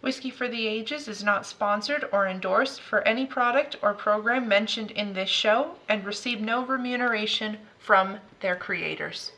Whiskey for the Ages is not sponsored or endorsed for any product or program mentioned in this show and receive no remuneration from their creators.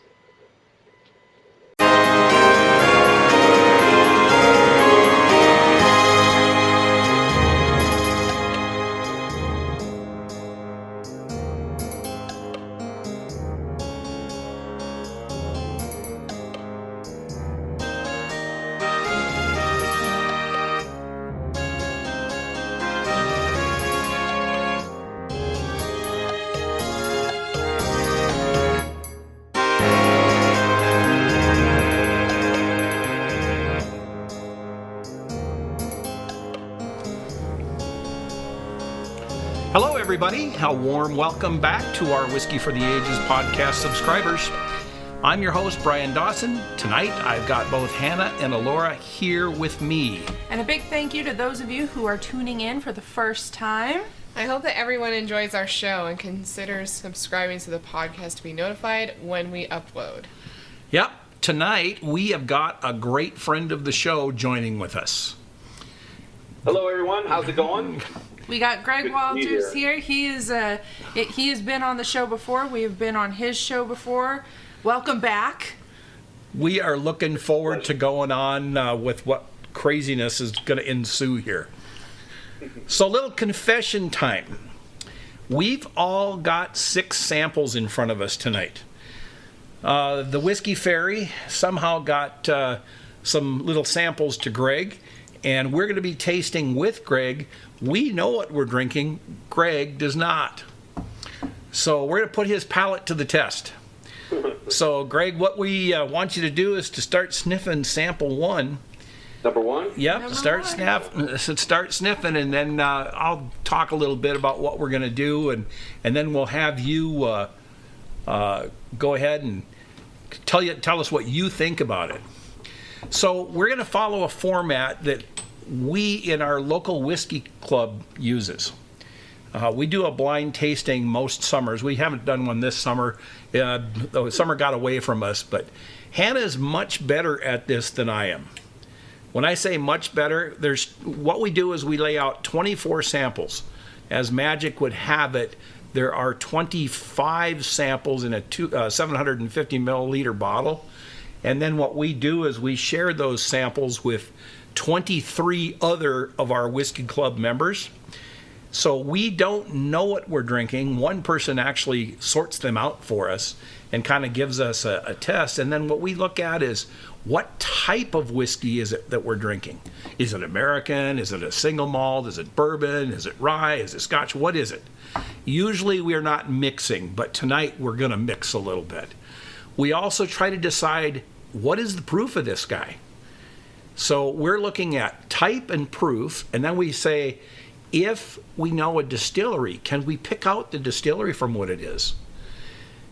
Hello, everybody. A warm welcome back to our Whiskey for the Ages podcast subscribers. I'm your host, Brian Dawson. Tonight, I've got both Hannah and Alora here with me. And a big thank you to those of you who are tuning in for the first time. I hope that everyone enjoys our show and considers subscribing to the podcast to be notified when we upload. Yep. Tonight, we have got a great friend of the show joining with us. Hello, everyone. How's it going? We got Greg Walters here. He has been on the show before. We have been on his show before. Welcome back. We are looking forward to going on with what craziness is going to ensue here. So, little confession time. We've all got 6 samples in front of us tonight. The Whiskey Fairy somehow got some little samples to Greg, and we're going to be tasting with Greg. We know what we're drinking. Greg does not. So we're going to put his palate to the test. So, Greg, what we want you to do is to start sniffing sample 1. Number 1? Yep, start sniffing, and then I'll talk a little bit about what we're going to do, and then we'll have you go ahead and tell us what you think about it. So we're going to follow a format that we in our local whiskey club uses. We do a blind tasting most summers. We haven't done one this summer. The summer got away from us, but Hannah is much better at this than I am. When I say much better, what we do is we lay out 24 samples. As magic would have it, there are 25 samples in a 750 milliliter bottle. And then what we do is we share those samples with 23 other of our Whiskey Club members. So we don't know what we're drinking. One person actually sorts them out for us and kind of gives us a test. And then what we look at is what type of whiskey is it that we're drinking? Is it American? Is it a single malt? Is it bourbon? Is it rye? Is it Scotch? What is it? Usually we are not mixing, but tonight we're going to mix a little bit. We also try to decide what is the proof of this guy. So we're looking at type and proof, and then we say, if we know a distillery, can we pick out the distillery from what it is?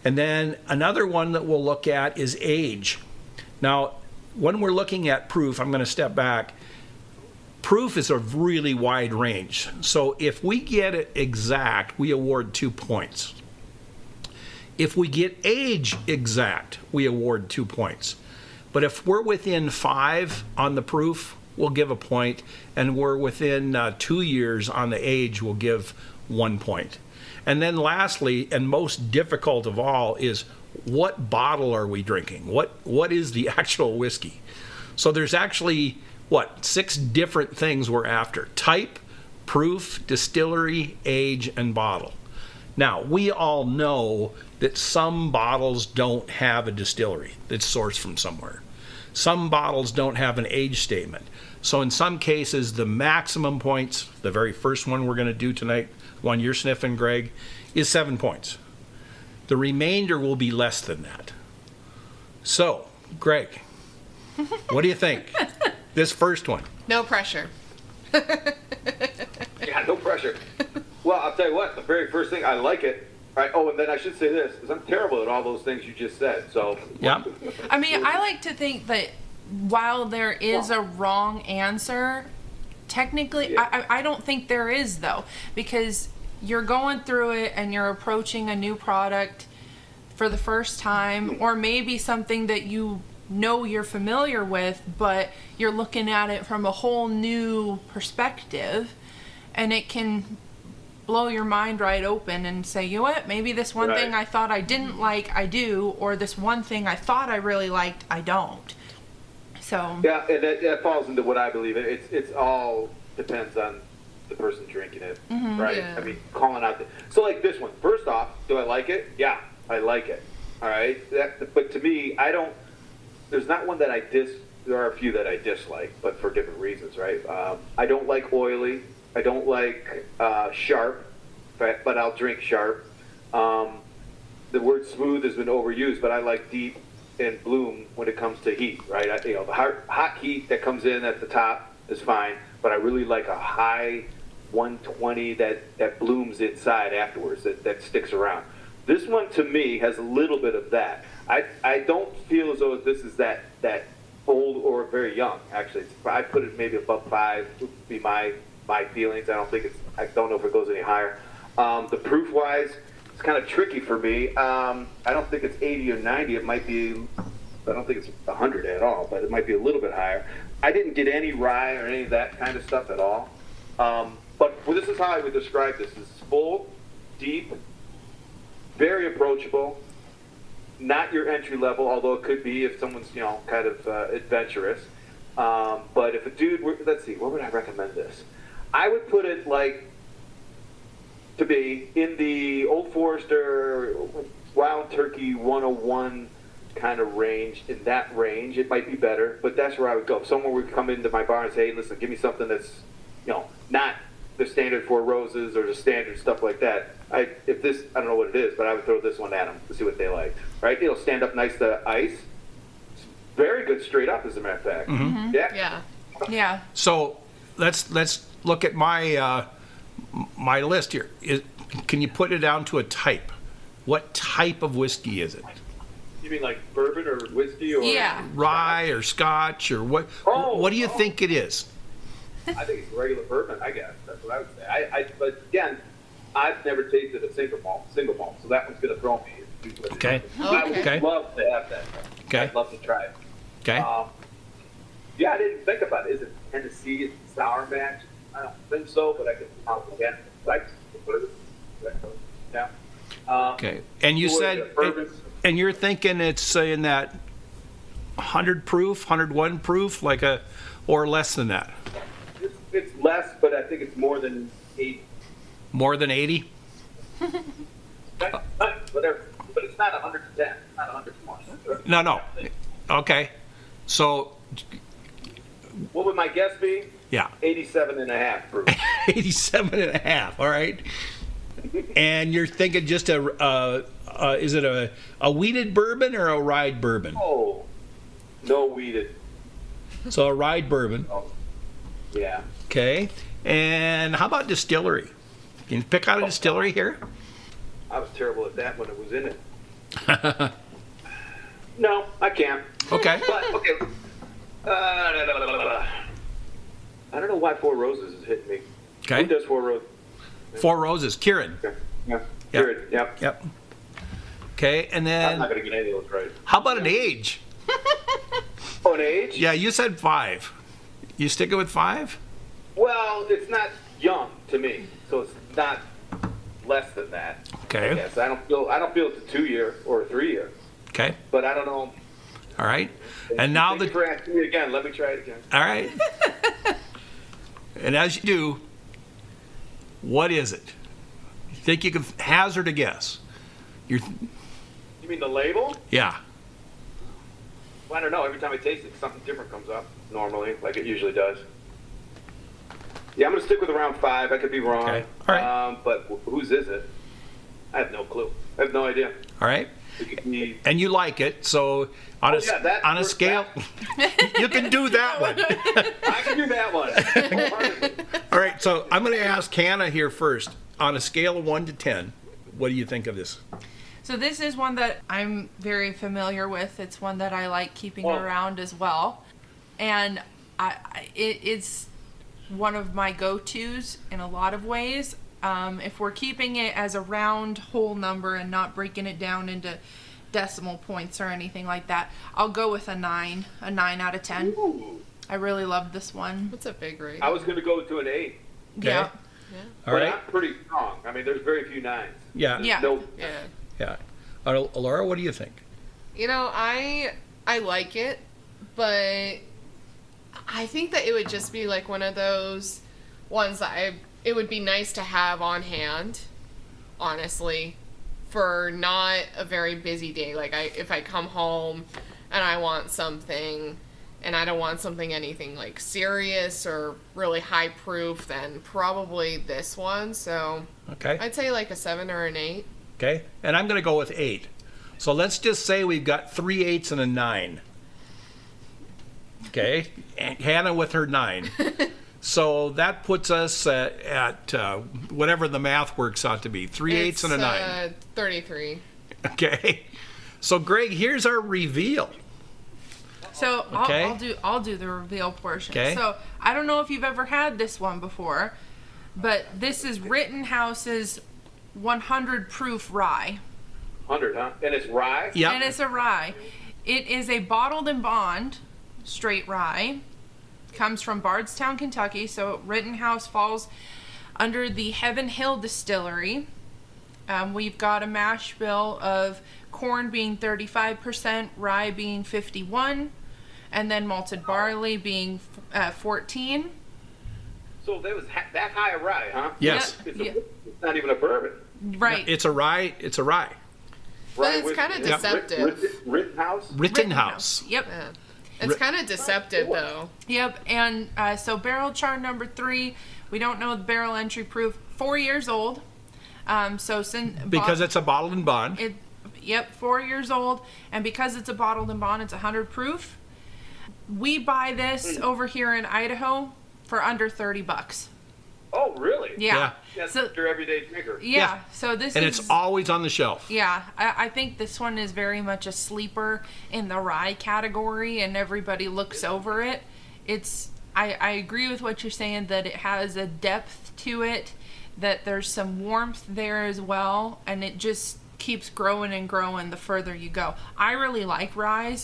And then another one that we'll look at is age. Now, when we're looking at proof, I'm going to step back. Proof is a really wide range. So if we get it exact, we award 2 points. If we get age exact, we award 2 points. But if we're within 5 on the proof, we'll give a point. And we're within 2 years on the age, we'll give 1 point. And then lastly, and most difficult of all, is what bottle are we drinking? What is the actual whiskey? So there's actually, 6 different things we're after. Type, proof, distillery, age, and bottle. Now, we all know that some bottles don't have a distillery that's sourced from somewhere. Some bottles don't have an age statement. So in some cases, the maximum points, the very first one we're going to do tonight, one you're sniffing, Greg, is 7 points. The remainder will be less than that. So, Greg, what do you think? This first one. No pressure. Yeah, no pressure. Well, I'll tell you what, the very first thing, I like it. Right. Oh, and then I should say this, because I'm terrible at all those things you just said. So. Yeah. I mean, I like to think that while there is a wrong answer, technically, I don't think there is, though, because you're going through it and you're approaching a new product for the first time, or maybe something that you know you're familiar with, but you're looking at it from a whole new perspective, and it can blow your mind right open and say, you know what, maybe this one thing I thought I didn't like, I do, or this one thing I thought I really liked, I don't. So Yeah, and that falls into what I believe. It's all depends on the person drinking it, right? Yeah. I mean, calling out. So like this one, first off, do I like it? Yeah, I like it. All right. But to me, I don't. There's not one that I There are a few that I dislike, but for different reasons, right? I don't like oily. I don't like sharp, but I'll drink sharp. The word smooth has been overused, but I like deep and bloom when it comes to heat, right? The hot heat that comes in at the top is fine, but I really like a high 120 that blooms inside afterwards, that sticks around. This one, to me, has a little bit of that. I don't feel as though this is that old or very young, actually. I put it maybe above 5 would be my feelings. I don't know if it goes any higher. The proof-wise, it's kind of tricky for me. I don't think it's 80 or 90. It might be, I don't think it's 100 at all, but it might be a little bit higher. I didn't get any rye or any of that kind of stuff at all. But this is how I would describe this. It's full, deep, very approachable, not your entry level, although it could be if someone's, kind of adventurous. But if a dude let's see, where would I recommend this? I would put it to be in the Old Forester Wild Turkey 101 kind of range. In that range, it might be better, but that's where I would go. If someone would come into my bar and say, hey, listen, give me something that's, not the standard Four Roses or the standard stuff like that. I don't know what it is, but I would throw this one at them to see what they liked. Right? It'll stand up nice to ice. It's very good straight up, as a matter of fact. Mm-hmm. yeah. So let's look at my my list here. Can you put it down to a type? What type of whiskey is it? You mean like bourbon or whiskey or Rye or Scotch or what? What do you think it is? I think it's regular bourbon. I guess that's what I would say. But again, I've never tasted a single malt, so that one's gonna throw me. Okay. I would Okay. love to have that. Okay. I'd love to try it. Okay. Yeah, I didn't think about it. Is it Tennessee? Is it sour match? I don't think so, but I could again. Yeah. Okay. And you said, and you're thinking it's in that 100 proof, 101 proof, or less than that? It's less, but I think it's more than 80. More than 80? Whatever. But it's not 110. It's not 120. No. Okay. So. What would my guess be? Yeah. 87 and a half proof. 87 and a half. All right. And you're thinking just is it a wheated bourbon or a rye bourbon? Oh, no wheated. So a rye bourbon. Oh, yeah. Okay. And how about distillery? Can you pick out a distillery here? I was terrible at that when it was in it. No, I can't. Okay. But, okay. I don't know why Four Roses is hitting me. Okay. Who does Four Roses? Four Roses, Kieran. Okay. Yeah. Yep. Good. Yep. Yep. Okay, and I'm then not going to get any of those right. how about an age? Oh, an age? Yeah, you said 5. You sticking with 5? Well, it's not young to me, so it's not less than that. Okay. Yes, I don't feel it's a 2-year or a 3-year, Okay. but I don't know. All right. And now Thank you for asking me again. Let me try it again. All right. And as you do, what is it? You think you can hazard a guess? You mean the label? Yeah. Well, I don't know. Every time I taste it, something different comes up normally, like it usually does. Yeah, I'm going to stick with around 5. I could be wrong. Okay. All right. But whose is it? I have no clue. I have no idea. All right. It could be... And you like it, so on a scale, you can do that one. I can do that one. All right, so I'm going to ask Hannah here first. On a scale of 1 to 10, what do you think of this? So this is one that I'm very familiar with. It's one that I like keeping around as well. And it's one of my go-tos in a lot of ways. If we're keeping it as a round whole number and not breaking it down into decimal points or anything like that. I'll go with a 9 out of 10. Ooh. I really love this one. What's a big rate? I was going to go to an 8. Okay. Yeah. All But right. I'm pretty strong. I mean, there's very few 9s. Yeah. Yeah. No, Yeah. Yeah. Laura, what do you think? You know, I like it, but I think that it would just be like one of those ones that it would be nice to have on hand, honestly, for not a very busy day. Like if I come home and I want something and I don't want something anything like serious or really high proof, then probably this one. So Okay. I'd say like a 7 or an 8. Okay. And I'm going to go with 8. So let's just say we've got 3 8s and a 9. Okay. And Hannah with her 9. So that puts us at whatever the math works out to be. 3 8s and a 9. 33. Okay. So Greg, here's our reveal. So Okay. I'll do the reveal portion. Okay. So I don't know if you've ever had this one before, but this is Rittenhouse's 100 proof rye. 100, huh? And it's rye? Yep. And it's a rye. It is a bottled and bond straight rye. Comes from Bardstown, Kentucky. So Rittenhouse falls under the Heaven Hill Distillery. We've got a mash bill of corn being 35%, rye being 51%, and then malted barley being 14%. So that was that high a rye, huh? Yes. Yeah. It's not even a bourbon. Right. It's a rye. It's a rye. But Rye it's whiskey. kind of Yep. deceptive. Rittenhouse? Rittenhouse. Yep. Yeah. It's kind of deceptive, though. Yep. And so barrel char number 3, we don't know the barrel entry proof, 4 years old. So since Because it's a bottled and bond. Yep, 4 years old, and because it's a bottled and bond, it's 100 proof. We buy this over here in Idaho for under $30. Oh, really? Yeah. That's So your everyday drinker. yeah, so this And is it's always on the shelf. yeah. I think this one is very much a sleeper in the rye category, and everybody looks over it. I agree with what you're saying that it has a depth to it, that there's some warmth there as well, and it just keeps growing and growing the further you go. I really like rye,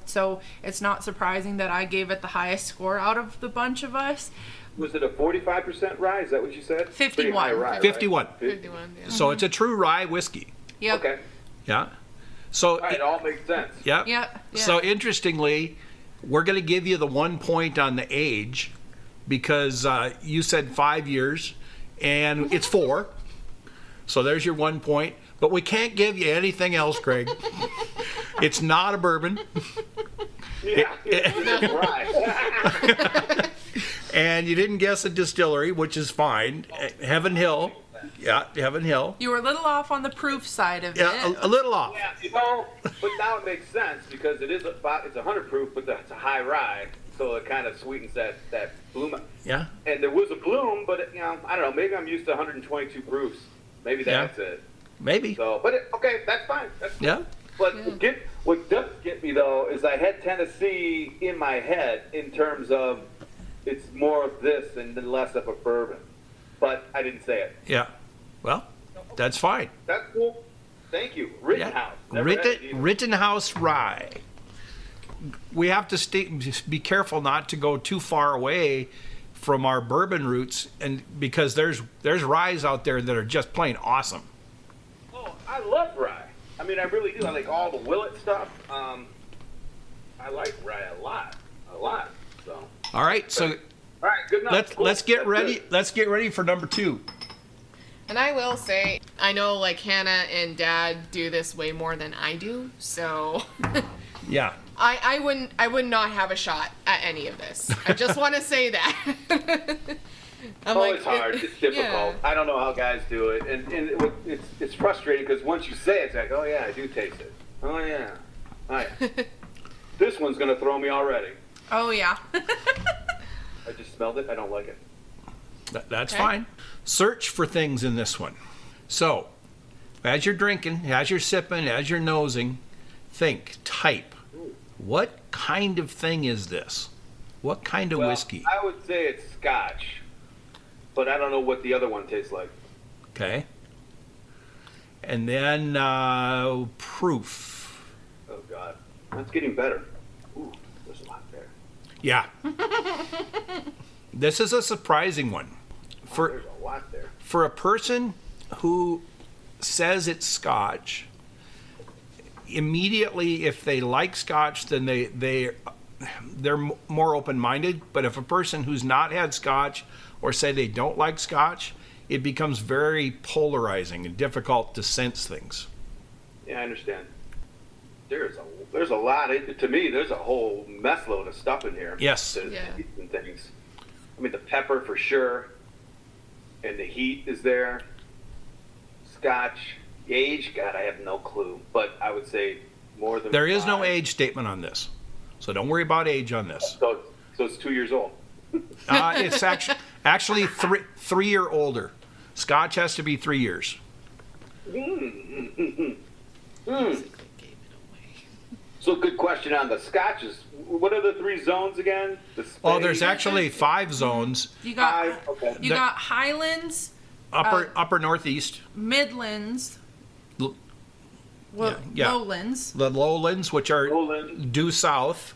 so it's not surprising that I gave it the highest score out of the bunch of us. Was it a 45% rye? Is that what you said? 51. Pretty high rye, right? 51. 51, yeah. So it's a true rye whiskey. Yep. Okay. Yeah. So All right, it all makes sense. yeah. Yeah. So interestingly, we're going to give you the 1 point on the age because you said 5 years and it's 4. So there's your 1 point. But we can't give you anything else, Greg. It's not a bourbon. Yeah, it's rye. And you didn't guess a distillery, which is fine. Heaven Hill. Yeah, Heaven Hill. You were a little off on the proof side of Yeah, it. a little off. Yeah, but now it makes sense because it's 100 proof, but it's a high rye, so it kind of sweetens that bloom. Yeah. And there was a bloom, but I don't know. Maybe I'm used to 122 proofs. Maybe that's it. Maybe. So, but okay, that's fine. That's Yeah. But what does get me though is I had Tennessee in my head in terms of it's more of this and less of a bourbon, but I didn't say it. Yeah. Well, that's fine. That's cool. Thank you. Rittenhouse. Never had it either. Rittenhouse rye. We have to be careful not to go too far away from our bourbon roots, and because there's ryes out there that are just plain awesome. Oh, I love rye. I mean, I really do. I like all the Willet stuff. I like rye a lot. So. All right, so All right, good enough. let's get That's ready. good. Let's get ready for number 2. And I will say, I know like Hannah and Dad do this way more than I do, so Yeah. I would not have a shot at any of this. I just want to say that. I'm It's hard. It's difficult. yeah. I don't know how guys do it, and it's frustrating because once you say it, it's like, oh yeah, I do taste it. Oh yeah. This one's gonna throw me already. Oh yeah. I just smelled it. I don't like it. That's Okay. fine. Search for things in this one. So, as you're drinking, as you're sipping, as you're nosing, think, type. What kind of thing is this? What kind of Well, whiskey? I would say it's Scotch, but I don't know what the other one tastes like. Okay. And then proof. That's getting better. Ooh, there's a lot there. Yeah. This is a surprising one. There's a lot there. For a person who says it's Scotch, immediately if they like Scotch, then they're more open-minded. But if a person who's not had Scotch or say they don't like Scotch, it becomes very polarizing and difficult to sense things. Yeah, I understand. There's a lot. To me, there's a whole mess load of stuff in here. Yes. And things. I mean, the pepper for sure, and the heat is there. Scotch, age, God, I have no clue, but I would say more than. There is no 5. age statement on this, so don't worry about age on this. So it's 2 years old. It's actually 3 or older. Scotch has to be 3 years. So good question on the Scotches. What are the 3 zones again? There's actually 5 zones. You got 5, okay. you got Highlands, Upper Northeast, Midlands, yeah. Lowlands. the lowlands, which are Lowlands. due south.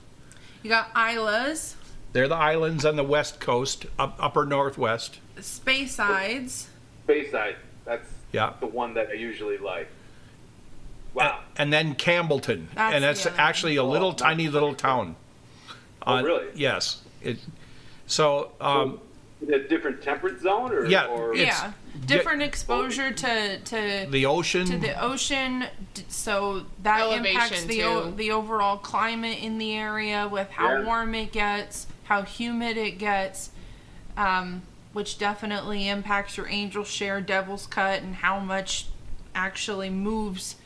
You got Islas, They're the islands on the west coast, upper northwest. Speyside. Bayside. That's Yeah. the one that I usually like. Wow. And then Campbellton, That's and that's the other actually a little Oh, tiny little town. Really? Yes. So In a different temperate zone, or Yeah, or it's- Yeah, different exposure to the ocean. to the ocean, so that impacts Elevation, the too. the overall climate in the area with how Yeah. warm it gets, how humid it gets, which definitely impacts your angel share, devil's cut, and how much actually moves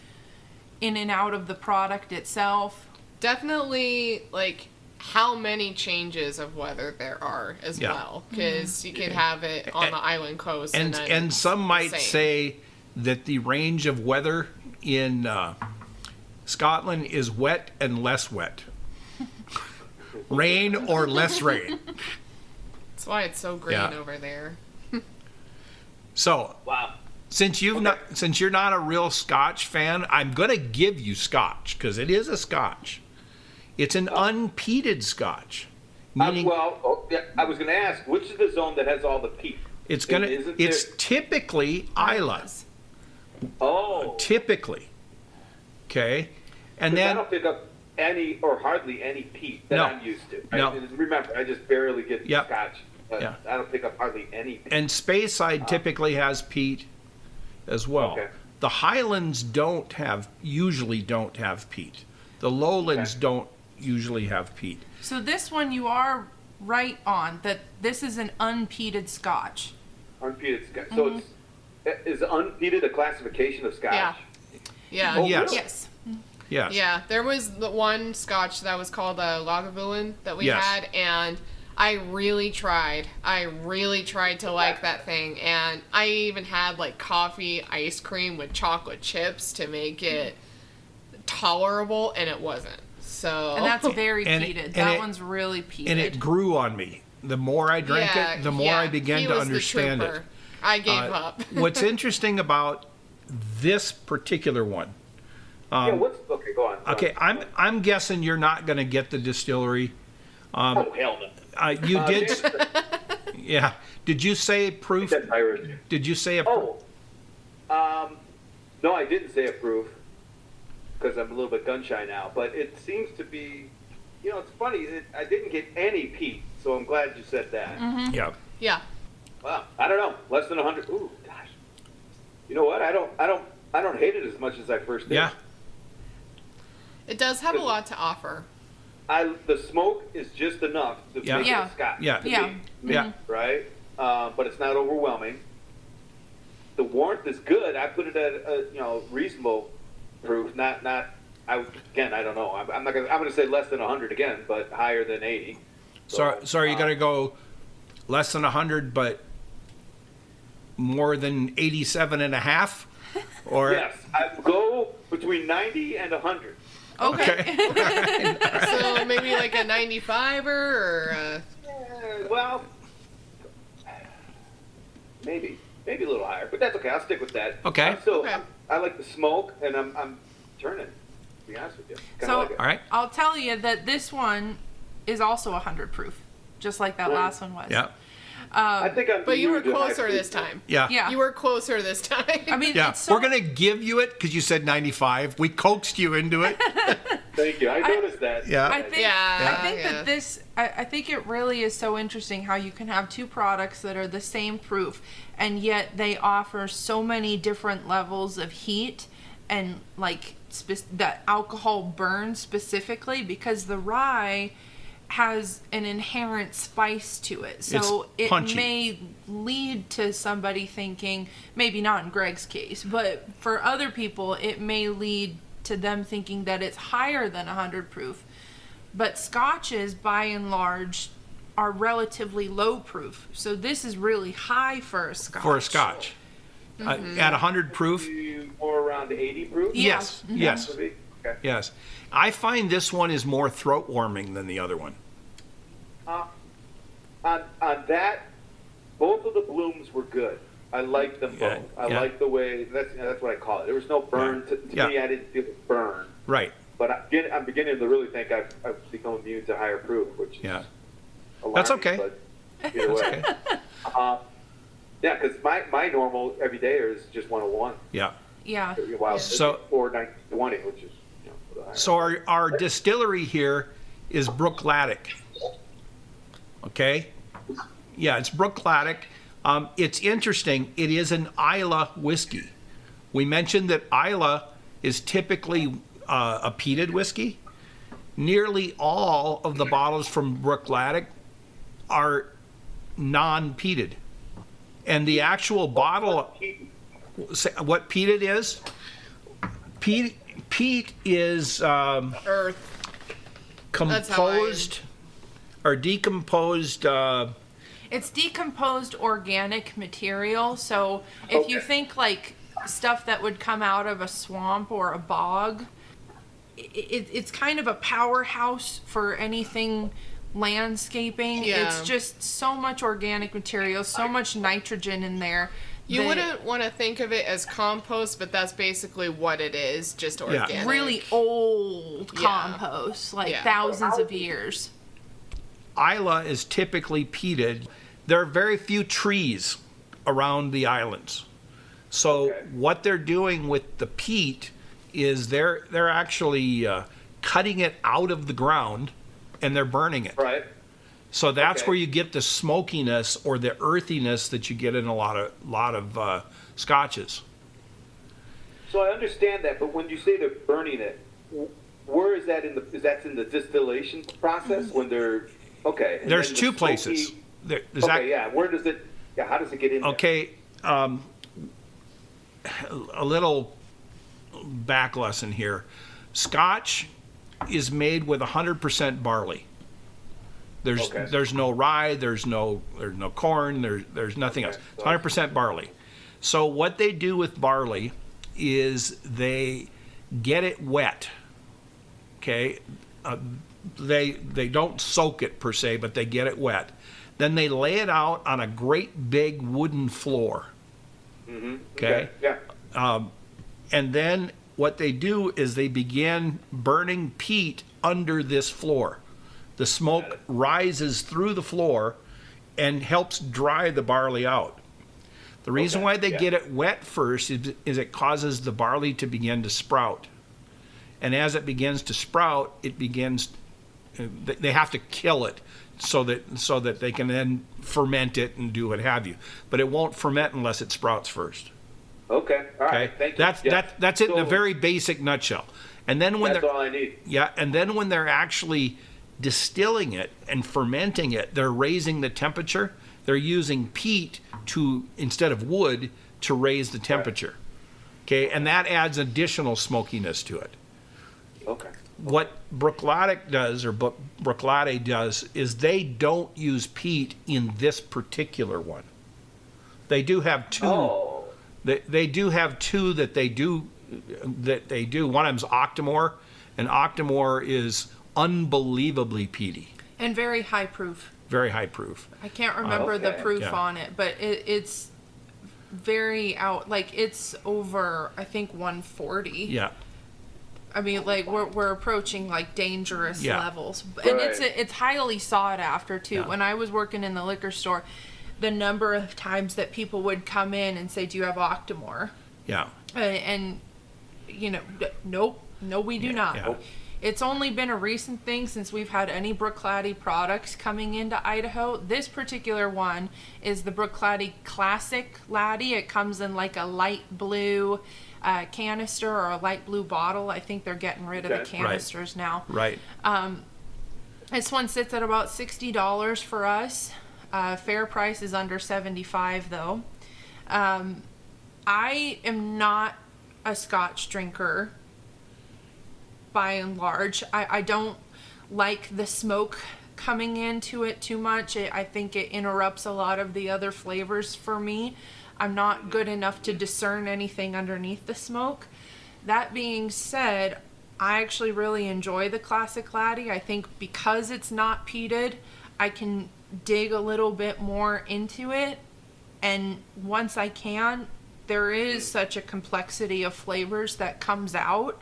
in and out of the product itself. Definitely, like, how many changes of weather there are as Yeah. well. Because you could have it on the island coast. and then and some might same. say that the range of weather in Scotland is wet and less wet. Rain or less rain. That's why it's so green Yeah. over there. So wow. since you're not a real Scotch fan, I'm gonna give you Scotch because it is a Scotch. It's an unpeated Scotch, meaning I was going to ask, which is the zone that has all the peat? it's Isn't typically Isla, Oh, typically. Okay, and 'cause I then don't pick up any or hardly any peat that No. I'm used to. No. Remember, I just barely get Yep. Scotch. But Yeah. I don't pick up hardly any peat. and Speyside typically has peat as well. Okay. The Highlands usually don't have peat. The lowlands Okay. don't usually have peat. So this one you are right on that this is an unpeated Scotch. Unpeated Scotch. So is unpeated a classification of Scotch? Yeah. Yeah. Oh, Yes. really? Yes. Yes. Yeah, there was the one Scotch that was called a Lagavulin that we Yes. had, and I really tried. To like that thing, and I even had like coffee ice cream with chocolate chips to make it tolerable, and it wasn't. So And that's very And peated. and That it- one's really peated. And it grew on me. The more I drank it, the more I began he to was the understand it. trooper. I gave up. What's interesting about this particular one? Okay, go on. Okay, I'm guessing you're not going to get the distillery. Oh, hell no. You did, yeah. Did you say proof? That's Irish. Did you say a? Oh, no, I didn't say approve because I'm a little bit gun shy now. But it seems to be, it's funny. I didn't get any peat, so I'm glad you said that. Yeah. Yeah. Wow, I don't know, less than 100. Ooh, gosh. You know what? I don't hate it as much as I first did. Yeah. It does have a lot to offer. The smoke is just enough to Yeah. make Yeah. it a Scotch. Yeah. to Yeah. me, Yeah. right? But it's not overwhelming. The warmth is good. I put it at a reasonable proof. Not. I don't know. I'm not gonna. I'm gonna say less than 100 again, but higher than 80. So are you going to go less than 100, but more than 87 and a half? Or Yes, I would go between 90 and 100. okay. So maybe like a 95er or Well, maybe a little higher, but that's okay. I'll stick with that. Okay. So Okay. I like the smoke, and I'm turning. be honest with you. Kinda So, like it. All right. I'll tell you that this one is also 100 proof, just like that Right. last one was. Yeah. I think I'm. But you were new to high closer proof. this time. Yeah. Yeah. You were closer this time. I mean, Yeah. it's so, We're going to give you it because you said 95. We coaxed you into it. Thank you. I noticed that. Yeah. I think, Yeah, I think yeah. that this, I think it really is so interesting how you can have two products that are the same proof, and yet they offer so many different levels of heat and like that alcohol burn specifically, because the rye has an inherent spice to it. So It's it punchy. may lead to somebody thinking, maybe not in Greg's case, but for other people, it may lead to them thinking that it's higher than 100 proof. But scotches, by and large, are relatively low proof. So this is really high for a scotch. For a scotch. At 100 proof? More around 80 proof. Yeah. Yes. Yes. Okay. Yes. I find this one is more throat warming than the other one. On that, both of the blooms were good. I liked them Yeah, both. I yeah. like the way that's what I call it. There was no burn Yeah. to Yeah. me. I didn't feel the burn, Right. but I'm beginning to really think I've become immune to higher proof, which Yeah. is alarming, That's okay. But either way, yeah, because my normal everydayer is just 101. Yeah. Yeah. Wow, So- or 20, which is for the higher. So our distillery here is Brookladdick. Okay? Yeah, it's Brookladdick. It's interesting. It is an Isla whiskey. We mentioned that Isla is typically a peated whiskey. Nearly all of the bottles from Brookladdick are non-peated. And the actual bottle, what peated is? Peat is Earth. composed or decomposed. It's decomposed organic material. So if you Okay. think like stuff that would come out of a swamp or a bog, it's kind of a powerhouse for anything landscaping. Yeah. It's just so much organic material, so much nitrogen in there. You that wouldn't want to think of it as compost, but that's basically what it is, just organic. really old Yeah. compost, like Yeah. thousands of years. Isla is typically peated. There are very few trees around the islands. So Okay. what they're doing with the peat is they're actually cutting it out of the ground and they're burning it. Right. So that's Okay. where you get the smokiness or the earthiness that you get in a lot of scotches. So I understand that, but when you say they're burning it, where is that in the? Is that in the distillation process when they're okay? and There's then the two smoky- places. There's Okay, yeah. Where does it? Yeah, how does it get in there? Okay, a little back lesson here. Scotch is made with 100% barley. Okay. There's no rye, there's no corn, there's nothing else. It's 100% barley. So what they do with barley is they get it wet. Okay, they don't soak it per se, but they get it wet. Then they lay it out on a great big wooden floor. Okay. Yeah. And then what they do is they begin burning peat under this floor. The smoke rises through the floor and helps dry the barley out. The reason Okay, why they yeah. get it wet first is it causes the barley to begin to sprout. And as it begins to sprout, they have to kill it so that they can then ferment it and do what have you. But it won't ferment unless it sprouts first. Okay. All right. Okay, Thank you. that's it in a So, very basic nutshell. And then when That's they're all I need. and then when they're actually distilling it and fermenting it, they're raising the temperature. They're using peat instead of wood to raise the temperature. Okay, and that adds additional smokiness to it. Okay. What Brookladdick does, or Brookladdick does, is they don't use peat in this particular one. They do have two. Oh. They do have two that they do. One of them's Octomore, and Octomore is unbelievably peaty, And very high proof. very high proof. I can't remember the Okay. proof Yeah. on it, but it's very out, like it's over, I think 140. Yeah, I mean, like we're approaching like dangerous Yeah. levels, and Right. it's highly sought after too. Yeah. When I was working in the liquor store, the number of times that people would come in and say, "Do you have Octomore?" Yeah. And you know, nope, no, we do not. yeah. It's only been a recent thing since we've had any Brookladdy products coming into Idaho. This particular one is the Brookladdy Classic Laddie. It comes in like a light blue canister or a light blue bottle. I think they're getting rid of the Okay. canisters now. Right. This one sits at about $60 for us. Fair price is under $75 though. I am not a Scotch drinker by and large. I don't like the smoke coming into it too much. I think it interrupts a lot of the other flavors for me. I'm not good enough to discern anything underneath the smoke. That being said, I actually really enjoy the Classic Laddie. I think because it's not peated, I can dig a little bit more into it. And once I can, there is such a complexity of flavors that comes out.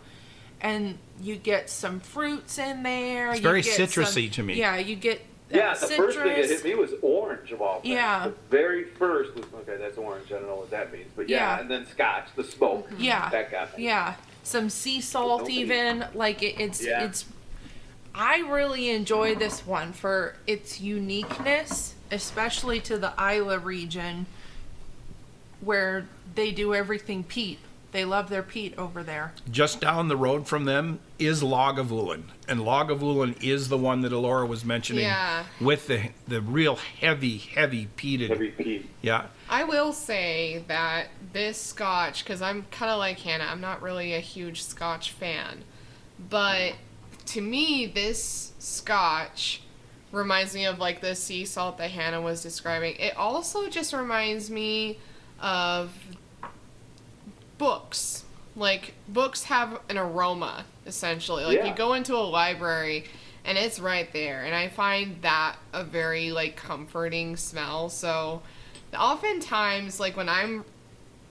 And you get some fruits in there. It's very you get citrusy to me. Yeah, you get Yeah, the citrus. first thing that hit me was orange of all things. Yeah. The very first was, okay, that's orange. I don't know what that means. But yeah, Yeah. and then Scotch, the smoke. Yeah. That got me. Yeah, some sea salt Nobody- even. Like it's Yeah. it's. I really enjoy this one for its uniqueness, especially to the Isla region, where they do everything peat. They love their peat over there. Just down the road from them is Lagavulin, and Lagavulin is the one that Alora was mentioning. Yeah. With the real heavy peated. Heavy peat. Yeah. I will say that this Scotch, because I'm kind of like Hannah, I'm not really a huge Scotch fan, but to me, this Scotch reminds me of like the sea salt that Hannah was describing. It also just reminds me of books. Like, books have an aroma, essentially. Like, Yeah. you go into a library and it's right there, and I find that a very like comforting smell. So oftentimes, like, when I'm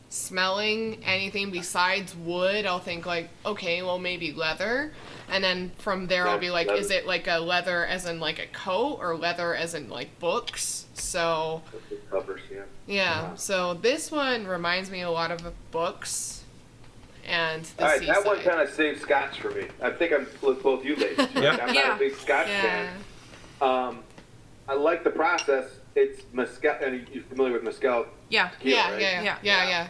smelling anything besides wood, I'll think like, okay, well, maybe leather, and then from there I'll be like, Leather. is it like a leather as in like a coat, or leather as in like books? So The covers, yeah. yeah, so this one reminds me a lot of books and the All right, seaside. that one kind of saved Scotch for me. I think I'm with both you ladies. Right? Yeah. I'm Yeah. not a big Scotch Yeah. fan. I like the process. It's mezcal, and you're familiar with mezcal. Yeah. tequila, Yeah, right? yeah, yeah, yeah, yeah.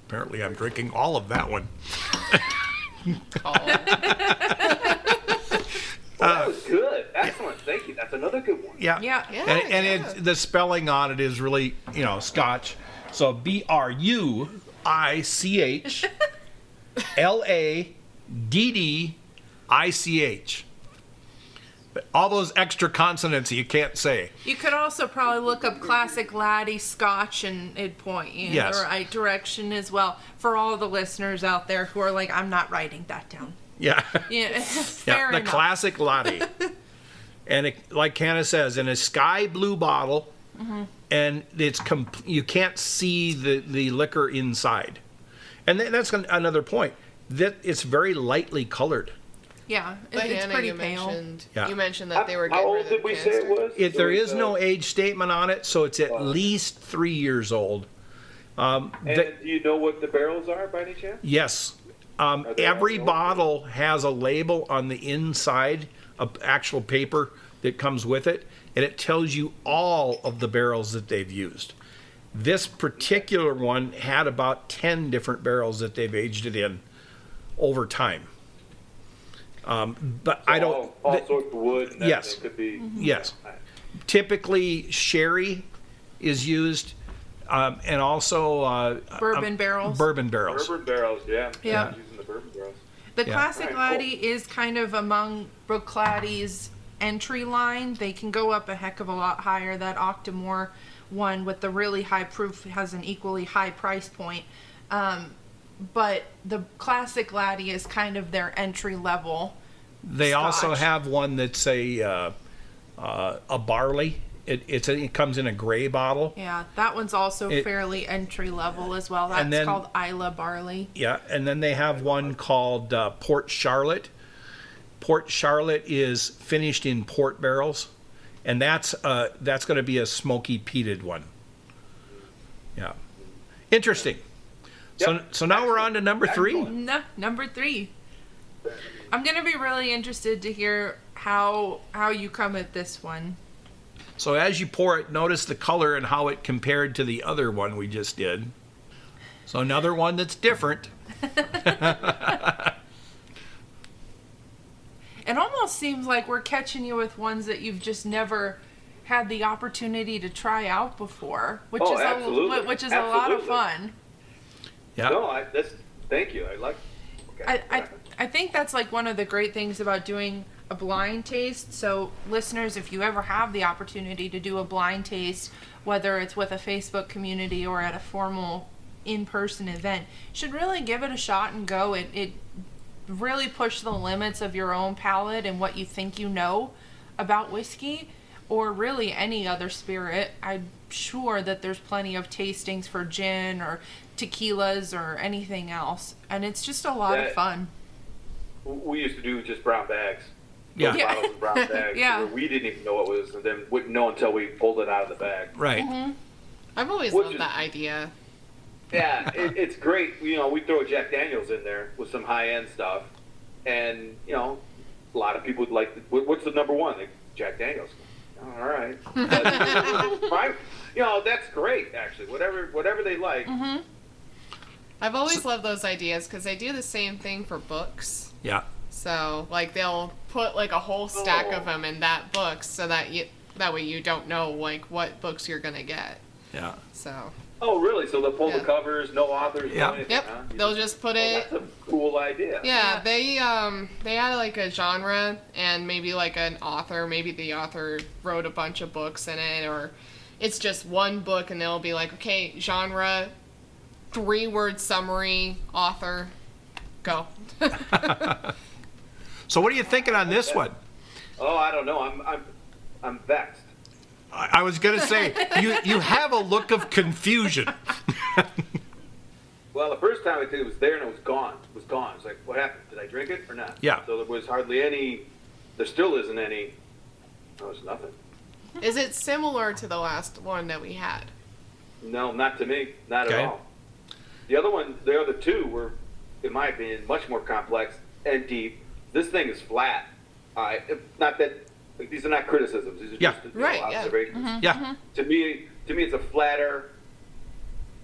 Apparently, I'm drinking all of that one. Colin. Well, that was good. Excellent. Thank you. That's another good one. Yeah. Yeah. Yeah, And yeah. the spelling on it is really, Scotch. So BRUICH all those extra consonants you can't say. You could also probably look up Classic Laddie Scotch and it'd point you in Yes. the right direction as well. For all the listeners out there who are like, I'm not writing that down. Yeah. Yeah, fair The enough. classic latte. And like Hannah says, in a sky blue bottle, and it's you can't see the liquor inside. And that's another point. That it's very lightly colored. Yeah, But it's Hannah, pretty you pale. mentioned Yeah. you mentioned that they were How getting old rid of did the we say it canister. was? There was, is no age statement on it, so it's at least 3 years old. And do you know what the barrels are by any chance? Yes. they Every all- bottle has a label on the inside, of actual paper that comes with it, and it tells you all of the barrels that they've used. This particular one had about 10 different barrels that they've aged it in over time. But I don't. All sorts of wood. And Yes. It could be. Yes. Typically, sherry is used, and also Bourbon barrels. Bourbon barrels. Bourbon barrels, yeah. Yeah. Using the bourbon barrels. The Yeah. Classic Alright, cool. Laddie is kind of among Brookladdy's entry line. They can go up a heck of a lot higher. That Octomore one with the really high proof has an equally high price point. But the Classic Laddie is kind of their entry level. They also Scotch. have one that's a barley, It comes in a gray bottle. Yeah, that one's also fairly entry level as well. And That's then- called Isla Barley. Yeah, and then they have one called Port Charlotte. Port Charlotte is finished in port barrels, and that's going to be a smoky peated one. Yeah, interesting. Yep. So now we're on to number 3. No, number 3. I'm gonna be really interested to hear how you come at this one. So as you pour it, notice the color and how it compared to the other one we just did. So another one that's different. It almost seems like we're catching you with ones that you've just never had the opportunity to try out before, which is absolutely. which is a lot of Absolutely. fun. Yeah. No, thank you. I like. Okay. I think that's like one of the great things about doing a blind taste. So listeners, if you ever have the opportunity to do a blind taste, whether it's with a Facebook community or at a formal in-person event, you should really give it a shot and go. It really push the limits of your own palate and what you think you know about whiskey or really any other spirit. I'm sure that there's plenty of tastings for gin or tequilas or anything else, and it's just a lot of fun. We used to do just brown bags. Yeah. Yeah. Bottles of brown bags. Yeah. Where we didn't even know what it was, and then wouldn't know until we pulled it out of the bag. Right. I've always Which loved is- that idea. Yeah, it's great. You know, we throw a Jack Daniels in there with some high-end stuff, and you know, a lot of people would like. What's the number one? Like, Jack Daniels. All right. But, fine. You know, that's great. Actually, whatever they like. I've always loved those ideas because they do the same thing for books. Yeah. So, like, they'll put like a whole stack of them in that book, so that way you don't know like what books you're gonna get. Yeah. So. Oh, really? So they'll pull the Yeah. covers, no authors, Yeah. no anything, Yep. huh? They'll just put it. That's a cool idea. Yeah, they had like a genre and maybe like an author. Maybe the author wrote a bunch of books in it, or it's just one book, and they'll be like, okay, genre, 3-word summary, author, go. So what are you thinking on this one? Oh, I don't know. I'm vexed. I was going to say, you have a look of confusion. Well, the first time I did it was there and it was gone. It was gone. It's like, what happened? Did I drink it or not? Yeah. So there was hardly any. There still isn't any. No, it's nothing. Is it similar to the last one that we had? No, not to me. Not Okay. at all. The other two were, in my opinion, much more complex and deep. This thing is flat. Not that. Like, these are not criticisms. These are Yeah. just Right, yeah. observations. Yeah. To me, it's a flatter.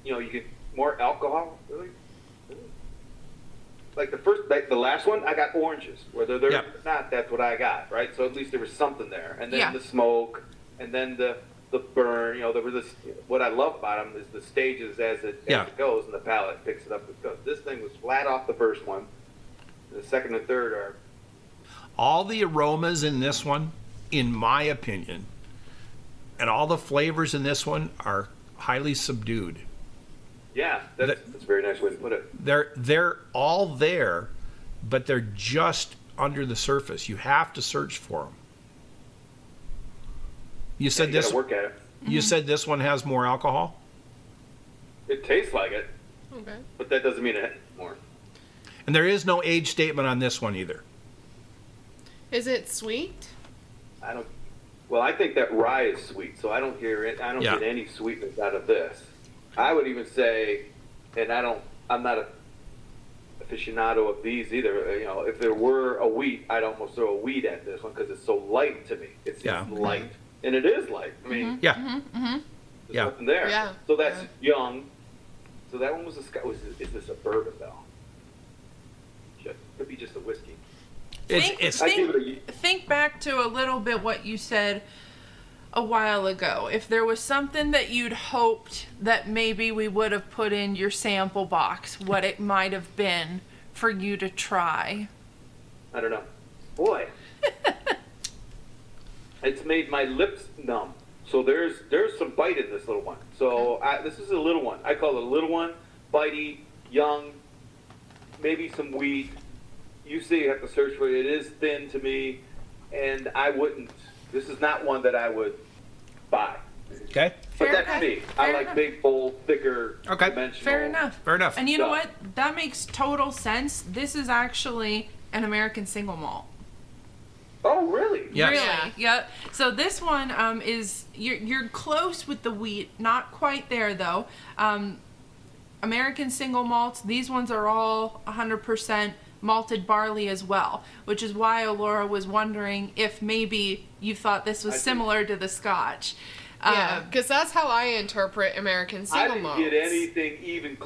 You know, you get more alcohol. Really. Like the last one, I got oranges. Whether they're Yeah. or not, that's what I got, right? So at least there was something there. And then Yeah. the smoke, and then the burn. You know, there was this. What I love about them is the stages as it goes, and the palate picks it up as it goes. This thing was flat off the first one. The second and third are. All the aromas in this one, in my opinion, and all the flavors in this one are highly subdued. Yeah, that's a very nice way to put it. They're all there, but they're just under the surface. You have to search for them. You said You this. gotta work at it. You said this one has more alcohol. It tastes like it, Okay. but that doesn't mean it has more. And there is no age statement on this one either. Is it sweet? I don't. Well, I think that rye is sweet, so I don't hear it. I don't Yeah. get any sweetness out of this. I would even say, and I'm not a aficionado of these either. You know, if there were a wheat, I'd almost throw a wheat at this one because it's so light to me. It's Yeah. light, and it is light. I mean, Yeah. there's Yeah. nothing there. Yeah. So that's Yeah. young. So that one was a Scotch. Is this a bourbon though? Could be just a whiskey. It's I give it a. Think back to a little bit what you said a while ago. If there was something that you'd hoped that maybe we would have put in your sample box, what it might have been for you to try. I don't know. Boy. It's made my lips numb. So there's some bite in this little one. So this is a little one. I call it a little one, bitey, young, maybe some wheat. You say you have to search for it. It is thin to me, and I wouldn't. This is not one that I would buy. Okay. But Fair that's enough. me. I Fair like enough. big, bold, thicker, Okay. dimensional. Fair enough. Fair enough. And you know stuff. what? That makes total sense. This is actually an American single malt. Oh, really? Yes. Really? Yeah. Yeah. So this one is you're close with the wheat, not quite there though. American single malts. These ones are all 100% malted barley as well, which is why Laura was wondering if maybe you thought this was I see. similar to the Scotch. Yeah, because that's how I interpret American I single didn't malts. get anything even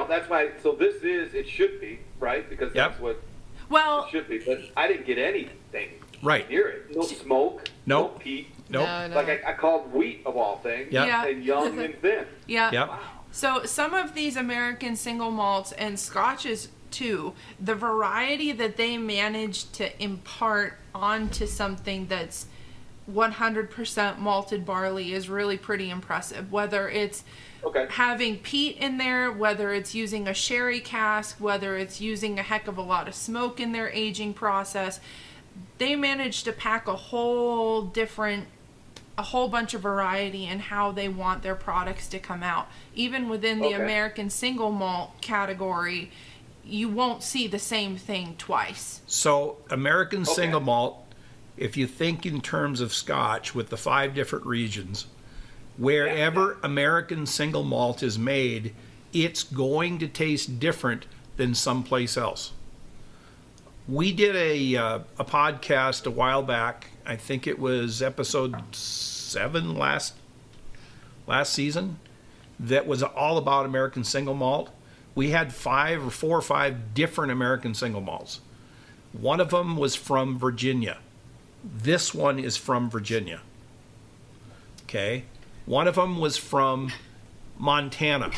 that's why, so this is, it should be, right? Because Yep. that's what Well, it should be. But I didn't get anything Right. near it. No smoke, Nope. no peat. Nope. No, no. Like I called wheat of all things. Yep. Yeah. And young and thin. yeah. Yep. So some of these American single malts and Scotches too, the variety that they manage to impart onto something that's 100% malted barley is really pretty impressive. Whether it's Okay. having peat in there, whether it's using a sherry cask, whether it's using a heck of a lot of smoke in their aging process, they manage to pack a whole bunch of variety in how they want their products to come out. Even within the Okay. American single malt category, you won't see the same thing twice. So American Okay. single malt, if you think in terms of Scotch with the 5 different regions, wherever American single malt is made, it's going to taste different than someplace else. We did a podcast a while back. I think it was episode 7 last season, that was all about American single malt. We had 4 or 5 different American single malts. One of them was from Virginia. This one is from Virginia. Okay. One of them was from Montana.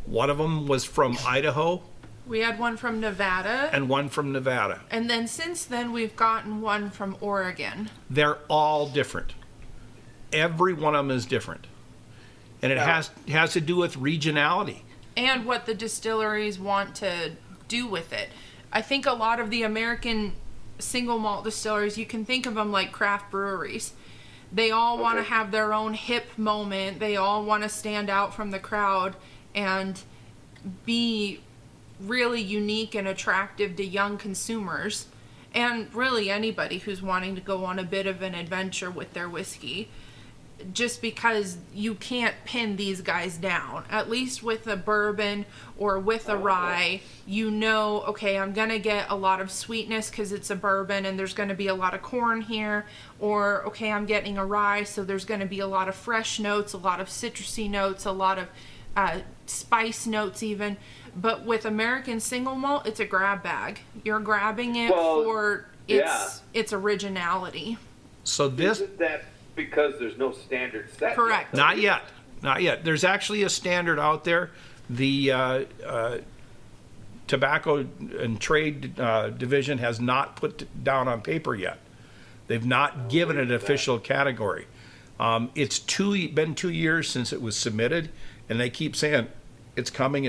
One of them was from Idaho, We had one from Nevada, and one from Nevada. and then since then we've gotten one from Oregon. They're all different. Every one of them is different. And it Yeah. has to do with regionality. And what the distilleries want to do with it. I think a lot of the American single malt distilleries, you can think of them like craft breweries. They all want to Okay. have their own hip moment. They all want to stand out from the crowd and be really unique and attractive to young consumers and really anybody who's wanting to go on a bit of an adventure with their whiskey. Just because you can't pin these guys down, at least with a bourbon or with a rye, you know, okay, I'm gonna get a lot of sweetness because it's a bourbon and there's gonna be a lot of corn here, or okay, I'm getting a rye, so there's gonna be a lot of fresh notes, a lot of citrusy notes, a lot of spice notes even. But with American single malt, it's a grab bag. You're grabbing it Well, for its originality. So this, Isn't that because there's no standard set? Correct. Yet, though? not yet. There's actually a standard out there. The Tobacco and Trade Division has not put down on paper yet. They've not given it an official category. It's been 2 years since it was submitted, and they keep saying it's coming,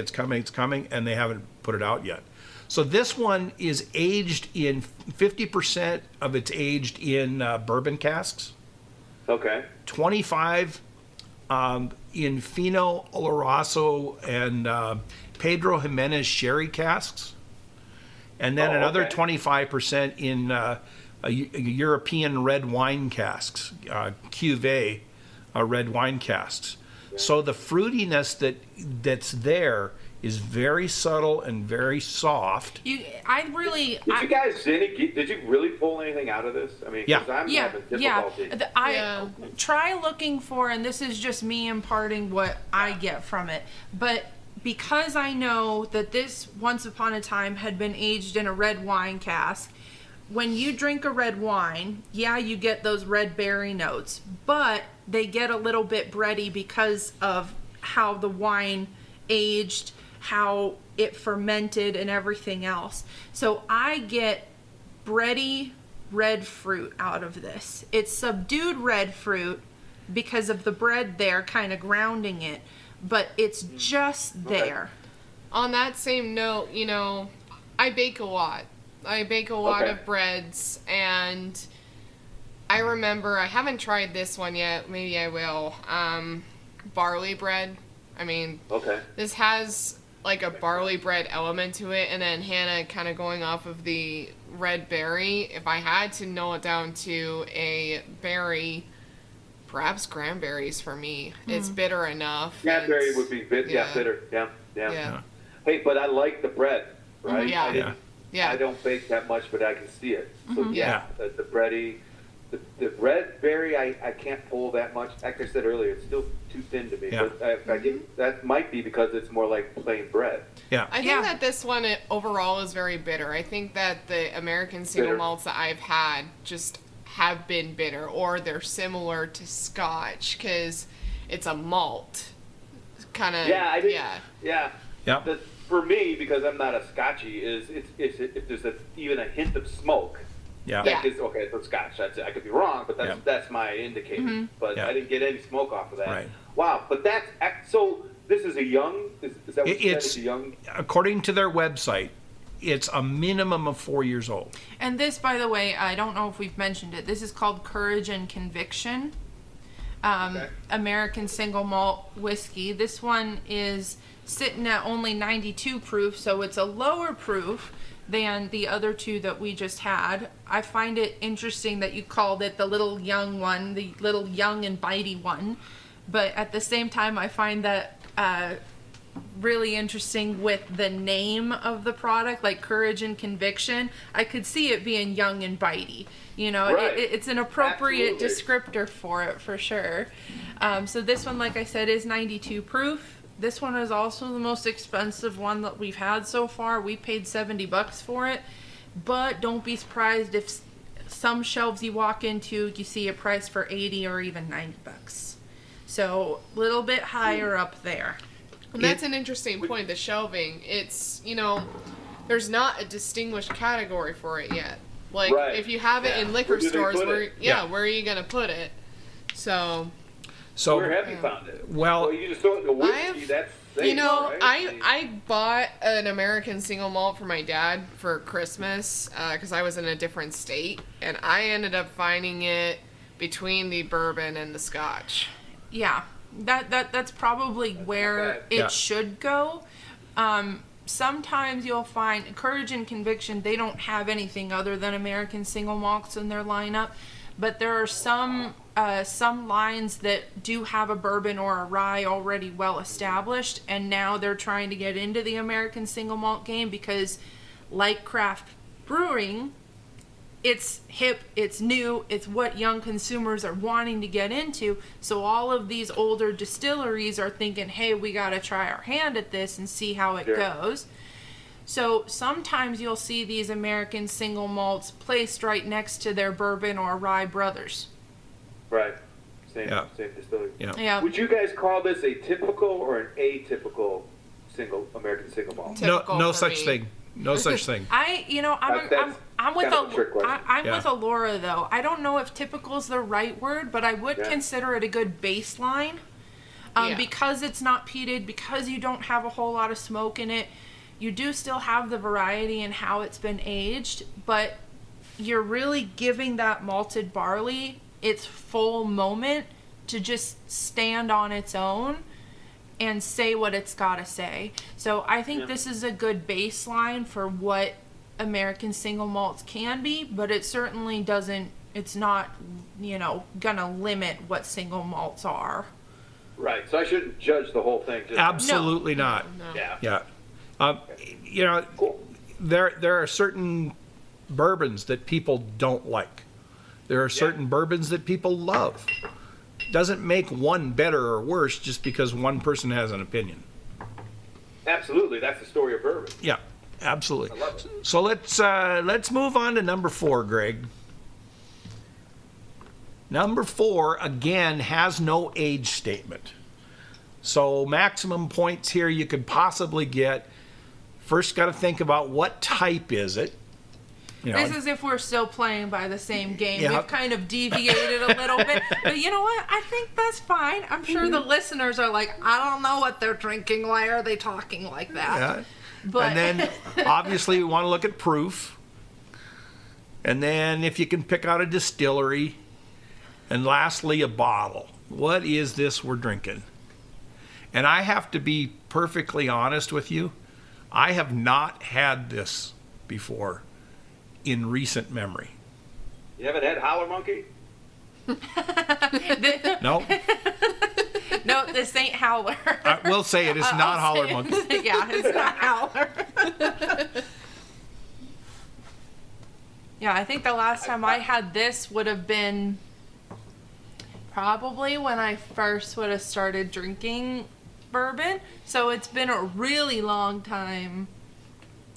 and they haven't put it out yet. So this one is aged in 50% of it's aged in bourbon casks. Okay. 25 in Fino Oloroso and Pedro Jimenez sherry casks, and then Oh, another okay. 25% in European red wine casks, cuvee red wine casks. So the fruitiness that's there is very subtle and very soft. Did you guys did you really pull anything out of this? I mean, Yeah. because I'm having Yeah. difficulty. I try looking for, and this is just me imparting what I get from it, but because I know that this once upon a time had been aged in a red wine cask, when you drink a red wine, yeah, you get those red berry notes, but they get a little bit bready because of how the wine aged, how it fermented, and everything else. So I get bready red fruit out of this. It's subdued red fruit because of the bread there kind of grounding it, but it's just there. On that same note, I bake a lot. I bake a lot Okay. of breads, and I remember, I haven't tried this one yet. Maybe I will. Barley bread. I mean, Okay. this has like a barley bread element to it, and then Hannah kind of going off of the red berry. If I had to nail it down to a berry, perhaps cranberries for me. It's bitter enough. Cranberry would be bitter. Yeah, bitter. Yeah. Hey, but I like the bread, right? Yeah. I don't bake that much, but I can see it. So the bready, the red berry, I can't pull that much. Like I said earlier, it's still too thin to me. Yeah. But I get, that might be because it's more like plain bread. Yeah. I think that this one overall is very bitter. I think that the American single malts that I've had just have been bitter, or they're similar to Scotch because it's a malt kind of. Yeah. Yeah. For me, because I'm not a Scotchy, if there's even a hint of smoke. Yeah. That is, okay, so Scotch. That's it. I could be wrong, but that's my indicator. But I didn't get any smoke off of that. Right. Wow. But so this is a young. Is that what you said? It's a young. According to their website, it's a minimum of 4 years old. And this, by the way, I don't know if we've mentioned it. This is called Courage and Conviction. American single malt whiskey. This one is sitting at only 92 proof, so it's a lower proof than the other two that we just had. I find it interesting that you called it the little young one, the little young and bitey one. But at the same time, I find that really interesting with the name of the product, like Courage and Conviction. I could see it being young and bitey. You know, it's an appropriate descriptor for it, for sure. So this one, like I said, is 92 proof. This one is also the most expensive one that we've had so far. We paid $70 for it, but don't be surprised if some shelves you walk into, you see a price for $80 or even $90. So a little bit higher up there. And that's an interesting point, the shelving. It's, there's not a distinguished category for it yet. Like, if you have it in liquor stores, where are you going to put it? So where have you found it? Well, you just throw it in the whiskey. That's safe, right? I bought an American single malt for my dad for Christmas because I was in a different state, and I ended up finding it between the bourbon and the Scotch. Yeah, that's probably where it should go. Sometimes you'll find Courage and Conviction, they don't have anything other than American single malts in their lineup, but there are some lines that do have a bourbon or a rye already well established, and now they're trying to get into the American single malt game because, like craft brewing, it's hip, it's new, it's what young consumers are wanting to get into. So all of these older distilleries are thinking, hey, we got to try our hand at this and see how it goes. So sometimes you'll see these American single malts placed right next to their bourbon or rye brothers. Right. Same distillery. Yeah. Would you guys call this a typical or an atypical American single malt? No such thing. No such thing. I'm with Alora though. I don't know if typical is the right word, but I would consider it a good baseline. Because it's not peated, because you don't have a whole lot of smoke in it. You do still have the variety in how it's been aged, but you're really giving that malted barley its full moment to just stand on its own and say what it's got to say. So I think this is a good baseline for what American single malts can be, but it certainly doesn't, it's not, gonna limit what single malts are. Right. So I shouldn't judge the whole thing. Absolutely not. No. Yeah. Cool. There are certain bourbons that people don't like. There are certain bourbons that people love. Doesn't make one better or worse just because one person has an opinion. Absolutely. That's the story of bourbon. Yeah, absolutely. I love it. So let's move on to number 4, Greg. Number 4, again, has no age statement. So maximum points here you could possibly get. First, got to think about what type is it. This is if we're still playing by the same game. We've kind of deviated a little bit. But you know what? I think that's fine. I'm sure the listeners are like, I don't know what they're drinking. Why are they talking like that? Yeah. But And then, obviously, we want to look at proof. And then if you can pick out a distillery, And lastly, a bottle. What is this we're drinking? And I have to be perfectly honest with you. I have not had this before in recent memory. You haven't had Howler Monkey? No, No, this ain't Howler. I will say it is not I'll Howler say Monkey. it. Yeah, it's not Howler. Yeah, I think the last time I had this would have been probably when I first would have started drinking bourbon. So it's been a really long time.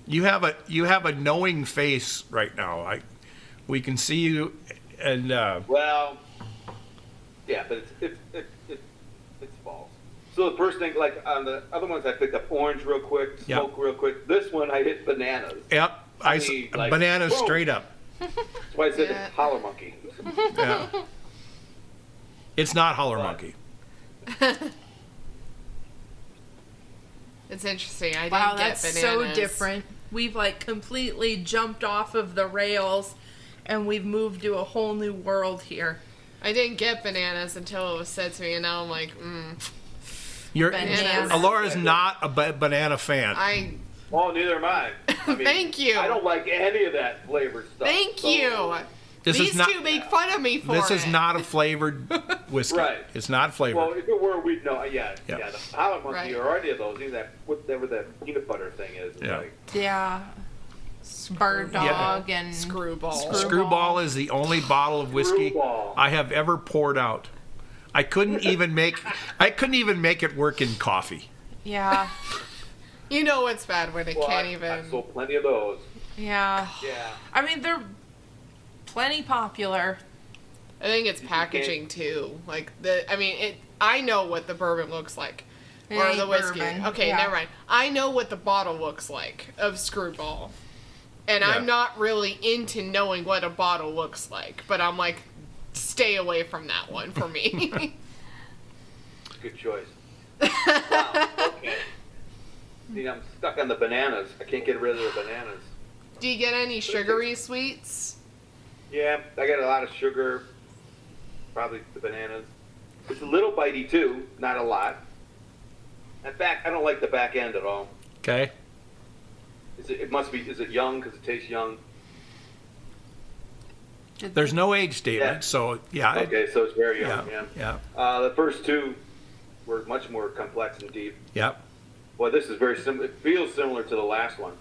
You have a knowing face right now. We can see you, and Well, yeah, but it's false. So the first thing, like on the other ones, I picked up orange real quick, smoke real quick. This one, I hit bananas. yep, mean, like, bananas boom. straight up. That's why I said Yeah. Howler Monkey. Yeah. It's not Howler Monkey. It's interesting. I Wow, didn't get that's bananas. so different. We've like completely jumped off of the rails and we've moved to a whole new world here. I didn't get bananas until it was said to me, and now I'm like, You're Bananas. Alora's not a banana fan. Oh, neither am I. I mean, Thank you. I don't like any of that flavored stuff. Thank so- you. This These is not. two make fun of me for This it. is not a flavored whiskey. Right. It's not flavored. Well, if it were, we'd know. Yeah, Yeah. yeah. The Howler Monkey Right. or any of those, even that whatever that peanut butter thing is. Yeah. Like, Yeah. Bird dog and Screwball. Screwball is the only bottle of whiskey Screwball. I have ever poured out. I couldn't even make it work in coffee. Yeah. You know what's bad when it well, can't I've even. sold plenty of those. Yeah. Yeah. I mean, they're plenty popular. I think it's packaging too. Like I know what the bourbon looks like, It or ain't the whiskey. bourbon. Okay, Yeah. never mind. I know what the bottle looks like of Screwball, and Yeah. I'm not really into knowing what a bottle looks like. But I'm like, stay away from that one for me. Good choice. Wow. Okay. See, I'm stuck on the bananas. I can't get rid of the bananas. Do you get any sugary sweets? Yeah, I got a lot of sugar. Probably the bananas. It's a little bitey too, not a lot. In fact, I don't like the back end at all. Okay. Is it young because it tastes young? There's no age statement, Yeah. so yeah. Okay, so it's very young, Yeah. yeah. Yeah. The first two were much more complex and deep. Yeah. Boy, this is very similar. It feels similar to the last one.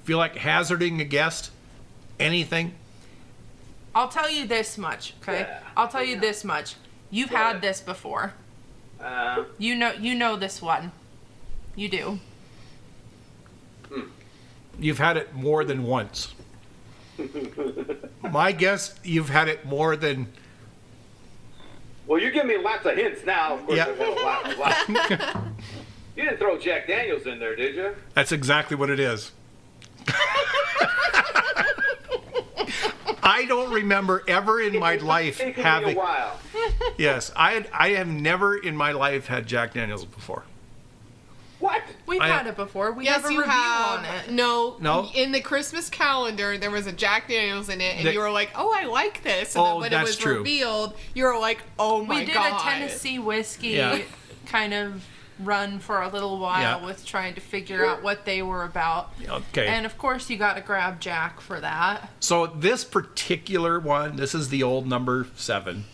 Feel like hazarding a guess? Anything? I'll tell you this much, okay? Yeah. I'll tell you this much. You've Go had ahead. this before. Uh, You know this one. You do. You've had it more than once. My guess, you've had it more than. well, you're giving me lots of hints now. Of course, Yeah. I've had a lot. You didn't throw Jack Daniels in there, did you? That's exactly what it is. I don't remember ever in my life Taking having. me a while. Yes, I have never in my life had Jack Daniels before. What? We've I- had it before. We Yes, have a you review have. on it. No. In the Christmas calendar, there was a Jack Daniels in it, and The- you were like, "Oh, I like this." And Oh, then when it that's was true. revealed, you were like, "Oh my We did god!" a Tennessee whiskey Yeah. kind of run for a little while Yeah. with trying to figure out what they were about. Okay. And of course, you got to grab Jack for that. So this particular one, this is the old number 7.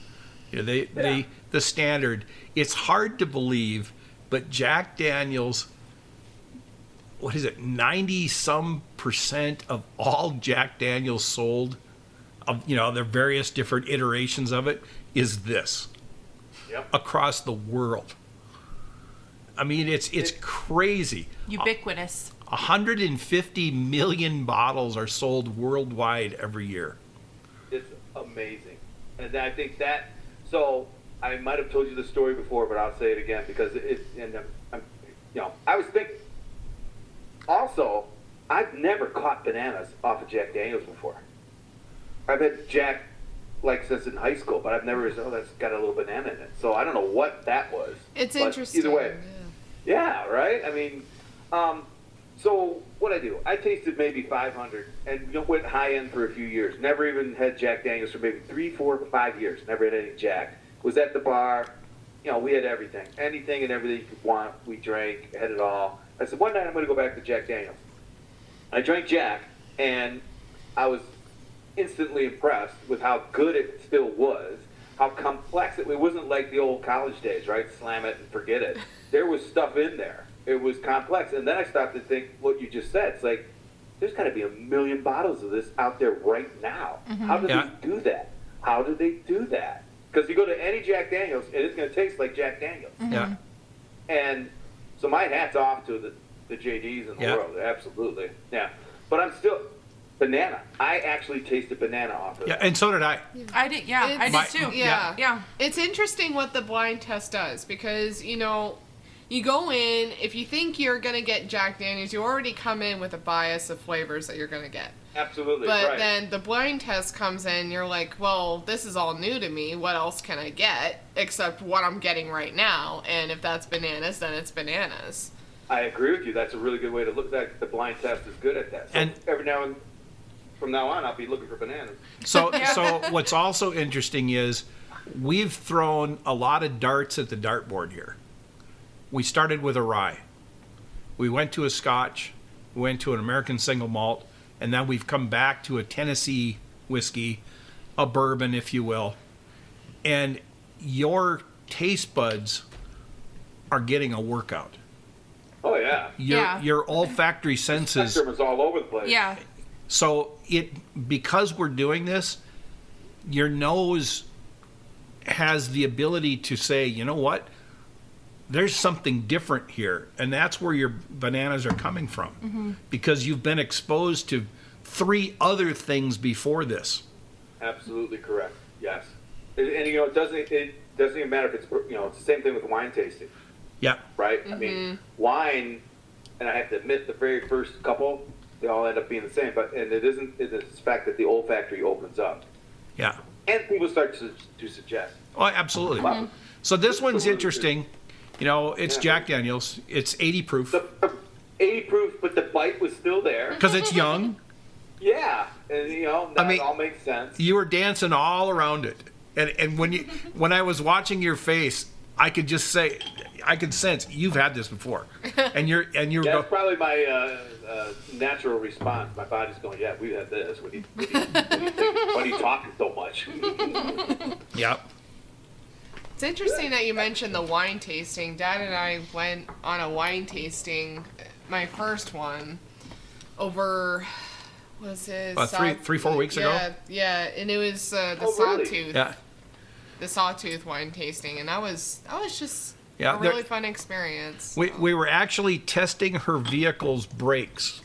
You know, the standard. It's hard to believe, but Jack Daniels, what is it, 90% of all Jack Daniels sold, of their various different iterations of it, is this Yep. across the world. I mean, it's crazy. Ubiquitous. 150 million bottles are sold worldwide every year. It's amazing. And I think that, so I might have told you the story before, but I'll say it again because I was thinking, also, I've never caught bananas off of Jack Daniels before. I've had Jack, since in high school, but I've never, that's got a little banana in it. So I don't know what that was. It's But interesting. Either way. Yeah, right? I mean, So what I do, I tasted maybe 500 and went high end for a few years. Never even had Jack Daniels for maybe 3, 4, 5 years. Never had any Jack. Was at the bar. We had everything. Anything and everything you could want. We drank, had it all. I said, one night I'm going to go back to Jack Daniels. I drank Jack, and I was instantly impressed with how good it still was, how complex it wasn't like the old college days, right? Slam it and forget it. There was stuff in there. It was complex. And then I started to think what you just said. It's like, there's got to be 1 million bottles of this out there right now. How did they do that? How did they do that? Because you go to any Jack Daniels, and it's going to taste like Jack Daniels. Yeah. And so my hat's off to the JDs in the world. Absolutely. Yeah. But I'm still... Banana. I actually tasted banana off of it. Yeah, and so did I. I did. Yeah, I did too. Yeah. It's interesting what the blind test does because, you go in, if you think you're going to get Jack Daniels, you already come in with a bias of flavors that you're going to get. Absolutely. But then the blind test comes in, you're like, well, this is all new to me. What else can I get except what I'm getting right now? And if that's bananas, then it's bananas. I agree with you. That's a really good way to look at it. The blind test is good at that. So And every now and from now on, I'll be looking for bananas. So what's also interesting is we've thrown a lot of darts at the dartboard here. We started with a rye. We went to a Scotch, we went to an American single malt, and then we've come back to a Tennessee whiskey, a bourbon, if you will. And your taste buds are getting a workout. Oh, yeah. Your olfactory senses. Spectrum is all over the place. Yeah. So because we're doing this, your nose has the ability to say, you know what? There's something different here. And that's where your bananas are coming from. Because you've been exposed to 3 other things before this. Absolutely correct. Yes. And it doesn't even matter if it's it's the same thing with wine tasting. Yeah. Right? I mean, wine, and I have to admit, the very first couple, they all end up being the same. It's the fact that the olfactory opens up. Yeah. And people start to suggest. Oh, absolutely. So this one's interesting. It's Jack Daniels. It's 80 proof. 80 proof, but the bite was still there. Because it's young. Yeah. And, that all makes sense. You were dancing all around it. And when I was watching your face, I could just say, I could sense you've had this before, and you're. That's probably my natural response. My body's going, yeah, we've had this. What are you talking so much? Yeah. It's interesting that you mentioned the wine tasting. Dad and I went on a wine tasting, my first one, over. Was it 3-4 weeks ago? Yeah, and it was the really? Sawtooth. Yeah. The Sawtooth wine tasting, and that was just Yeah, a really fun experience. We were actually testing her vehicle's brakes.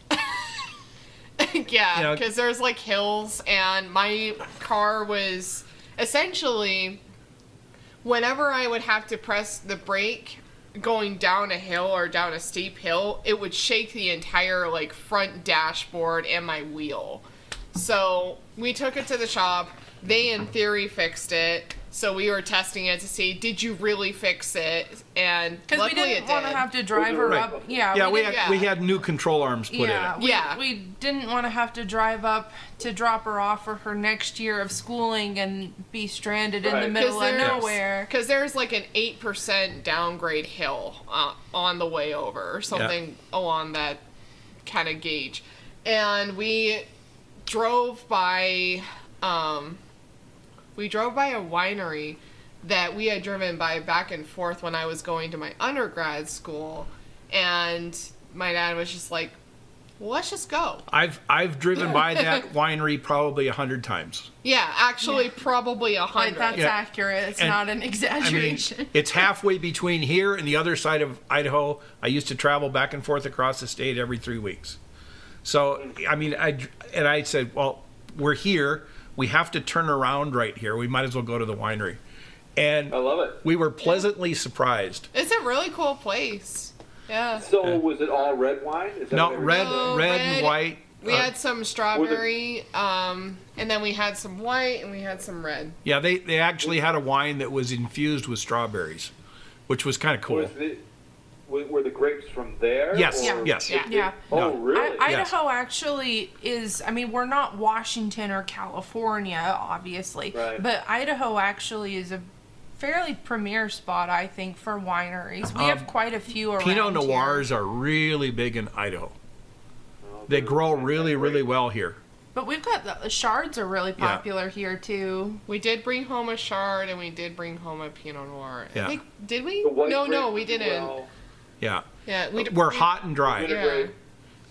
Yeah, because there's like hills, and my car was essentially, whenever I would have to press the brake going down a hill or down a steep hill, it would shake the entire like front dashboard and my wheel. So we took it to the shop. They in theory fixed it. So we were testing it to see, did you really fix it? And because we didn't want to have to drive her up. Yeah, we had new control arms put in it. We didn't want to have to drive up to drop her off for her next year of schooling and be stranded in the middle of nowhere. Because there's like an 8% downgrade hill on the way over, or something along that kind of gauge. And we drove by a winery that we had driven by back and forth when I was going to my undergrad school, and my dad was just like, well, let's just go. I've driven by that winery probably 100 times. Yeah, actually probably 100. That's accurate. It's not an exaggeration. I mean, it's halfway between here and the other side of Idaho. I used to travel back and forth across the state every 3 weeks. So, I mean, I said, well, we're here. We have to turn around right here. We might as well go to the winery. And I love it. We were pleasantly surprised. It's a really cool place. Yeah. So was it all red wine? Is that no, red and white. We had some strawberry, and then we had some white, and we had some red. Yeah, they actually had a wine that was infused with strawberries, which was kind of cool. were the grapes from there? Yes, Yeah. yes. Yeah. Oh, No. really? Idaho actually is, I mean, we're not Washington or California, obviously, Right. but Idaho actually is a fairly premier spot, I think, for wineries. We have quite a few around Pinot here. Noirs are really big in Idaho. Oh, They grow really, great. really well here. But we've got the Chards are really popular here too. We did bring home a Chard and we did bring home a Pinot Noir. Yeah. I think, did we? The white No, grapes we do didn't. well. Yeah. Yeah, We're hot and dry. Winter Yeah. grape.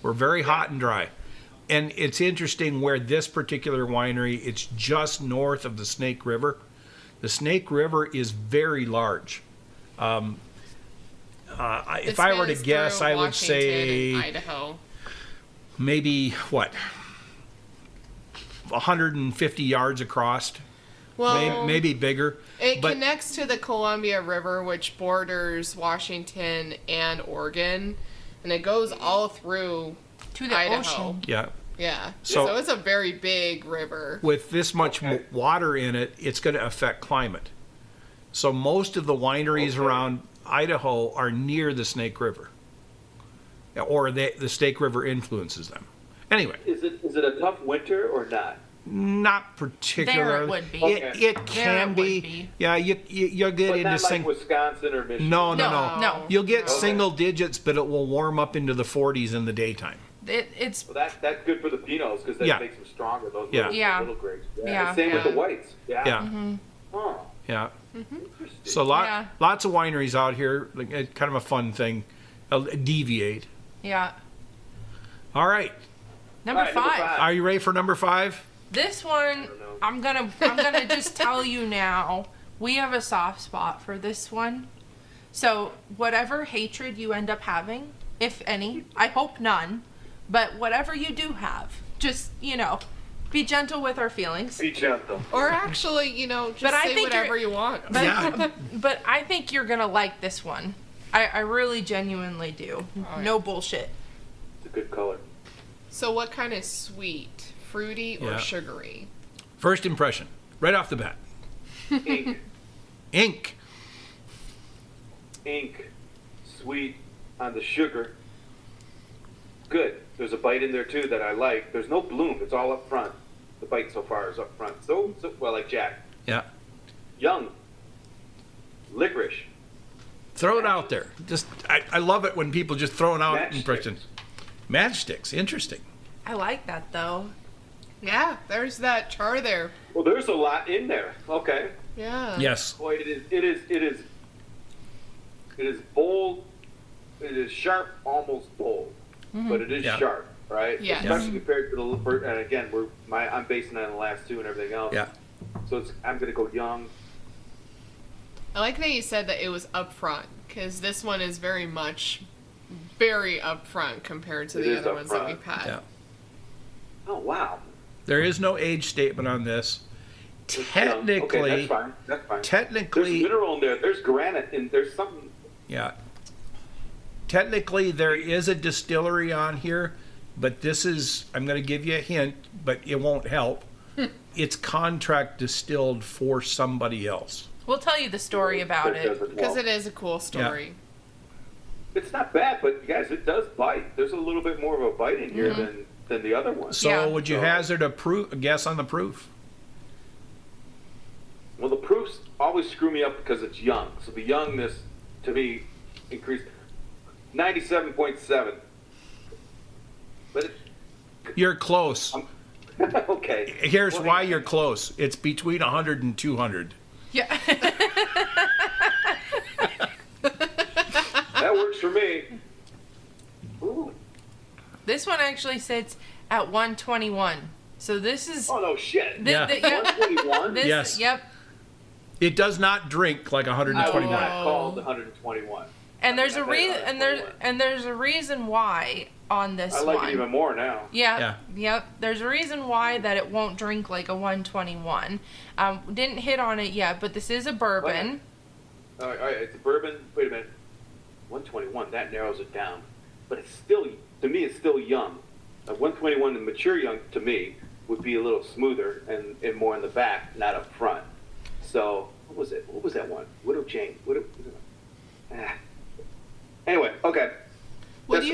We're very hot and dry. And it's interesting where this particular winery, it's just north of the Snake River. The Snake River is very large. If I were to guess, I would say Idaho. maybe, what, 150 yards across, Well, maybe bigger. it but- connects to the Columbia River, which borders Washington and Oregon, and it goes all through To the Idaho. ocean. Yeah. Yeah. So- So it's a very big river. With this much Okay. water in it, it's going to affect climate. So most of the wineries Okay. around Idaho are near the Snake River, or the Snake River influences them. Anyway, Is it a tough winter or not? not particularly. There it would be. It can it be. would be. Yeah, you'll get But into not like Wisconsin or Michigan. No. No. You'll get Okay. single digits, but it will warm up into the 40s in the daytime. It's Well, that's good for the Pinots because that Yeah. makes them stronger. Those Yeah. little, Yeah. little grapes. Yeah. And same with Yeah. the whites. Yeah. Yeah, Oh, yeah. interesting. So Yeah. lots of wineries out here. Like, it's kind of a fun thing. Deviate. yeah. All right. Number All right, number five. five. Are you ready for number 5? This one, don't know. I'm gonna just tell you now. We have a soft spot for this one. So whatever hatred you end up having, if any, I hope none, but whatever you do have, just be gentle with our feelings. Be gentle. Or actually, just But I say think whatever you're- you want. But, Yeah. but I think you're gonna like this one. I really genuinely do. yeah. No bullshit. It's a good color. So what kind of sweet? Fruity or Yeah. sugary? First impression, right off the bat. Ink. Ink. Ink. Sweet on the sugar. Good. There's a bite in there too that I like. There's no bloom. It's all up front. The bite so far is up front. So well, like Jack. Yeah. Young. Licorice. Throw it out there. I love it when people just throw it out Matchsticks. impressions. Matchsticks. Interesting. I like that though. Yeah, there's that char there. Well, there's a lot in there. Okay. Yeah. Yes. Boy, it is bold. It is sharp, almost bold, but it is Yeah. sharp, right? Yes. Especially compared to the first. And again, I'm basing it on the last two and everything else. Yeah. So I'm gonna go young. I like that you said that it was upfront, because this one is very upfront compared to It the is other ones that upfront. we've had. Yeah. Oh wow. There is no age statement on this. It's young. Technically, Okay, that's fine. That's fine. technically, There's mineral in there. There's granite, and there's something. yeah. Technically, there is a distillery on here, but this is, I'm going to give you a hint, but it won't help. It's contract distilled for somebody else. We'll tell you the story about That does it. well. Because it is a cool story. It's not bad, but guys, it does bite. There's a little bit more of a bite in here than the other ones. So Yeah. would you So- hazard a guess on the proof? Well, the proofs always screw me up because it's young. So the youngness, to me, increased 97.7. But You're close. okay. Here's Well, why you're close. It's between 100 and 200. Yeah. That works for me. Ooh. This one actually sits at 121. So this is Oh no shit. Yeah. yep, 121. this, Yes. Yep. It does not drink like I would 121. not call the 121. And there's a I bet reason and there's 121. and there's a reason why on this I like one. it even more now. Yeah, yep. There's a reason why that it won't drink like a 121. Didn't hit on it yet, but this is a bourbon. All right, it's a bourbon. Wait a minute. 121. That narrows it down. But it's still, to me, it's still young. 121, the mature young, to me, would be a little smoother and more in the back, not up front. So, what was it? What was that one? Widow Jane. Anyway,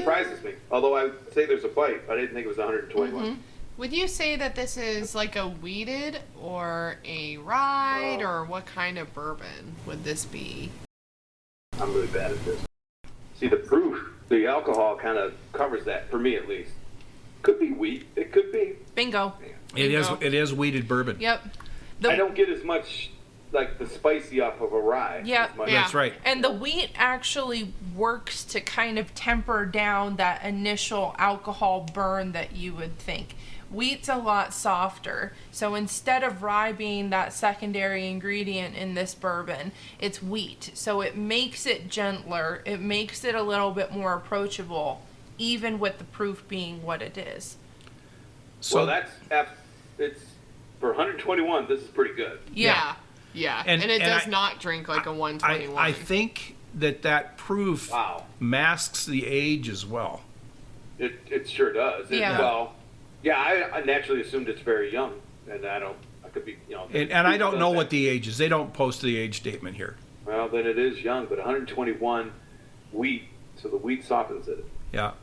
surprises me. Although I would say there's a bite, I didn't think it was 121. Would you say that this is like a wheated or a rye, or what kind of bourbon would this be? I'm really bad at this. See, the proof, the alcohol kind of covers that, for me at least. Could be wheat. It could be. Bingo. It is wheated bourbon. Yep. I don't get as much, like, the spicy off of a rye. Yeah. as much. Yeah. That's right. And the wheat actually works to kind of temper down that initial alcohol burn that you would think. Wheat's a lot softer, so instead of rye being that secondary ingredient in this bourbon, it's wheat. So it makes it gentler, it makes it a little bit more approachable, even with the proof being what it is. So Well, it's, for 121, this is pretty good. Yeah. And it does I- not drink like a 121. I think that proof Wow. masks the age as well. It sure does. Yeah. I naturally assumed it's very young, and I could be, And I don't know what the age is. They don't post the age statement here. Well, then it is young, but 121 wheat, so the wheat softens it. Yeah.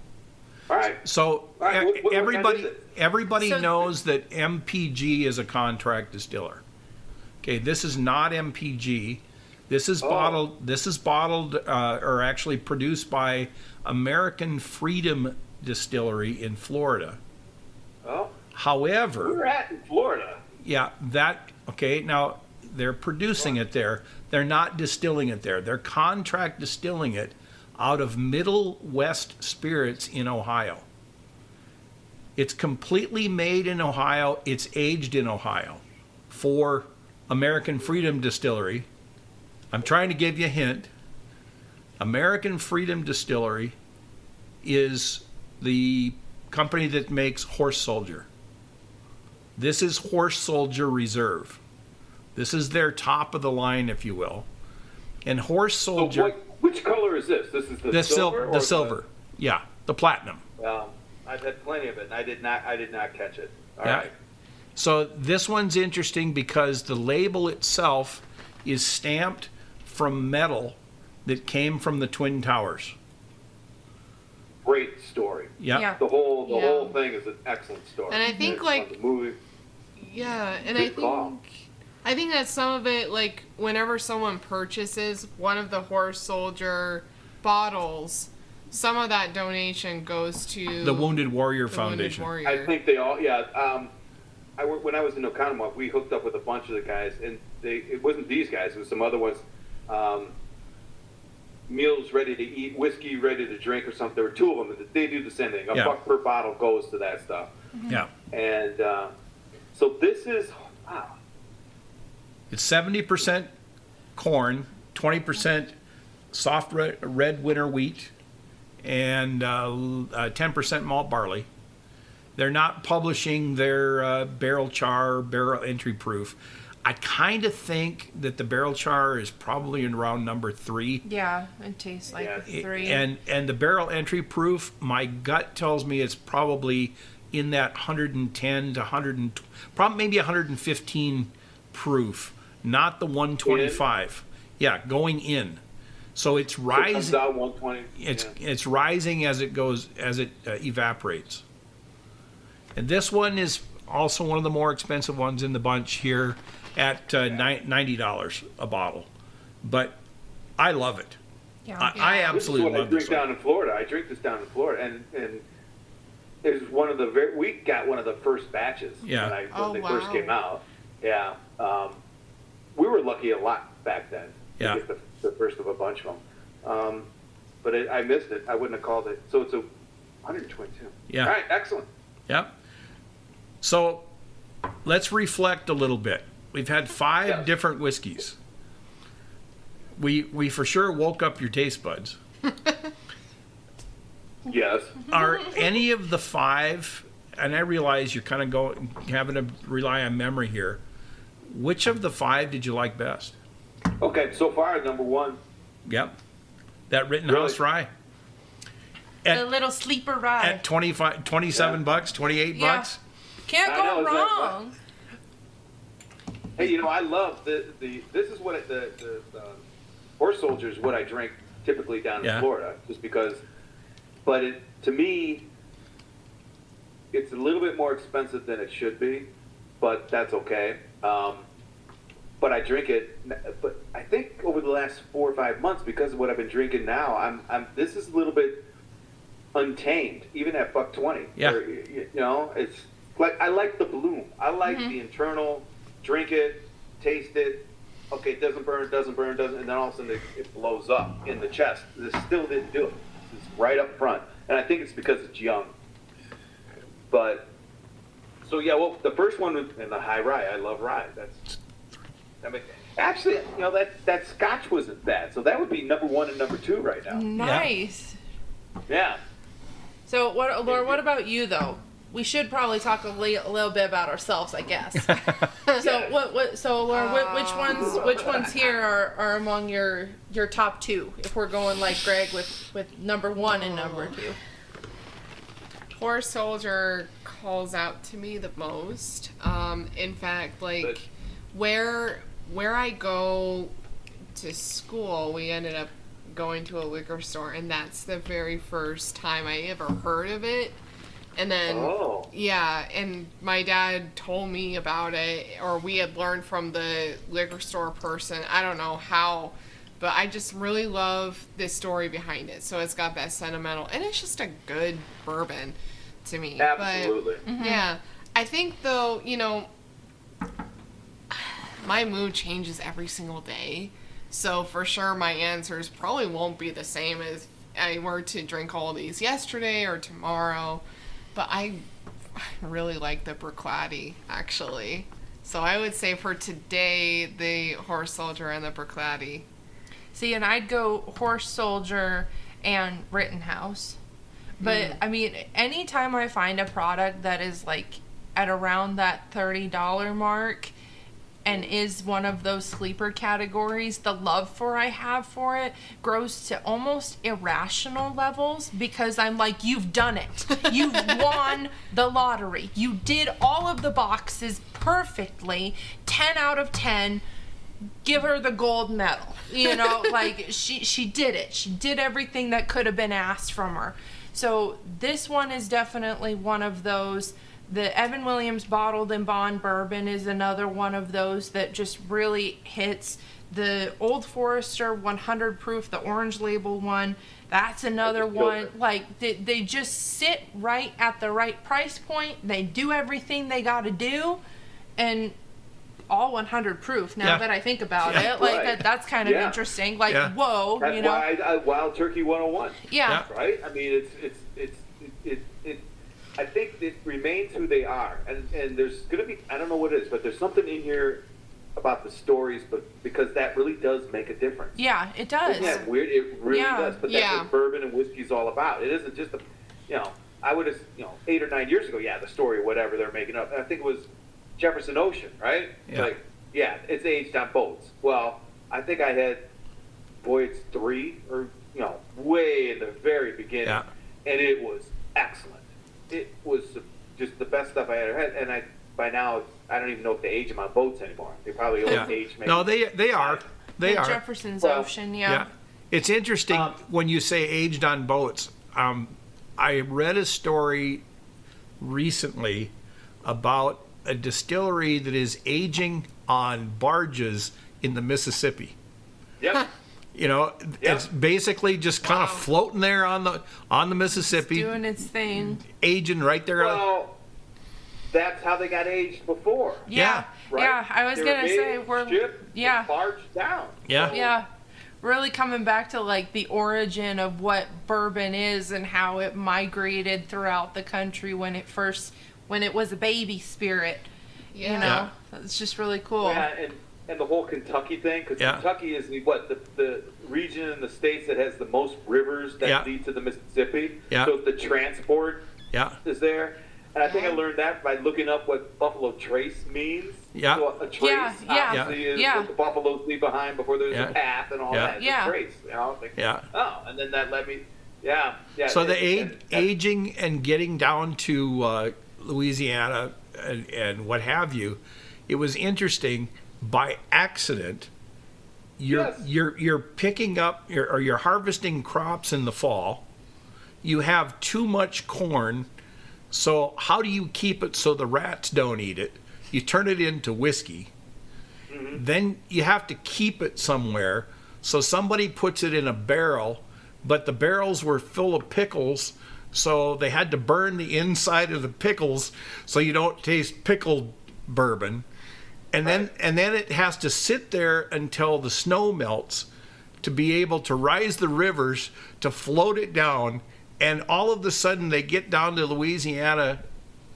All right. So All right, what kind is it? everybody So- knows that MPG is a contract distiller. Okay, this is not MPG. This is bottled. This is bottled, or actually produced by American Freedom Distillery in Florida. Oh, However, we're at in Florida. yeah, now they're producing it there. They're not distilling it there. They're contract distilling it out of Middle West Spirits in Ohio. It's completely made in Ohio. It's aged in Ohio for American Freedom Distillery. I'm trying to give you a hint. American Freedom Distillery is the company that makes Horse Soldier. This is Horse Soldier Reserve. This is their top of the line, if you will. And Horse Soldier, So which color is this? This is the silver. the silver, yeah, the platinum. I've had plenty of it, and I did not catch it. All Yeah. right. So this one's interesting because the label itself is stamped from metal that came from the Twin Towers. Great story. Yeah. Yeah. The whole Yeah. whole thing is an excellent story. And I think, It's like- on the movie. Yeah, and Good call. I think that some of it, like, whenever someone purchases one of the Horse Soldier bottles, some of that donation goes to The Wounded Warrior the Wounded Foundation. Warrior. I think they all. Yeah. When I was in Oconomowoc, we hooked up with a bunch of the guys, and it wasn't these guys; it was some other ones. Meals ready to eat, whiskey ready to drink, or something. There were two of them. They do the same thing. A Yeah. buck per bottle goes to that stuff. Yeah. And so this is wow. It's 70% corn, 20% soft red winter wheat, and 10% malt barley. They're not publishing their barrel char, barrel entry proof. I kind of think that the barrel char is probably in around number 3. Yeah, it tastes like Yeah. a 3. And the barrel entry proof, my gut tells me it's probably in that 110 to 100, probably maybe 115 proof, not the 125. Yeah, going in. So it's So it rising. comes out 120. It's rising as it goes, as it evaporates. And this one is also one of the more expensive ones in the bunch here at $90 a bottle. But I love it. Yeah. I This is absolutely what I love drink this one. down in Florida. I drink this down in Florida, and it was one of the we got one of the first batches Yeah. when they first wow. came out. Yeah, we were lucky a lot back then to Yeah. get the first of a bunch of them. But I missed it. I wouldn't have called it. So it's a 122. Yeah. All right, excellent. Yep. So let's reflect a little bit. We've had 5 Yes. different whiskeys. We for sure woke up your taste buds. Yes. Are any of the 5, and I realize you're kind of having to rely on memory here, which of the 5 did you like best? Okay. So far, number one. Yep. That Rittenhouse Rye. The little sleeper rye. At 27 bucks, 28 Yeah. bucks. Can't I go know, it's like, wrong. Hey, I love this is what the Horse Soldier is what I drink typically down in Yeah. Florida, just because but to me, it's a little bit more expensive than it should be, but that's okay. But I drink it. But I think over the last 4 or 5 months, because of what I've been drinking now, this is a little bit untamed, even at $1.20. Yeah. Or, you know, it's like I like the bloom. I like the internal. Drink it, taste it. Okay, it doesn't burn, and then all of a sudden it blows up in the chest. This still didn't do it. It's right up front, and I think it's because it's young. But so yeah, well, the first one was in the high rye. I love rye. Actually, you know that Scotch wasn't bad. So that would be number 1 and number 2 right now. Nice. Yeah. So, Laura, what about you, though? We should probably talk a little bit about ourselves, I guess. So, Laura, which ones here are among your top 2? If we're going like Greg with number 1 and number 2. Horse Soldier calls out to me the most. In fact, like where I go to school, we ended up going to a liquor store, and that's the very first time I ever heard of it. And then, yeah, and my dad told me about it, or we had learned from the liquor store person. I don't know how, but I just really love this story behind it. So it's got that sentimental, and it's just a good bourbon to me. Absolutely. But, yeah. I think, though, you know, my mood changes every single day. So for sure, my answers probably won't be the same as I were to drink all these yesterday or tomorrow. But I really like the Bruichladdich, actually. So I would say for today, the Horse Soldier and the Bruichladdich. See, and I'd go Horse Soldier and Rittenhouse. But, I mean, anytime I find a product that is, like, at around that $30 mark and is one of those sleeper categories, the love I have for it grows to almost irrational levels, because I'm like, you've done it. You've won the lottery. You did all of the boxes perfectly. 10 out of 10. Give her the gold medal. You know, like, she did it. She did everything that could have been asked from her. So this one is definitely one of those. The Evan Williams Bottled and Bond Bourbon is another one of those that just really hits. The Old Forester 100 proof, the orange label one, that's another one. Like, they just sit right at the right price point. They do everything they got to do, and all 100 proof. Now that I think about it, like that's kind of interesting. Like, whoa, that's you know. Why Wild Turkey 101. Yeah. Right. I mean, it's I think it remains who they are, and there's gonna be, I don't know what it is, but there's something in here about the stories, but because that really does make a difference. Yeah, it does. Isn't that weird? It really does. But that's what bourbon and whiskey is all about. It isn't just I would have, 8 or 9 years ago, the story, whatever they're making up. And I think it was Jefferson Ocean, right? Yeah. It's aged on boats. Well, I think I had Voyage 3, or way in the very beginning, and it was excellent. It was just the best stuff I ever had, and by now I don't even know if they age them on boats anymore. They probably only age maybe. No, they are. They are. Jefferson's Ocean, yeah. It's interesting when you say aged on boats. I read a story recently about a distillery that is aging on barges in the Mississippi. Yep. It's basically just kind of floating there on the Mississippi, it's doing its thing, aging right there. Well, that's how they got aged before. Yeah. Right? Yeah, I was gonna say barged down. Yeah. Really coming back to like the origin of what bourbon is and how it migrated throughout the country when it was a baby spirit. It's just really cool. Yeah, and the whole Kentucky thing, because Kentucky is the region in the states that has the most rivers that lead to the Mississippi. Yeah. So the transport is there. And I think I learned that by looking up what Buffalo Trace means. Yeah. So a trace obviously is what the buffaloes leave behind before there's a path and all that. It's a trace. And then that led me. So the aging and getting down to Louisiana and what have you, it was interesting. By accident, you're picking up you're harvesting crops in the fall. you have too much corn. So how do you keep it so the rats don't eat it? You turn it into whiskey. Then you have to keep it somewhere. So somebody puts it in a barrel, but the barrels were full of pickles, so they had to burn the inside of the pickles so you don't taste pickled bourbon. And then it has to sit there until the snow melts to be able to rise the rivers to float it down. And all of a sudden they get down to Louisiana,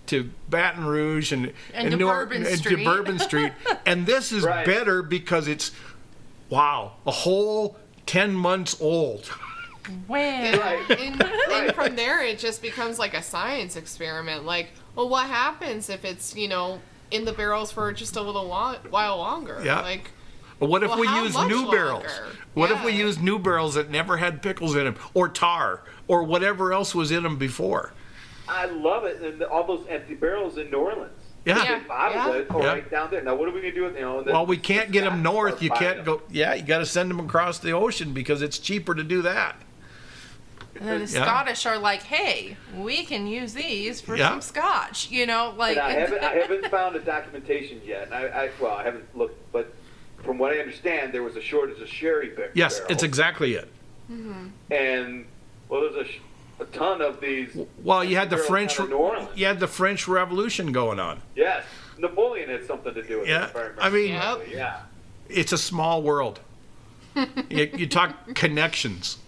to Baton Rouge and to Bourbon Street. And this is better because it's, a whole 10 months old. Wow. And from there, it just becomes like a science experiment. Like, well, what happens if it's, in the barrels for just a little while longer? Yeah. Like, what if we how use much new barrels? longer? What if we use new barrels that never had pickles in them, or tar, or whatever else was in them before? I love it. And all those empty barrels in New Orleans. Yeah. Right down there. Now, what are we going to do with Well, we can't get them north. You can't go. Yeah, you got to send them across the ocean because it's cheaper to do that. And then the Scottish are like, hey, we can use these for some Scotch. Like. And I haven't found a documentation yet. And I haven't looked, but from what I understand, there was a shortage of sherry barrels. Yes, it's exactly it. Mm-hmm. And there's a ton of these. Well, you had the French. New Orleans. You had the French Revolution going on. Yes, Napoleon had something to do with it. I mean, yep. It's a small world. you talk connections.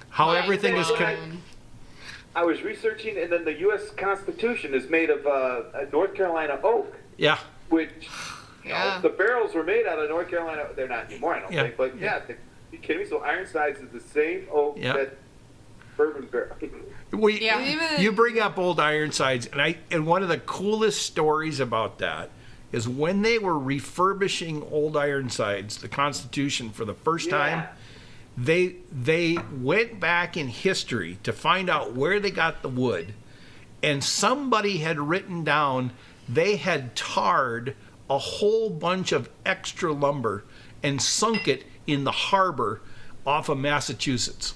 How everything is connected. I was researching, and then the U.S. Constitution is made of North Carolina oak. Yeah. Which, the barrels were made out of North Carolina. They're not anymore, I don't think. But you kidding me? So Ironsides is the same oak that bourbon barrel. You bring up old Ironsides, and one of the coolest stories about that is when they were refurbishing old Ironsides, the Constitution, for the first time. They went back in history to find out where they got the wood, and somebody had written down they had tarred a whole bunch of extra lumber and sunk it in the harbor off of Massachusetts.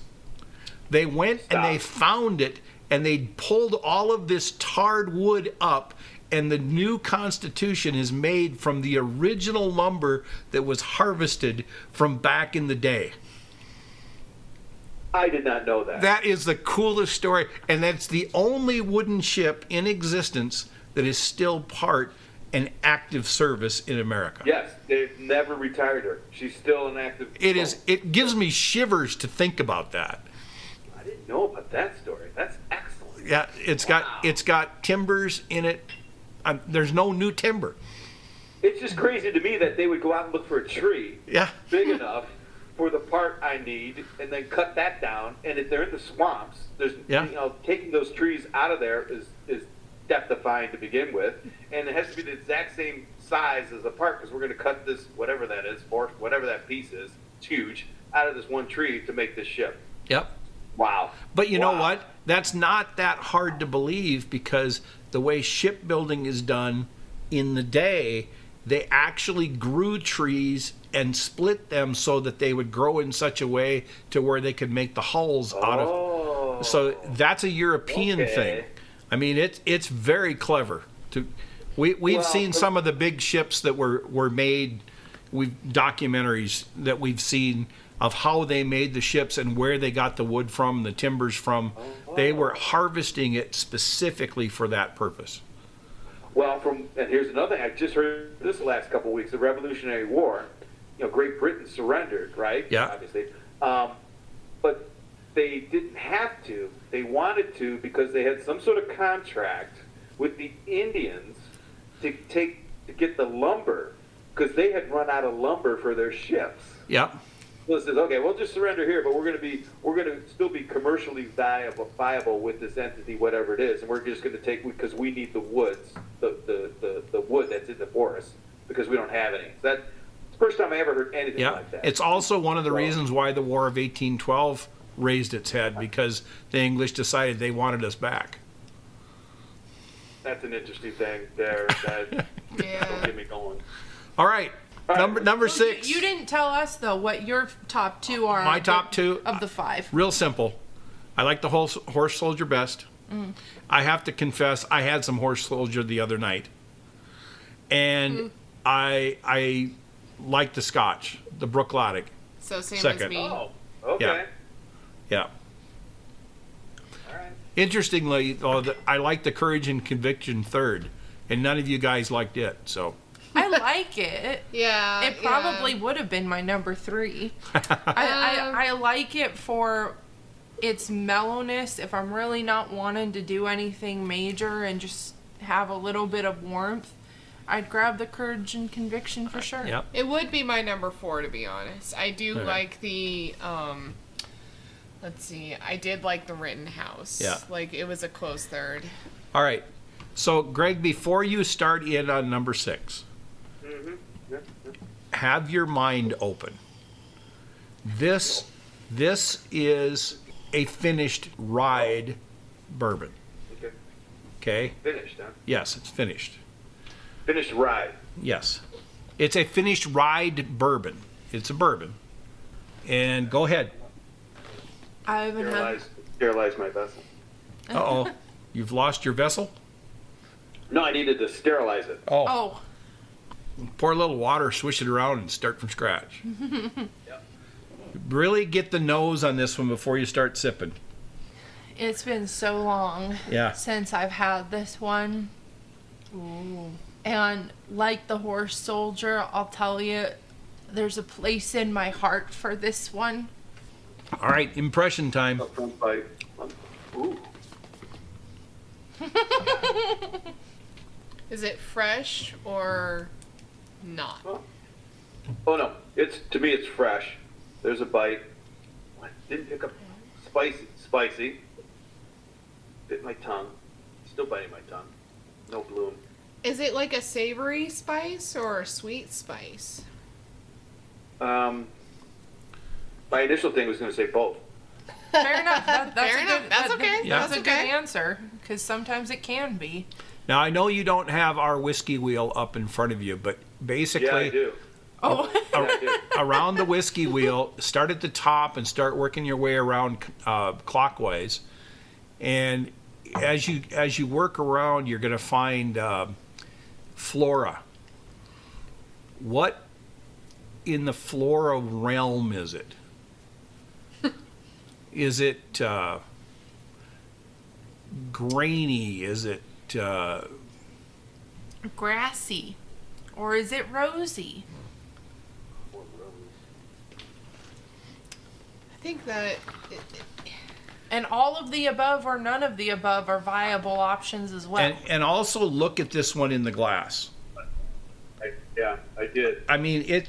They went and they found it, and they pulled all of this tarred wood up, and the new Constitution is made from the original lumber that was harvested from back in the day. I did not know that. That is the coolest story, and that's the only wooden ship in existence that is still part and active service in America. Yes, they've never retired her. She's still an active. It gives me shivers to think about that. I didn't know about that story. That's excellent. Yeah, it's got timbers in it. There's no new timber. It's just crazy to me that they would go out and look for a tree big enough for the part I need, and then cut that down. And if they're in the swamps, there's taking those trees out of there is death-defying to begin with, and it has to be the exact same size as the part, because we're going to cut this whatever that is, or whatever that piece is, it's huge, out of this one tree to make this ship. Yep. Wow. But you know what? That's not that hard to believe, because the way shipbuilding is done in the day, they actually grew trees and split them so that they would grow in such a way to where they could make the hulls out of. So that's a European thing. I mean, it's very clever. We've seen some of the big ships that were made. Documentaries that we've seen of how they made the ships and where they got the wood from, the timbers from. They were harvesting it specifically for that purpose. Well, and here's another thing. I just heard this last couple of weeks, the Revolutionary War. Great Britain surrendered, right? Yeah. Obviously. But they didn't have to. They wanted to because they had some sort of contract with the Indians to get the lumber, because they had run out of lumber for their ships. Yeah. So it says, okay, we'll just surrender here, but we're going to still be commercially viable with this entity, whatever it is, and we're just going to take, because we need the woods, the wood that's in the forest, because we don't have any. So that's the first time I ever heard anything like that. It's also one of the reasons why the War of 1812 raised its head, because the English decided they wanted us back. That's an interesting thing there. That'll get me going. All right. Number 6. You didn't tell us though what your top 2 are. My top 2 of the 5. Real simple. I like the whole horse soldier best. I have to confess, I had some horse soldier the other night, and I like the Scotch, the Brooklotic. So same Second. as me. Oh, okay. Yeah. All right. Interestingly, though, I like the Courage and Conviction third, and none of you guys liked it. So I like it. Yeah. It probably would have been my number 3. I like it for its mellowness. If I'm really not wanting to do anything major and just have a little bit of warmth, I'd grab the Courage and Conviction for sure. Yep. It would be my number 4, to be honest. I do Okay. like the, let's see, I did like the Rittenhouse. Yeah. Like, it was a close third. All right. So, Greg, before you start in on number 6, have your mind open. This is a finished rye bourbon. Okay. Okay? Finished, huh? Yes, it's finished. Finished rye. Yes. It's a finished rye bourbon. It's a bourbon. And go ahead. I haven't had. Sterilize my vessel. Uh-oh. You've lost your vessel? No, I needed to sterilize it. Oh, Pour a little water, swish it around, and start from scratch. Yep. Really get the nose on this one before you start sipping. it's been so long Yeah. since I've had this one. Ooh. And like the Horse Soldier, I'll tell you, there's a place in my heart for this one. All right, impression time. Front bite. Ooh. Is it fresh or not? Oh no, to me it's fresh. There's a bite. I didn't pick up spicy. Bit my tongue. Still biting my tongue. No bloom. Is it like a savory spice or a sweet spice? My initial thing was going to say both. Fair enough. That's Fair a enough. Good, That's okay. Yeah. That's a That's okay. good answer, because sometimes it can be. Now, I know you don't have our whiskey wheel up in front of you, but basically, Yeah, I do. Oh, Yeah, I do. around the whiskey wheel, start at the top and start working your way around clockwise. And as you work around, you're going to find flora. What in the flora realm is it? Is it grainy? Is it grassy. Or is it rosy? I think that And all of the above or none of the above are viable options as well. and also look at this one in the glass. I did. I mean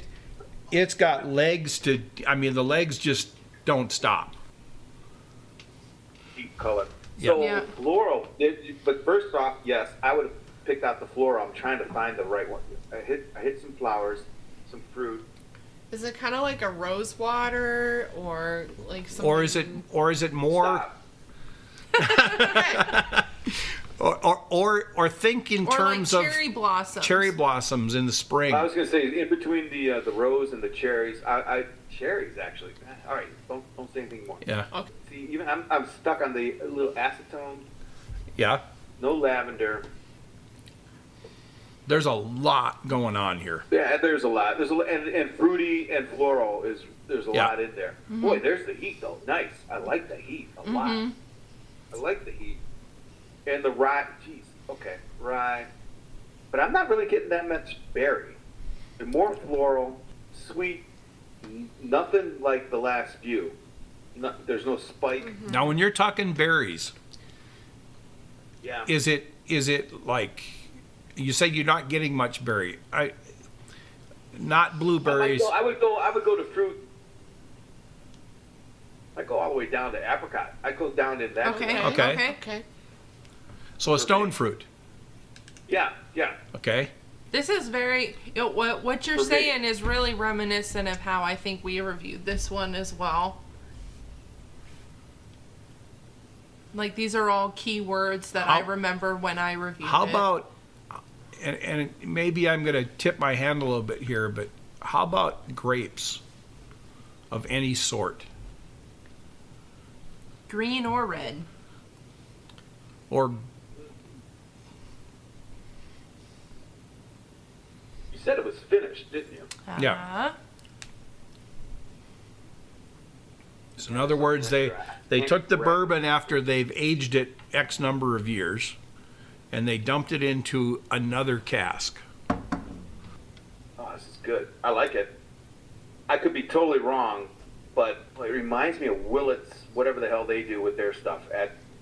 it's got legs to. I mean the legs just don't stop. Deep color. Yeah. So Yeah. floral. But first off, yes, I would have picked out the floral. I'm trying to find the right one. I hit some flowers, some fruit. is it kind of like a rose water or like something? Or is it more? Stop. Or think in or terms like of cherry blossoms. cherry blossoms in the spring. I was going to say in between the rose and the cherries. Cherries actually. All right, don't say anything more. Yeah. Okay. See, even I'm stuck on the little acetone. Yeah. No lavender. There's a lot going on here. Yeah, there's a lot. And fruity and floral there's a Yeah. lot in there. Boy, there's the heat though. Nice. I like the heat a lot. I like the heat. And the rye. Jeez. Okay, rye. But I'm not really getting that much berry. And more floral, sweet. Nothing like the last few. There's no spike. Now, when you're talking berries, Yeah. is it like you say you're not getting much berry? Not blueberries. I would go to fruit. I go all the way down to apricot. I go down in that. Okay. Okay. Okay. So a stone fruit. Yeah. Okay. This is very, what you're For me. saying is really reminiscent of how I think we reviewed this one as well. Like these are all key words that I How- remember when I reviewed How it. about, and maybe I'm going to tip my hand a little bit here, but how about grapes of any sort? Green or red. Or You said it was finished, didn't you? Yeah. Uh-huh. so in other words, they took the bourbon after they've aged it X number of years, and they dumped it into another cask. Oh, this is good. I like it. I could be totally wrong, but it reminds me of Willett's, whatever the hell they do with their stuff.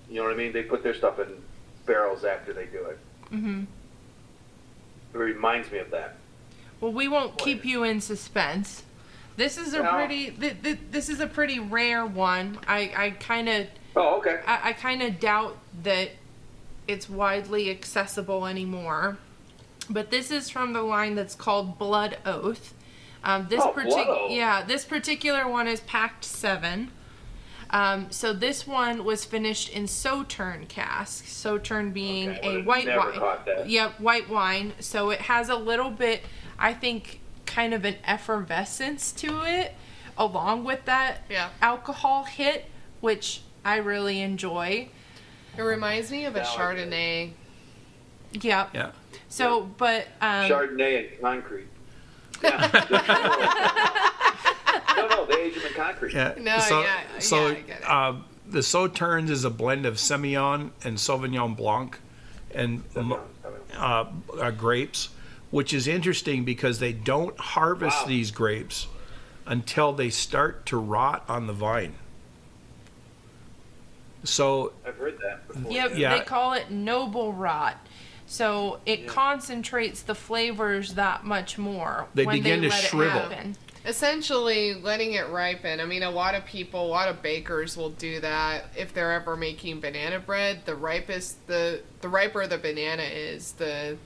You know what I mean? They put their stuff in barrels after they do it. Mm-hmm. It reminds me of that. Well, we won't keep you in suspense. This is a No. pretty. This is a pretty rare one. I kind of. Oh, okay. I kind of doubt that it's widely accessible anymore. But this is from the line that's called Blood Oath. Blood Oath. Yeah, this particular one is packed 7. So this one was finished in Sauterne casks. Sauterne being Okay, a would've white never wine. caught that. Yep, white wine. So it has a little bit, I think, kind of an effervescence to it, along with that Yeah. alcohol hit, which I really enjoy. It reminds me of a Chardonnay. Yep. Yeah. So, but Chardonnay and concrete. Yeah. No, they age them in concrete. Yeah. No, so, yeah, so yeah, I get it. the Sauternes is a blend of Semillon and Sauvignon Blanc and grapes, which is interesting because they don't harvest Wow. these grapes until they start to rot on the vine. So I've heard that before. yep, Yeah. they call it noble rot. So it concentrates the flavors that much more. They when begin they to let shrivel. It happen. Essentially, letting it ripen. I mean, a lot of people, a lot of bakers will do that if they're ever making banana bread. The riper the banana is, the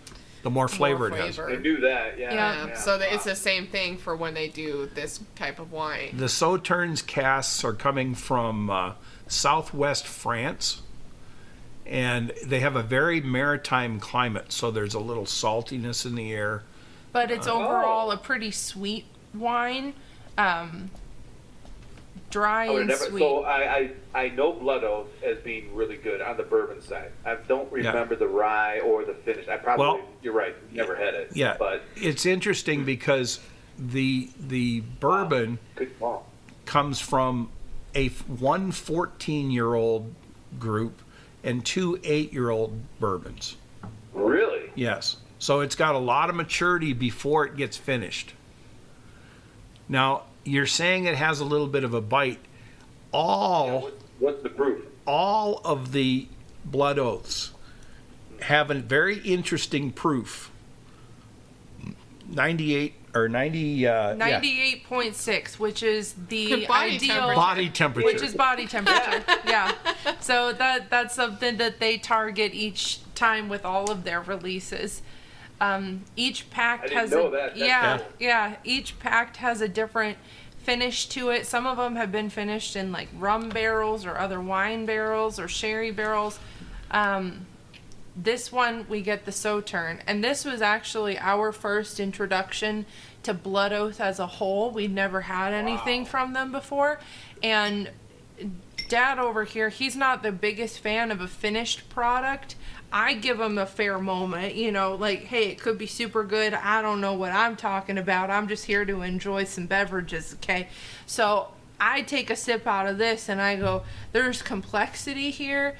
more flavor more it has. flavor. I knew that, yeah. Yeah. So it's the same thing for when they do this type of wine. The Sauternes casks are coming from southwest France, and they have a very maritime climate, so there's a little saltiness in the air. But it's overall a pretty sweet wine. Dry I would and never, sweet. so I know Blood Oath as being really good on the bourbon side. I don't remember the rye or the finish. I probably, Well, you're right, never had it. Yeah, But it's interesting because the bourbon good call. comes from one 14-year-old group and 2 8-year-old bourbons. Really? Yes. So it's got a lot of maturity before it gets finished. Now, you're saying it has a little bit of a bite. What's the proof? All of the Blood Oaths have a very interesting proof. 98 or 90 98.6, which is the Body ideal temperature. body temperature. which is body temperature. Yeah. So that's something that they target each time with all of their releases. Each pack I didn't has know that. That's cool. each pack has a different finish to it. Some of them have been finished in like rum barrels or other wine barrels or sherry barrels. This one we get the Sauterne, and this was actually our first introduction to Blood Oath as a whole. We'd never had anything from them before, and Dad over here, he's not the biggest fan of a finished product. I give him a fair moment, like, hey, it could be super good. I don't know what I'm talking about. I'm just here to enjoy some beverages, okay? So I take a sip out of this and I go, there's complexity here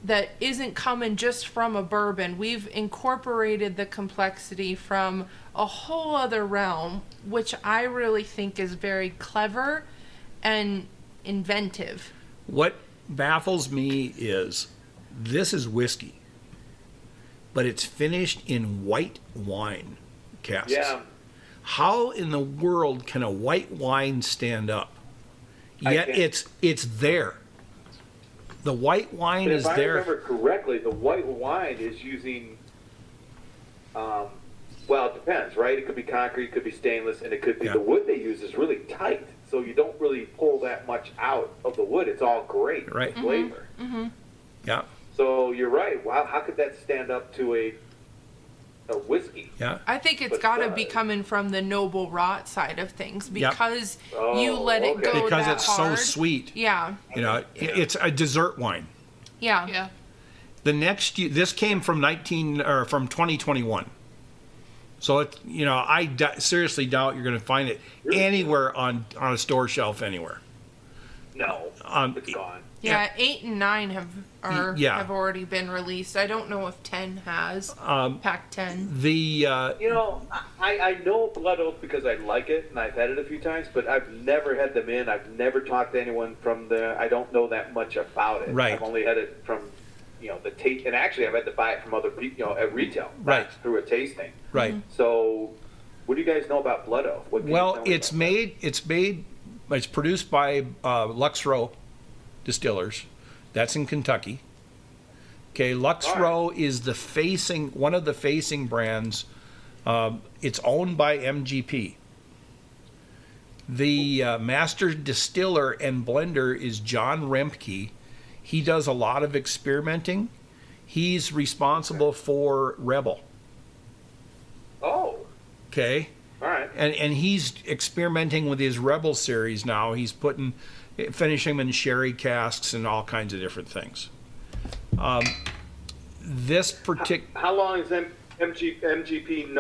that isn't coming just from a bourbon. We've incorporated the complexity from a whole other realm, which I really think is very clever and inventive. What baffles me is this is whiskey, but it's finished in white wine casks. Yeah. How in the world can a white wine stand up? Yet can't. it's there. The white wine But is if I there. remember correctly, the white wine is using, well, it depends, right? It could be concrete, it could be stainless, and it could be Yeah. the wood they use is really tight, so you don't really pull that much out of the wood. It's all great Right. flavor. Yeah. So you're right. Wow, how could that stand up to a a whiskey. Yeah. I think it's But, got to be coming from the noble rot side of things because you let it go Because that it's hard. so sweet. Yeah. You know, it's a dessert wine. Yeah. Yeah. The next year, this came from 2021. So it, you know, seriously doubt you're going to find it anywhere on a store shelf anywhere. No, it's gone. Yeah, 8 and 9 have Yeah. have already been released. I don't know if 10 has. Pack 10. The You know, I know Blood Oath because I like it and I've had it a few times, but I've never had them in. I've never talked to anyone from there. I don't know that much about it. Right. I've only had it from, you know, the taste, and actually I've had to buy it from other people, you know, at retail, Right. through a tasting. right. So, what do you guys know about Blood Oath? What can you Well, tell me it's about it's produced by Lux Row Distillers. That's in Kentucky. Okay, Lux All right. Row is one of the facing brands. It's owned by MGP. The master distiller and blender is John Remke. He does a lot of experimenting. He's responsible for Rebel. that? Oh, Okay. all right. And he's experimenting with his Rebel series now. He's finishing them in sherry casks and all kinds of different things. This particular How long has MGP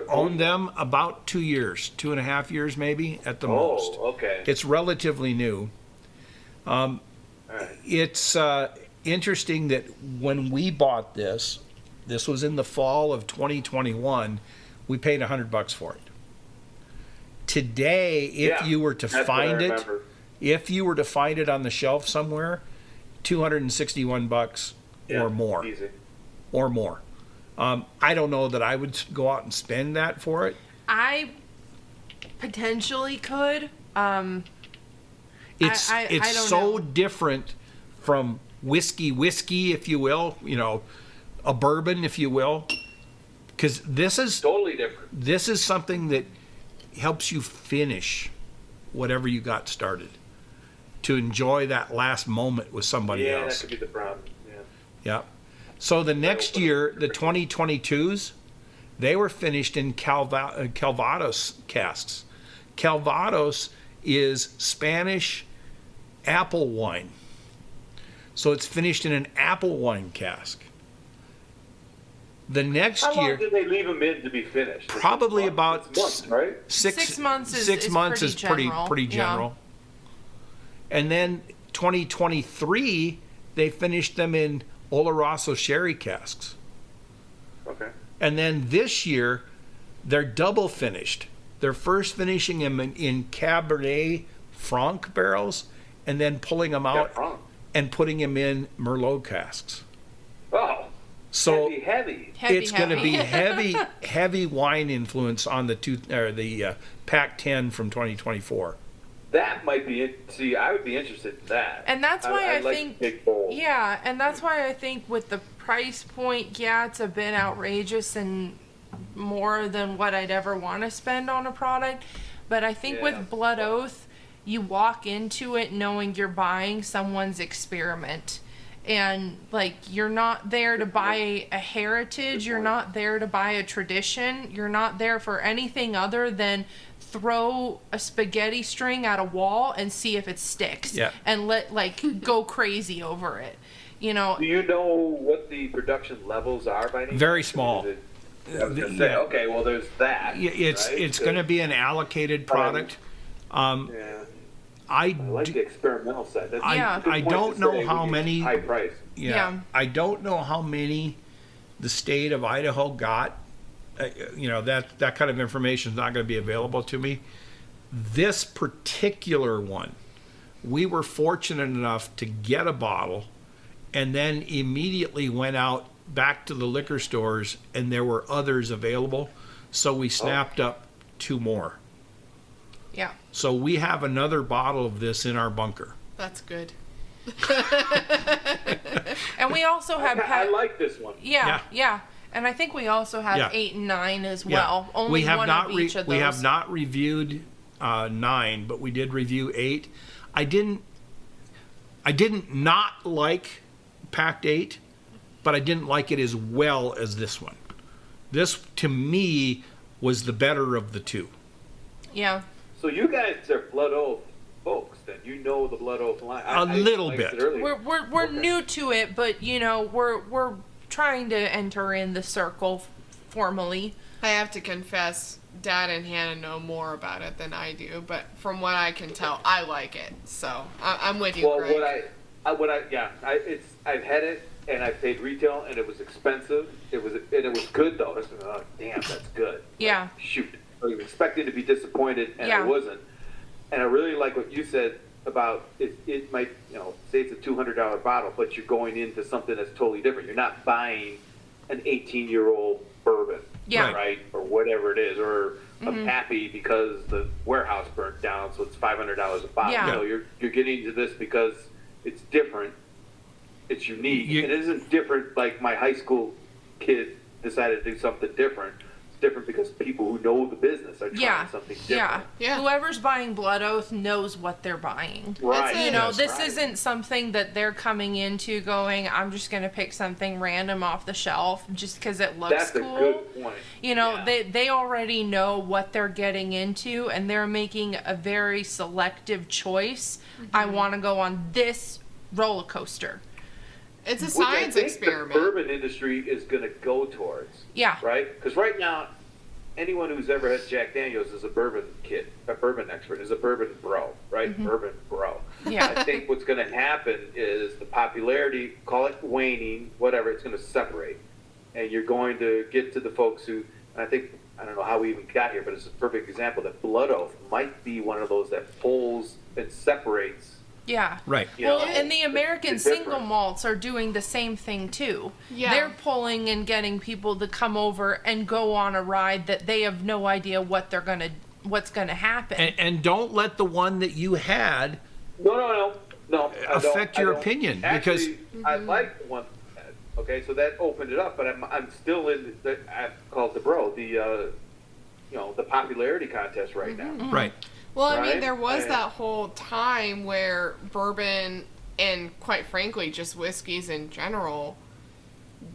owned them about 2 years, 2.5 years maybe at the most. Oh, okay. It's relatively new. All right. It's interesting that when we bought this was in the fall of 2021. We paid $100 for it. Today, if Yeah, you were to that's what find I it, remember. if you were to find it on the shelf somewhere, $261 Yeah, or more, Easy. or more. I don't know that I would go out and spend that for it. I potentially could. It's I don't so know. different from whiskey, if you will. You know, a bourbon, if you will, because this is Totally different. this is something that helps you finish whatever you got started, to enjoy that last moment with somebody Yeah, else. that could be the problem. Yeah. Yeah. So the next year, the 2022s, they were finished in Calvados casks. Calvados is Spanish apple wine. So it's finished in an apple wine cask. The next How long year, did they leave them in to be finished? probably It's about months, right? 6 months is 6 months pretty is pretty general. pretty Yeah. general. And then 2023, they finished them in Oloroso sherry casks. Okay. And then this year, they're double finished. They're first finishing them in Cabernet Franc barrels, and then pulling them out Yeah, wrong. and putting them in Merlot casks. Oh, So heavy. it's going to be heavy. heavy wine influence on the Pack 10 from 2024. That might be it. See, I would be interested in that. And that's why I like think, big bowls. yeah, and that's why I think with the price point, yeah, it's a bit outrageous and more than what I'd ever want to spend on a product. But I think Yeah. with Blood Oath, you walk into it knowing you're buying someone's experiment. And like, you're not there to buy a heritage, you're not there to buy a tradition, you're not there for anything other than throw a spaghetti string at a wall and see if it sticks. Yeah. And go crazy over it. You know, Do you know what the production levels are by any Very chance? small. Is it- I was gonna say, Yeah. okay, well, there's that. It's right? it's going to be an allocated product. Yeah. I I like do- the experimental side. That's Yeah. a good I point don't to know say how we get many- high price. Yeah. I don't know how many the state of Idaho got. That kind of information is not going to be available to me. This particular one, we were fortunate enough to get a bottle, and then immediately went out back to the liquor stores, and there were others available, so we snapped up 2 more. yeah. So we have another bottle of this in our bunker. That's good. And we also have I like this one. yeah. And I think we also have Yeah. 8 and 9 as Yeah. well. Only we have one not of each of those. We have not reviewed 9, but we did review 8. I didn't not like Packed 8, but I didn't like it as well as this one. This, to me, was the better of the two. Yeah. So you guys are Blood Oath folks, then you know the Blood Oath line. A little like I said bit. earlier. We're Okay. new to it, but we're trying to enter in the circle formally. I have to confess, Dad and Hannah know more about it than I do, but from what I can tell, I like it. So I'm with you, Well, Greg. I've had it and I paid retail and it was expensive. It was good though. I was like, oh, damn, that's good. Yeah. Like, shoot, I was expecting to be disappointed and Yeah. I wasn't. And I really like what you said about it might, say it's a $200 bottle, but you're going into something that's totally different. You're not buying an 18-year-old bourbon, Yeah. right, or whatever it is, or I'm happy because the warehouse burnt down, so it's $500 a bottle. Yeah. So you're getting into this because it's different, it's unique. You- It isn't different like my high school kid decided to do something different. It's different because people who know the business are trying Yeah. something different. Yeah. Yeah. Whoever's buying Blood Oath knows what they're buying. Right. That's it. This right. isn't something that they're coming into going, I'm just going to pick something random off the shelf just because it looks That's cool. a good point. Yeah. They already know what they're getting into and they're making a very selective choice. I want to go on this roller coaster. It's a Which science I think experiment. the bourbon industry is going to go towards. Yeah. Right? Because right now, anyone who's ever had Jack Daniels is a bourbon kid, a bourbon expert, is a bourbon bro, right? Bourbon bro. Yeah. I think what's going to happen is the popularity, call it waning, whatever, it's going to separate. And you're going to get to the folks who, and I don't know how we even got here, but it's a perfect example that Blood Oath might be one of those that pulls and separates. Yeah. Right. You Well, know, and the American it's single different. malts are doing the same thing too. Yeah. They're pulling and getting people to come over and go on a ride that they have no idea what's gonna happen. And don't let the one that you had No. affect I your don't. opinion, Actually, I like the one. Okay, so that opened it up, but I'm still in the I call it the bro, the popularity contest right now. Right. Well, I mean, Right? there was And- that whole time where bourbon and, quite frankly, just whiskeys in general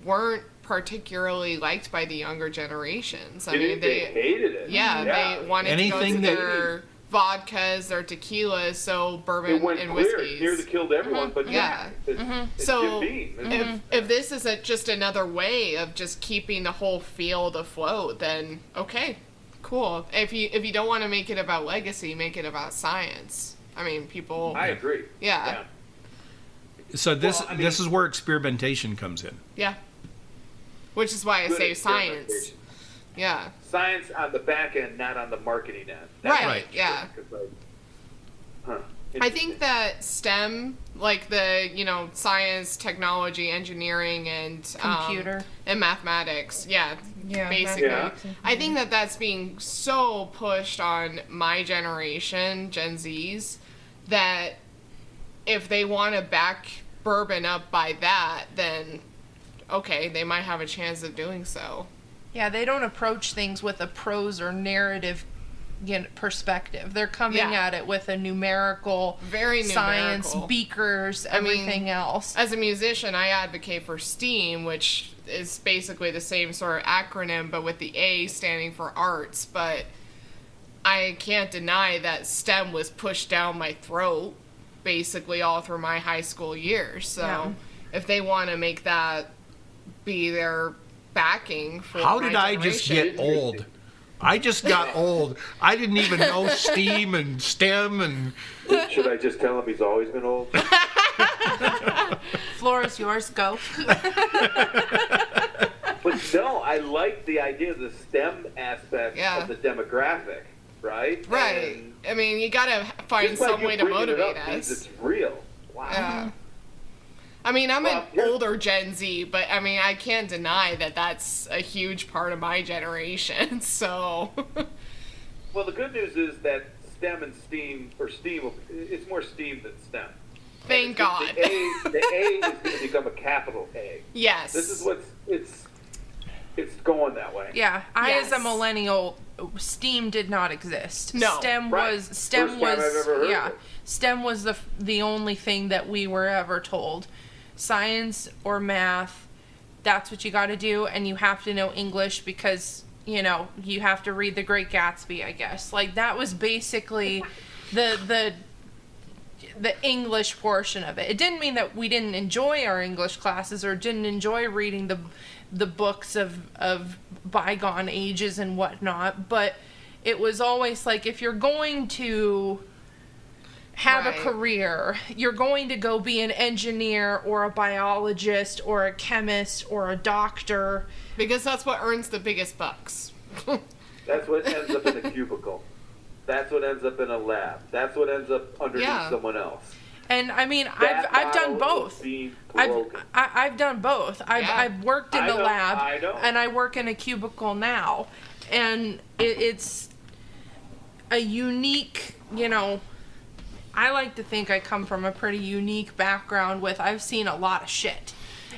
weren't particularly liked by the younger generations. I mean, They hated it. they wanted Anything to go that- to their vodkas or tequilas, so bourbon It went and clear. whiskeys. It nearly killed everyone, but Yeah. it's So, Jim Beam. It's- If this is just another way of just keeping the whole field afloat, then okay, cool. If you don't want to make it about legacy, make it about science. I mean, people. I agree. Yeah. So this Well, I mean- this is where experimentation comes in. Yeah. Which is why I Good say science. experimentation. Yeah. Science on the back end, not on the marketing end. Right, right. yeah. 'Cause, like, huh, I think that STEM, like the, science, technology, engineering, and Computer. and mathematics, yeah, Yeah, basically. mathematics. I think that that's being so pushed on my generation, Gen Zs, that if they want to back bourbon up by that, then okay, they might have a chance of doing so. Yeah, they don't approach things with a prose or narrative perspective. They're coming Yeah. at it with a numerical, Very science, numerical. beakers, I mean, everything else. As a musician, I advocate for STEAM, which is basically the same sort of acronym, but with the A standing for arts. But I can't deny that STEM was pushed down my throat basically all through my high school years. So Yeah. if they want to make that be their backing for How my did I just generation- get old? I just got old. I didn't even know steam and stem and Should I just tell him he's always been old? Floor is yours. Go. But no, I like the idea of the STEM aspect Yeah. of the demographic, right? Right. And I mean, you gotta find just by some you way to bringing it motivate up means us. it's real. Wow. Yeah. I mean, I'm Well, an here's- older Gen Z, but I mean, I can't deny that that's a huge part of my generation. So, Well, the good news is that STEM and STEAM, or STEAM, it's more STEAM than STEM. thank God. The A is going to become a capital A. Yes. This is what's it's going that way. Yeah, as a Yes. millennial, STEAM did not exist. No. STEM Right. was STEM First was time I've ever heard yeah. of it. STEM was the only thing that we were ever told. Science or math that's what you got to do, and you have to know English because, you know, you have to read The Great Gatsby, I guess. Like, that was basically the English portion of it. It didn't mean that we didn't enjoy our English classes or didn't enjoy reading the books of bygone ages and whatnot, but it was always like, if you're going to have a career, you're going to go be an engineer or a biologist or a chemist or a doctor. Because that's what earns the biggest bucks. That's what ends up in a cubicle. That's what ends up in a lab. That's what ends up underneath someone else. And I mean, I've done both. I've done both. I've worked in the lab, and I work in a cubicle now, and it's a unique, you know. I like to think I come from a pretty unique background with, I've seen a lot of shit,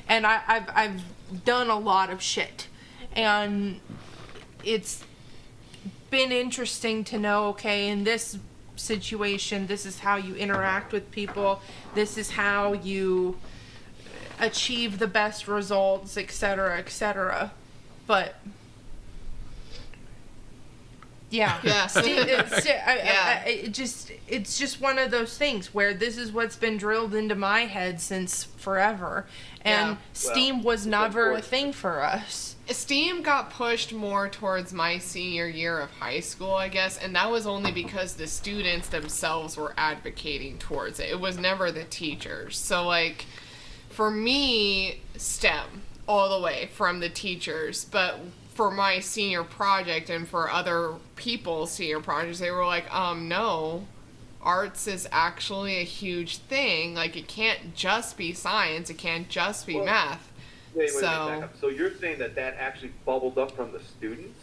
and I've done a lot of shit, and it's been interesting to know, okay, in this situation, this is how you interact with people, this is how you achieve the best results, etc., etc. But yeah, it's just one of those things where this is what's been drilled into my head since forever, and STEAM was never a thing for us. STEAM got pushed more towards my senior year of high school, I guess, and that was only because the students themselves were advocating towards it. It was never the teachers. So, like, for me, STEM all the way from the teachers, but for my senior project and for other people's senior projects, they were like, no, arts is actually a huge thing. Like, it can't just be science, it can't just be math. Wait, back up. So you're saying that actually bubbled up from the students?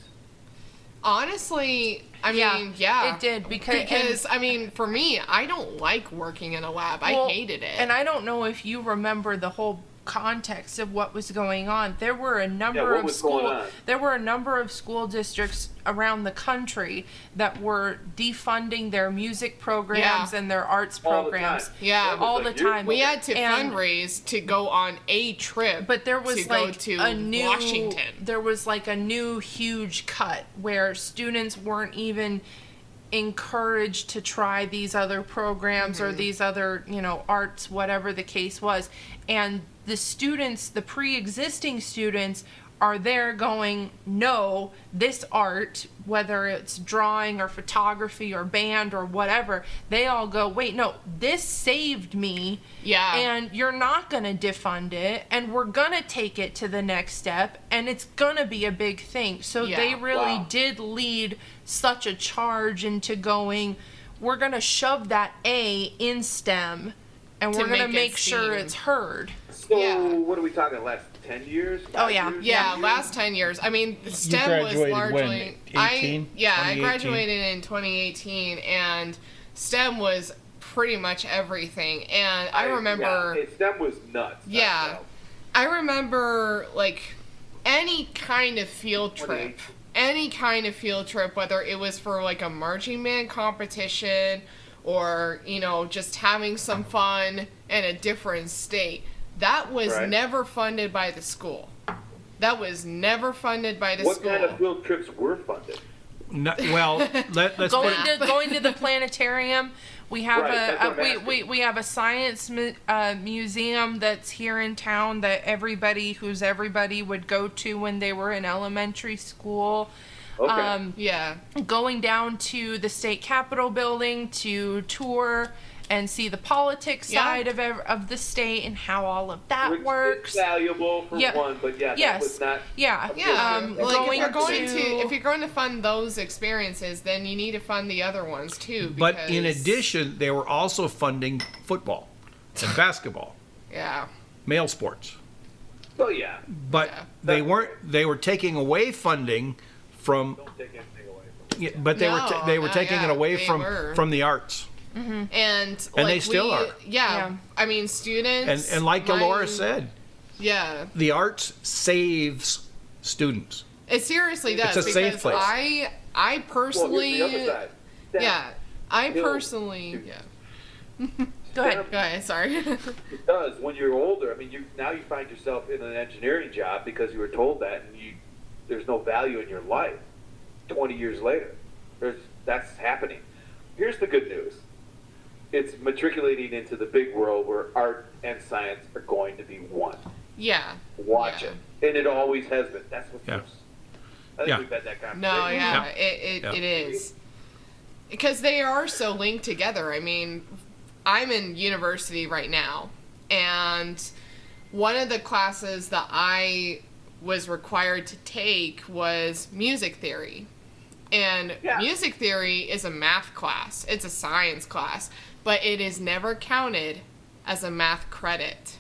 Honestly, I mean, yeah. It did, because I mean, for me, I don't like working in a lab. I hated it. And I don't know if you remember the whole context of what was going on. There were a number of school districts around the country that were defunding their music programs and their arts programs. All the time. We had to fundraise to go on a trip. But there was to go to Washington. There was like a new huge cut where students weren't even encouraged to try these other programs or these other, you know, arts, whatever the case was. And the students, the pre-existing students, are there going, no, this art, whether it's drawing or photography or band or whatever, they all go, wait, no, this saved me. Yeah. And you're not going to defund it, and we're going to take it to the next step, and it's going to be a big thing. So they really did lead such a charge into going, we're going to shove that A in STEM, and we're going to make sure it's heard. So what are we talking, last 10 years? Last 10 years. I mean, STEM was largely... I graduated in 2018, and STEM was pretty much everything. And I remember... STEM was nuts. Yeah. I remember, like, any kind of field trip, whether it was for, like, a marching band competition or, you know, just having some fun in a different state. That was never funded by the school. What kind of field trips were funded? Let's going to the planetarium. We have we have a science museum that's here in town that everybody would go to when they were in elementary school. Going down to the state capitol building to tour and see the politics side of the state and how all of that works. It's valuable for one, but that was not. If you're going to fund those experiences, then you need to fund the other ones too. But in addition, they were also funding football and basketball. Male sports. Oh yeah. But they weren't. They were taking away funding from. Don't take anything away from it. But they were taking it away from the arts. Mm-hmm. And they still are. I mean, students. And like Dolores said, the arts saves students. It seriously does. It's a safe place. I personally. Well, here's the other side. Go ahead. Go ahead. Sorry. It does. When you're older, I mean, you find yourself in an engineering job because you were told that, and there's no value in your life. 20 years later, that's happening. Here's the good news: it's matriculating into the big world where art and science are going to be one. Yeah. Watch Yeah. it, and it always has been. That's what's. Yeah. I think Yeah. we've had that conversation. No, yeah, Yeah. it is. Because they are so linked together. I mean, I'm in university right now, and one of the classes that I was required to take was music theory. And Yeah. music theory is a math class. It's a science class, but it is never counted as a math credit.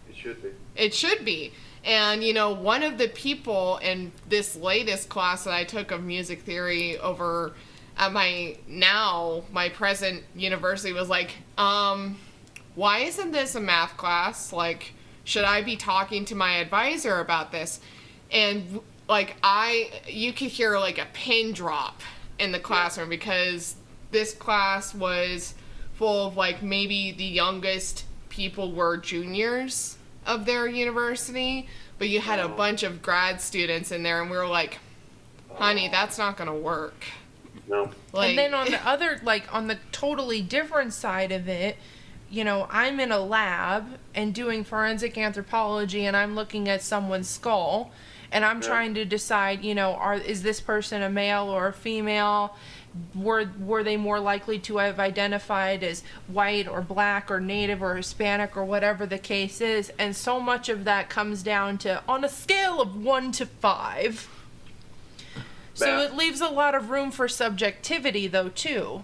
It should be. It should be. And, you know, one of the people in this latest class that I took of music theory over at my present university was like, why isn't this a math class? Like, should I be talking to my advisor about this? And, like, you could hear, like, a pin drop in the classroom because this class was full of, like, maybe the youngest people were juniors of their university, but you had a bunch of grad students in there, and we were like, honey, that's not gonna work. No. Like, And then on the other, like, on the totally different side of it, you know, I'm in a lab and doing forensic anthropology, and I'm looking at someone's skull, and I'm trying to decide, you know, is this person a male or a female? Were they more likely to have identified as white or black or native or Hispanic or whatever the case is? And so much of that comes down to on a scale of 1 to 5. So Math. it leaves a lot of room for subjectivity, though, too.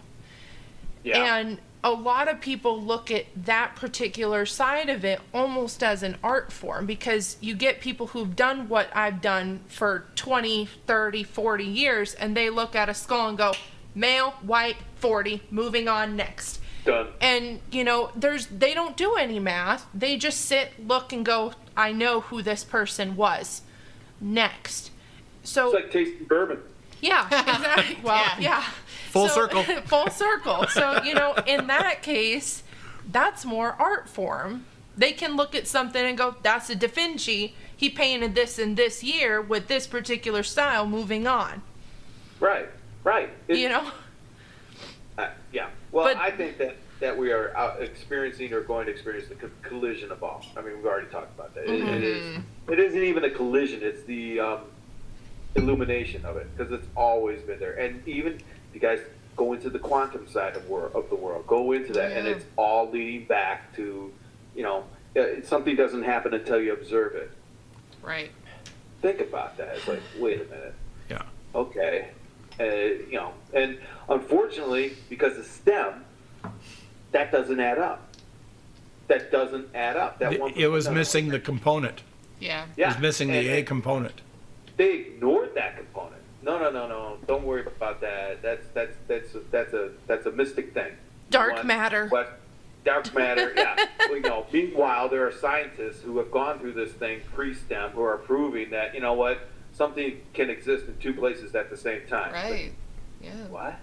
Yeah. And a lot of people look at that particular side of it almost as an art form, because you get people who've done what I've done for 20, 30, 40 years, and they look at a skull and go, male, white, 40, moving on, next. Done. And, you know, they don't do any math. They just sit, look, and go, I know who this person was. Next. So, It's like tasting bourbon. yeah, exactly. Well, yeah. Full circle. Full circle. So, you know, in that case, that's more art form. They can look at something and go, that's a Da Vinci. He painted this in this year with this particular style, moving on. Right. You know? Yeah. Well, But- I think that we are experiencing or going to experience the collision of all. I mean, we've already talked about that. It isn't even a collision. It's the illumination of it, because it's always been there. And even you guys go into the quantum side of the world, go into that, and it's all leading back to, you know, something doesn't happen until you observe it. right. Think about that. It's like, wait a minute. Yeah. Okay. You know, and unfortunately, because of STEM, that doesn't add up. That It was missing the component. Yeah. It was missing the A component. They ignored that component. No. Don't worry about that. That's a mystic thing. Dark matter. Dark matter. Yeah. Well, you know, meanwhile, there are scientists who have gone through this thing pre-STEM who are proving that, you know what, something can exist in two places at the same time. Right. Yeah. What?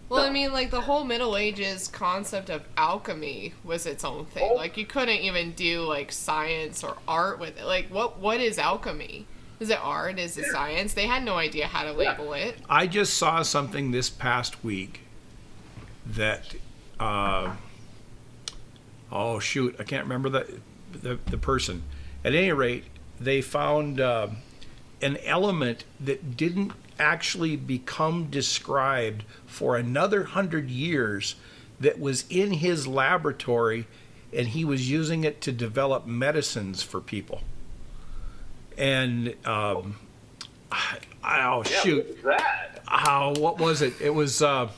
Well, No. I mean, like, the whole Middle Ages concept of alchemy was its own thing. Oh. Like, you couldn't even do, like, science or art with it. Like, what is alchemy? Is it art? Is it science? They had no idea how to label it. I just saw something this past week that, oh shoot, I can't remember the person. At any rate, they found an element that didn't actually become described for another 100 years that was in his laboratory, and he was using it to develop medicines for people. And oh shoot, What is that? what was it? It was an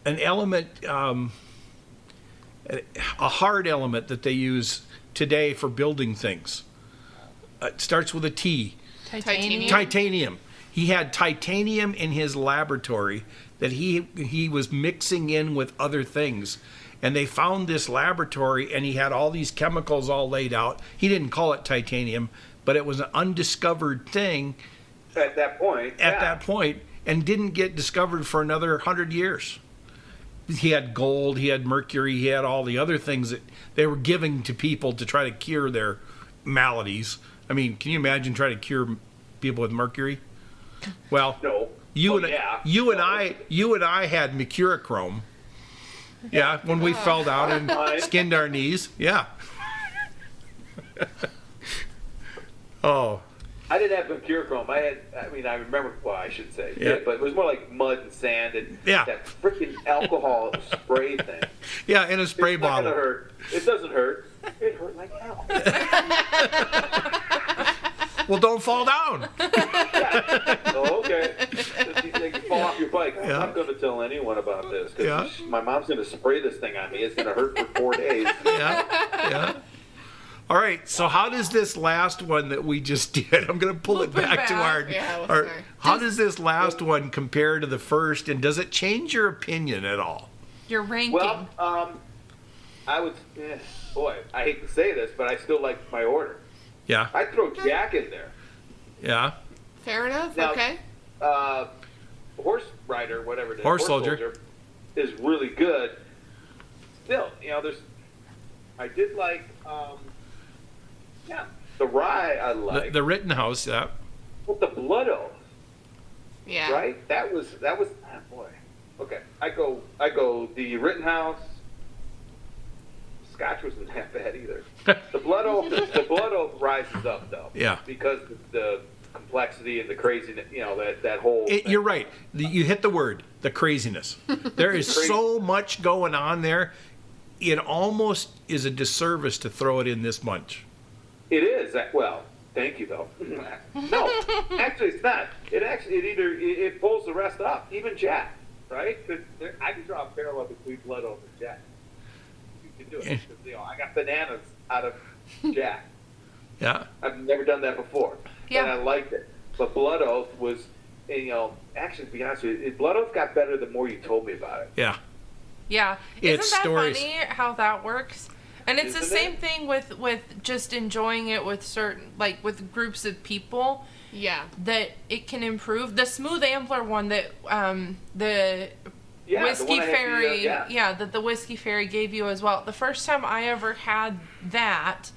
element, a hard element that they use today for building things. It starts with a T. Titanium? Titanium. He had titanium in his laboratory that he was mixing in with other things. And they found this laboratory, and he had all these chemicals all laid out. He didn't call it titanium, but it was an undiscovered thing At that point. at that point, and didn't get discovered for another 100 years. he had gold, he had mercury, he had all the other things that they were giving to people to try to cure their maladies. I mean, can you imagine trying to cure people with mercury? Well, No. you Well, and yeah. you and I had mercurochrome. Yeah, when we fell down and Fine. skinned our knees. Yeah. Oh, I didn't have mercurochrome. I remember, well, I should say. Yeah. But it was more like mud and sand and Yeah. that freaking alcohol spray thing. yeah, in a spray It's not bottle. gonna hurt. It doesn't hurt. It hurt like hell. Well, don't fall down. Oh, okay. You fall off your bike. I'm Yeah. not going to tell anyone about this because Yeah. my mom's going to spray this thing on me. It's going to hurt for 4 days. Yeah, yeah. All right. So how does this last one that we just did? I'm going to pull it Loop it back to back. Yeah, our. sorry. How does this last one compare to the first, and does it change your opinion at all? Your ranking. Well, I would. Boy, I hate to say this, but I still like my order. Yeah, I'd throw Jack in there. yeah. Fair enough. Now, Okay. Horse rider, whatever it is, Horse soldier. is really good. Still, I did like, the rye I like. The Rittenhouse. Yeah, But the Blood Oath, Yeah. right? That was, boy. Okay, I go the Rittenhouse. Scotch wasn't that bad either. The Blood Oath rises up though. Yeah. Because the complexity and the craziness, that whole. thing. You're right. You hit the word, the craziness. There is so much going on there. It almost is a disservice to throw it in this bunch. It is. Well, thank you though. No, actually, it's not. It pulls the rest up. Even Jack, right? I can draw a parallel between Blood Oath and Jack. You can do it. 'Cause, I got bananas out of Jack. Yeah, I've never done that before, Yeah. and I liked it. But Blood Oath was, actually, to be honest with you, Blood Oath got better the more you told me about it. yeah. Yeah. It's Isn't that stories. funny how that works? And it's the Isn't same it? thing with just enjoying it with with groups of people Yeah. that it can improve. The Smooth Ambler one that the Yeah, the Whiskey one I had Fairy, yeah. that the Whiskey Fairy gave you as well. The first time I ever had that,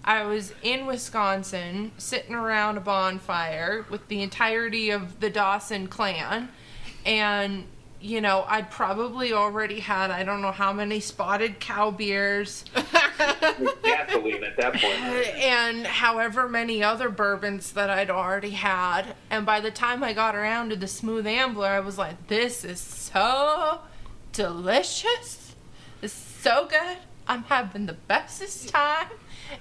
I was in Wisconsin, sitting around a bonfire with the entirety of the Dawson clan, and I'd probably already had, I don't know how many spotted cow beers With gasoline at that point. and however many other bourbons that I'd already had. And by the time I got around to the Smooth Ambler, I was like, this is so delicious. It's so good. I'm having the bestest time.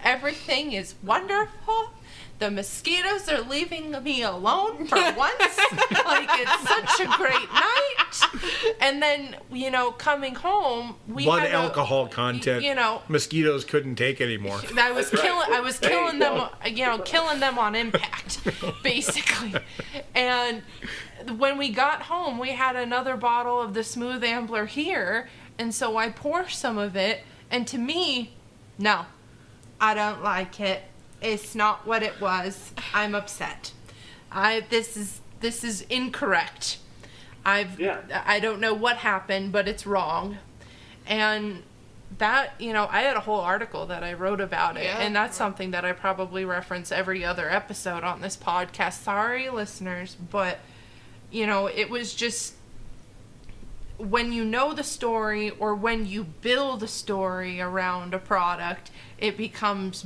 Everything is wonderful. The mosquitoes are leaving me alone for once. It's such a great night. And then, coming home, we Blood had alcohol content. Mosquitoes couldn't take anymore. I was That's right. killing. I was There you killing them. go. Killing them on impact, basically. And when we got home, we had another bottle of the Smooth Ambler here, and so I pour some of it. And to me, no, I don't like it. It's not what it was. I'm upset. This is incorrect. I don't know what happened, but it's wrong. And that, I had a whole article that I wrote about it, Yeah. and that's something that I probably reference every other episode on this podcast. Sorry, listeners, but it was just when you know the story or when you build a story around a product, it becomes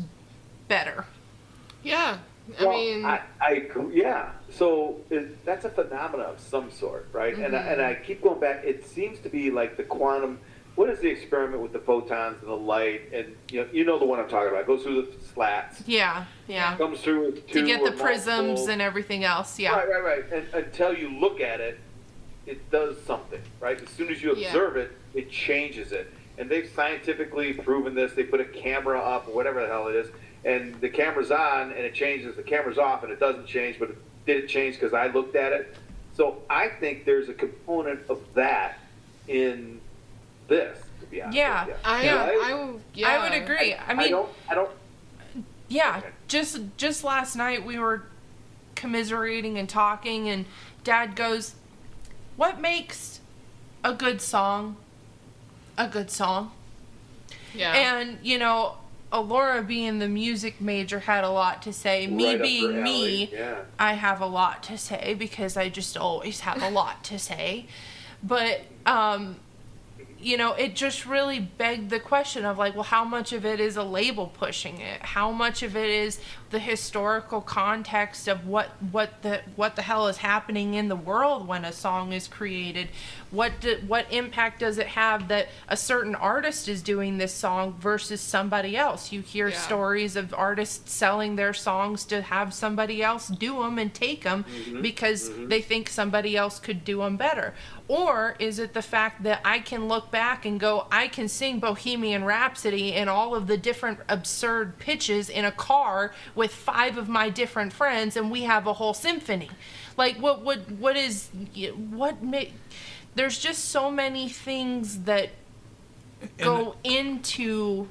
better. Yeah. I agree. Yeah. So that's a phenomenon of some sort, right? Mm-hmm. And I keep going back. It seems to be like the quantum. What is the experiment with the photons and the light? And you know the one I'm talking about. It goes through the slats. Yeah. Comes through with two To get or the prisms multiple. and everything else. Yeah. Right. And until you look at it, it does something, right? As soon as you Yeah. observe it, it changes it. And they've scientifically proven this. They put a camera up or whatever the hell it is, and the camera's on and it changes. The camera's off and it doesn't change, but did it change because I looked at it? So I think there's a component of that in this, to be honest Yeah. with you. I would agree. I mean, I don't. yeah, Okay. just last night we were commiserating and talking, and Dad goes, "What makes a good song?" a good song. Yeah. And, you know, Alora being the music major had a lot to say. Me Right up being her me, alley, yeah. I have a lot to say because I just always have a lot to say. But, you know, it just really begged the question of like, well, how much of it is a label pushing it? How much of it is the historical context of what the hell is happening in the world when a song is created? What impact does it have that a certain artist is doing this song versus somebody else? You hear stories of artists selling their songs to have somebody else do them and take them because they think somebody else could do them better. Or is it the fact that I can look back and go, I can sing Bohemian Rhapsody in all of the different absurd pitches in a car with 5 of my different friends, and we have a whole symphony. Like, there's just so many things that go into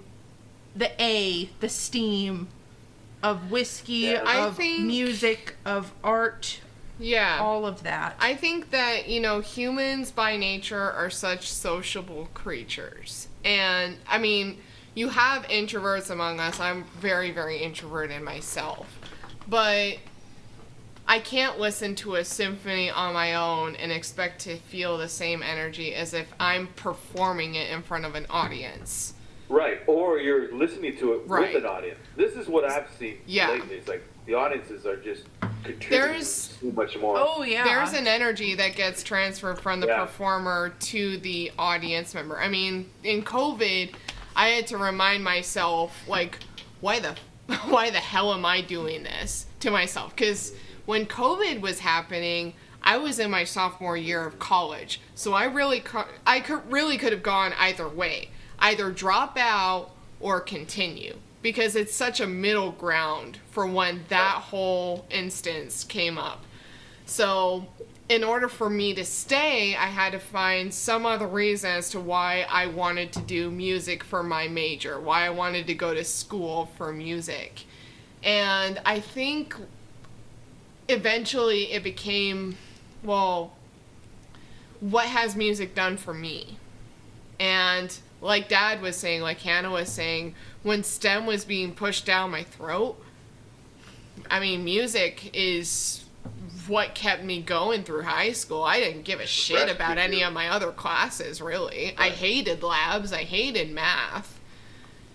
the steam of whiskey, of music, of art. Yeah. All of that. I think that, you know, humans by nature are such sociable creatures. And, I mean, you have introverts among us. I'm very, very introverted myself. But I can't listen to a symphony on my own and expect to feel the same energy as if I'm performing it in front of an audience. Right, or you're listening to it with an audience. This is what I've seen lately. It's like the audiences are just contributing so much more. Oh, yeah. There's an energy that gets transferred from the performer to the audience member. I mean, in COVID, I had to remind myself, like, why the hell am I doing this to myself? Because when COVID was happening, I was in my sophomore year of college, so I could have gone either way. Either drop out or continue, because it's such a middle ground for when that whole instance came up. So in order for me to stay, I had to find some other reason as to why I wanted to do music for my major, why I wanted to go to school for music. And I think eventually it became, well, what has music done for me? And like Dad was saying, like Hannah was saying, when STEM was being pushed down my throat, I mean, music is what kept me going through high school. I didn't give a shit about any of my other classes, really. I hated labs. I hated math.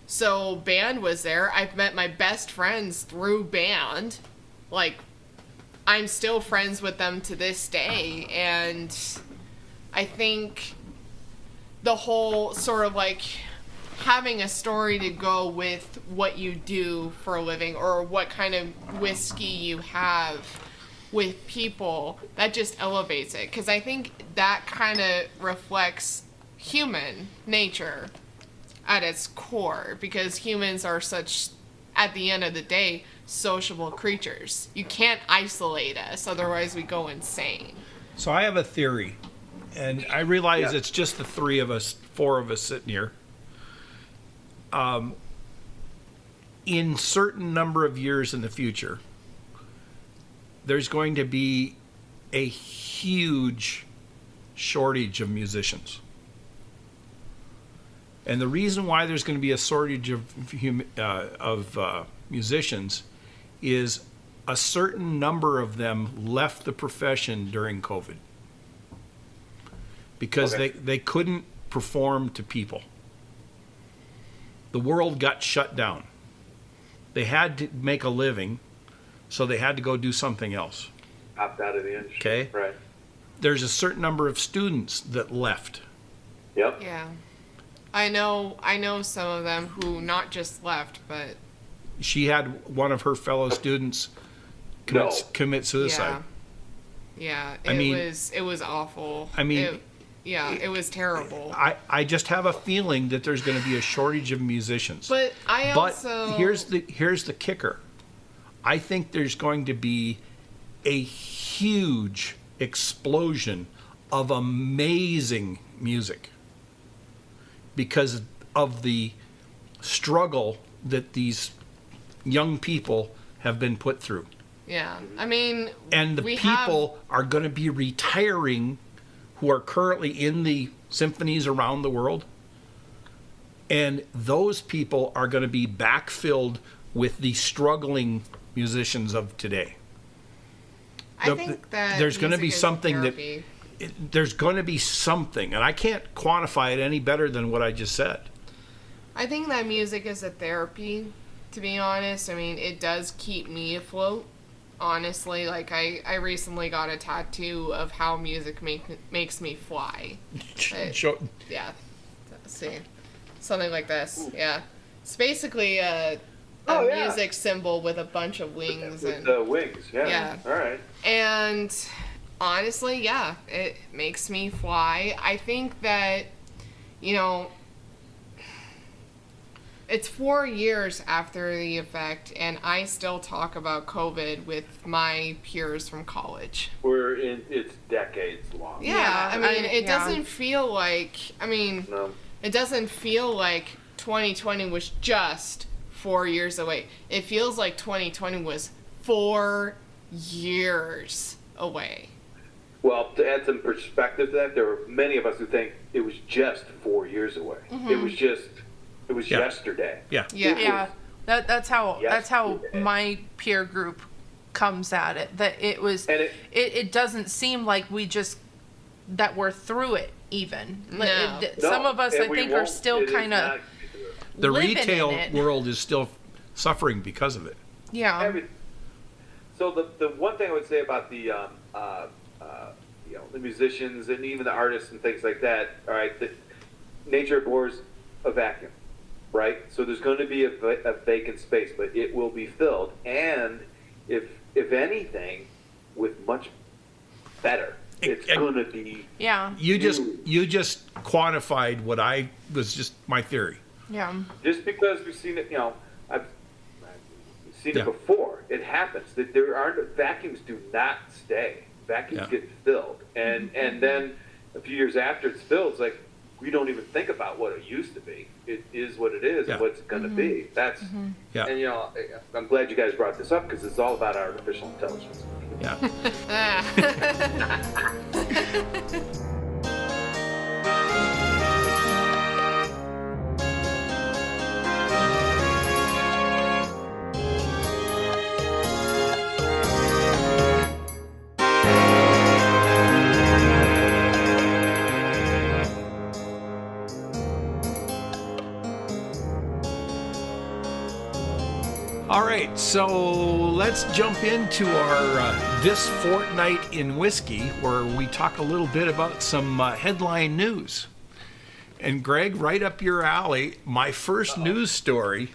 So band was there. I've met my best friends through band. Like, I'm still friends with them to this day. And I think the whole sort of like having a story to go with what you do for a living or what kind of whiskey you have with people, that just elevates it. Because I think that kind of reflects human nature at its core, because humans are such, at the end of the day, sociable creatures. You can't isolate us, otherwise we go insane. So I have a theory. And I realize it's just the 4 of us sitting here. In certain number of years in the future, there's going to be a huge shortage of musicians. And the reason why there's going to be a shortage of musicians is a certain number of them left the profession during COVID. Because they couldn't perform to people. The world got shut down. They had to make a living, so they had to go do something else. Opt out of the industry. Okay? Right. There's a certain number of students that left. Yep. Yeah. I know some of them who not just left, but... She had one of her fellow students commit suicide. Yeah. It was awful. I mean... it was terrible. I just have a feeling that there's going to be a shortage of musicians. But here's the kicker. I think there's going to be a huge explosion of amazing music because of the struggle that these young people have been put through. Yeah. I mean, and the people are going to be retiring who are currently in the symphonies around the world. And those people are going to be backfilled with the struggling musicians of today. I think that there's going to be music is something therapy. there's going to be something, and I can't quantify it any better than what I just said. I think that music is a therapy, to be honest. I mean, it does keep me afloat, honestly. Like, I recently got a tattoo of how music makes me fly. Yeah. See. Something like this. Yeah. It's basically a music symbol with a bunch of wings. With the wings, yeah. Yeah. All right. And honestly, yeah, it makes me fly. I think that, you know, it's 4 years after the effect, and I still talk about COVID with my peers from college. It's decades long. Yeah, I mean, it yeah. doesn't feel like, No. it doesn't feel like 2020 was just 4 years away. It feels like 2020 was 4 years away. Well, to add some perspective to that, there are many of us who think it was just 4 years away. It was Yeah. yesterday. Yeah. Yeah. Yeah, that's how Yesterday. my peer group comes at it. That it was. And It doesn't seem like that we're through it even. No. Some of us, and I we think, are won't. still It is kind of not- The living retail in it. world is still suffering because of it. Yeah. So the one thing I would say about the the musicians and even the artists and things like that, all right, that nature abhors a vacuum, right? So there's going to be a vacant space, but it will be filled, and if anything, with much better. It's going to be. Yeah. You just quantified what I was just my theory. Yeah. Just because we've seen it, I've seen Yeah. it before. It happens that there aren't vacuums. Do not stay. Vacuums Yeah. get filled, and then a few years after it's filled, it's like we don't even think about what it used to be. It is what it is, Yeah. and what's it going to be. That's Yeah. and I'm glad you guys brought this up because it's all about artificial intelligence. Yeah. All right, so let's jump into our This Fortnight in Whiskey, where we talk a little bit about some headline news. And Greg, right up your alley, my first news story: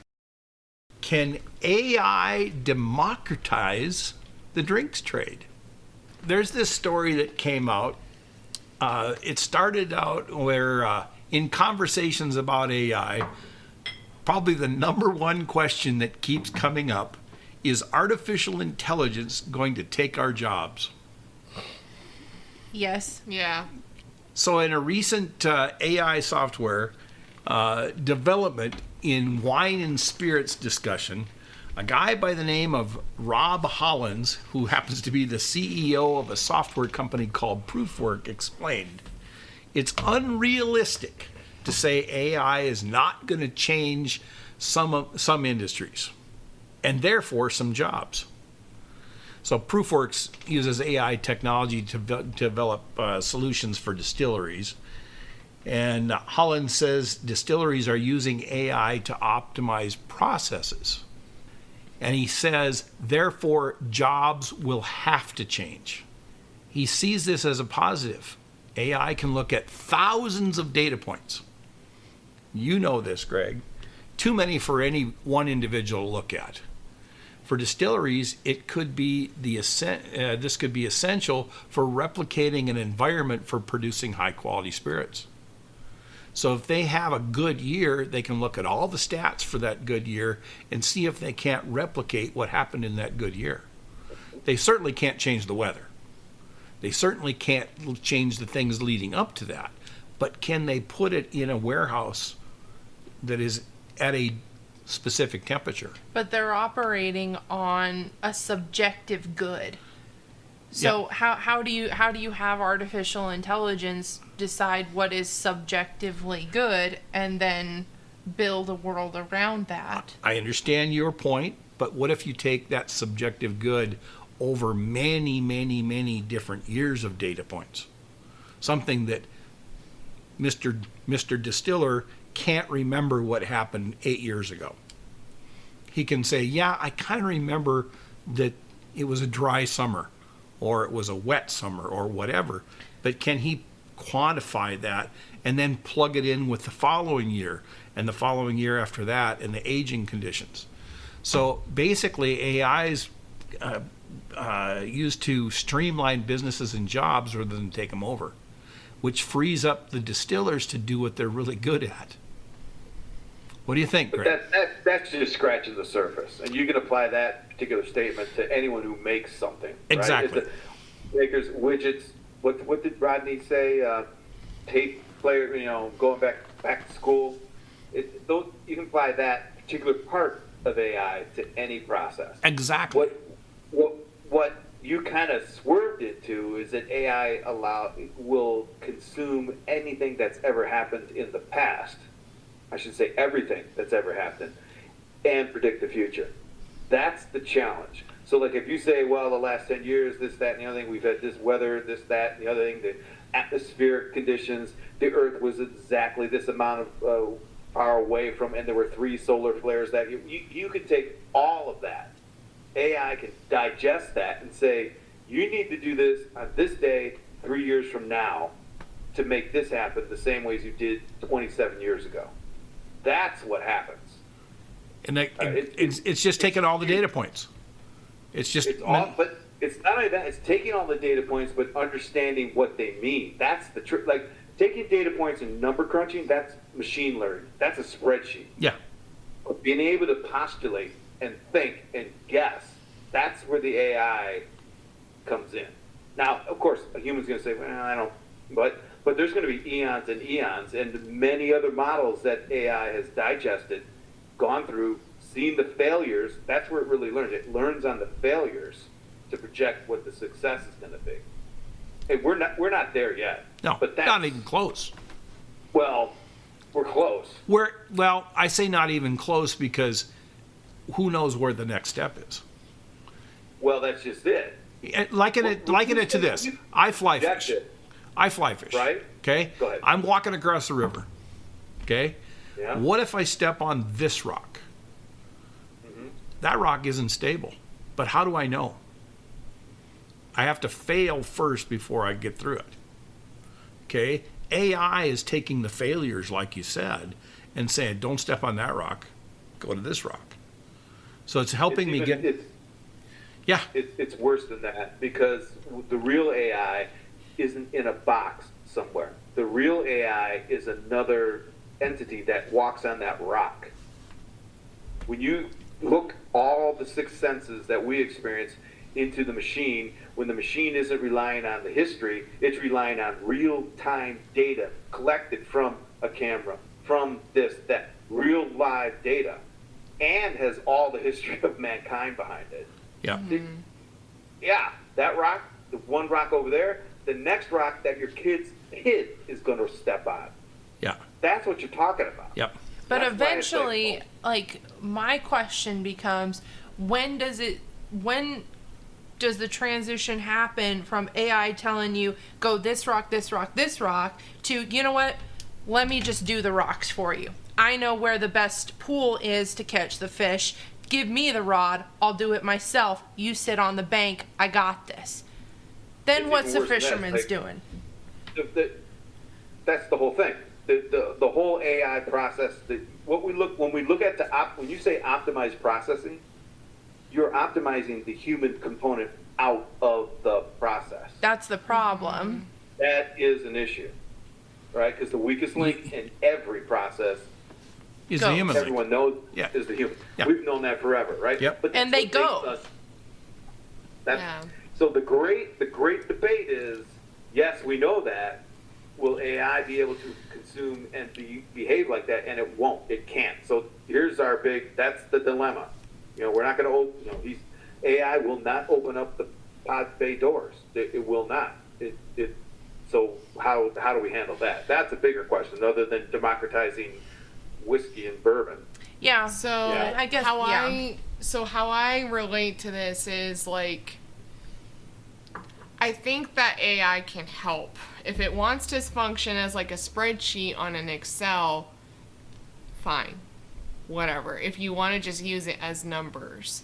can AI democratize the drinks trade? There's this story that came out. It started out where, in conversations about AI, probably the number one question that keeps coming up is artificial intelligence going to take our jobs? Yes. Yeah. So in a recent AI software development in wine and spirits discussion, a guy by the name of Rob Hollins, who happens to be the CEO of a software company called Proofwork, explained, it's unrealistic to say AI is not going to change some industries and therefore some jobs. So Proofworks uses AI technology to develop solutions for distilleries. And Holland says distilleries are using AI to optimize processes. And he says, therefore, jobs will have to change. He sees this as a positive. AI can look at thousands of data points. You know this, Greg. Too many for any one individual to look at. For distilleries, it could be this could be essential for replicating an environment for producing high-quality spirits. So if they have a good year, they can look at all the stats for that good year and see if they can't replicate what happened in that good year. They certainly can't change the weather. They certainly can't change the things leading up to that. But can they put it in a warehouse that is at a specific temperature? But they're operating on a subjective good. So how do you have artificial intelligence decide what is subjectively good and then build a world around that. I understand your point, but what if you take that subjective good over many, many, many different years of data points? Something that Mr. Distiller can't remember what happened 8 years ago. He can say, yeah, I kind of remember that it was a dry summer or it was a wet summer or whatever, but can he quantify that and then plug it in with the following year and the following year after that and the aging conditions? So basically AI is used to streamline businesses and jobs rather than take them over, which frees up the distillers to do what they're really good at. What do you think, Greg? But that's just scratching the surface, and you can apply that particular statement to anyone who makes something. Exactly. Right? Makers, widgets. What did Rodney say? Tape player. Going back to school. You can apply that particular part of AI to any process. Exactly. What you kind of swerved into is that AI will consume anything that's ever happened in the past. I should say everything that's ever happened, and predict the future. That's the challenge. So like if you say, well, the last 10 years, this, that, and the other thing, we've had this weather, this, that, and the other thing, the atmospheric conditions, the Earth was exactly this amount of far away from, and there were 3 solar flares that you can take all of that. AI can digest that and say, you need to do this on this day 3 years from now to make this happen the same way as you did 27 years ago. That's what happens. And it's just taking all the data points. It's But it's not only that, it's taking all the data points, but understanding what they mean. That's the trick. Like taking data points and number crunching, that's machine learning. That's a spreadsheet. Yeah. But being able to postulate and think and guess, that's where the AI comes in. Now, of course, a human's going to say, well, I don't, but there's going to be eons and eons and many other models that AI has digested, gone through, seen the failures. That's where it really learns. It learns on the failures to project what the success is going to be. And we're not there yet. No, but not even close. Well, we're close. Well, I say not even close because who knows where the next step is. Well, that's just it. Liken it to this. I fly fish. Right. Okay? Go ahead. I'm walking across the river. Okay? Yeah. What if I step on this rock? Mm-hmm. That rock isn't stable. But how do I know? I have to fail first before I get through it. Okay? AI is taking the failures, like you said, and saying, don't step on that rock. Go to this rock. So it's helping me get... Yeah. It's worse than that because the real AI isn't in a box somewhere. The real AI is another entity that walks on that rock. When you hook all the 6 senses that we experience into the machine, when the machine isn't relying on the history, it's relying on real-time data collected from a camera, from this, that, real live data, and has all the history of mankind behind it. Yeah. Yeah, that rock, the one rock over there, the next rock that your kid is going to step on. Yeah. That's what you're talking about. Yep. But That's eventually, like my question becomes, when does the transition happen from AI telling you, go this rock, this rock, this rock, to, you know what, let me just do the rocks for you. I know where the best pool is to catch the fish. Give me the rod. I'll do it myself. You sit on the bank. I got this. Then It's what's even the worse than that. fisherman's Like, doing? That's the whole thing. The whole AI process. When we look at when you say optimized processing, you're optimizing the human component out of the process. That's the problem. That is an issue, right? Because the weakest link in every process, Is the human link. everyone knows, Yeah. is the human. Yeah. We've known that forever, right? Yep. But And that's they what go. makes us- that's, Yeah. So the great debate is, yes, we know that. Will AI be able to consume and behave like that? And it won't. It can't. So here's that's the dilemma. We're not going to AI will not open up the pod bay doors. It will not. So how do we handle that? That's a bigger question other than democratizing whiskey and bourbon. Yeah. So Yeah. I guess how yeah. how I relate to this is like, I think that AI can help. If it wants to function as like a spreadsheet on an Excel, fine. Whatever. If you want to just use it as numbers.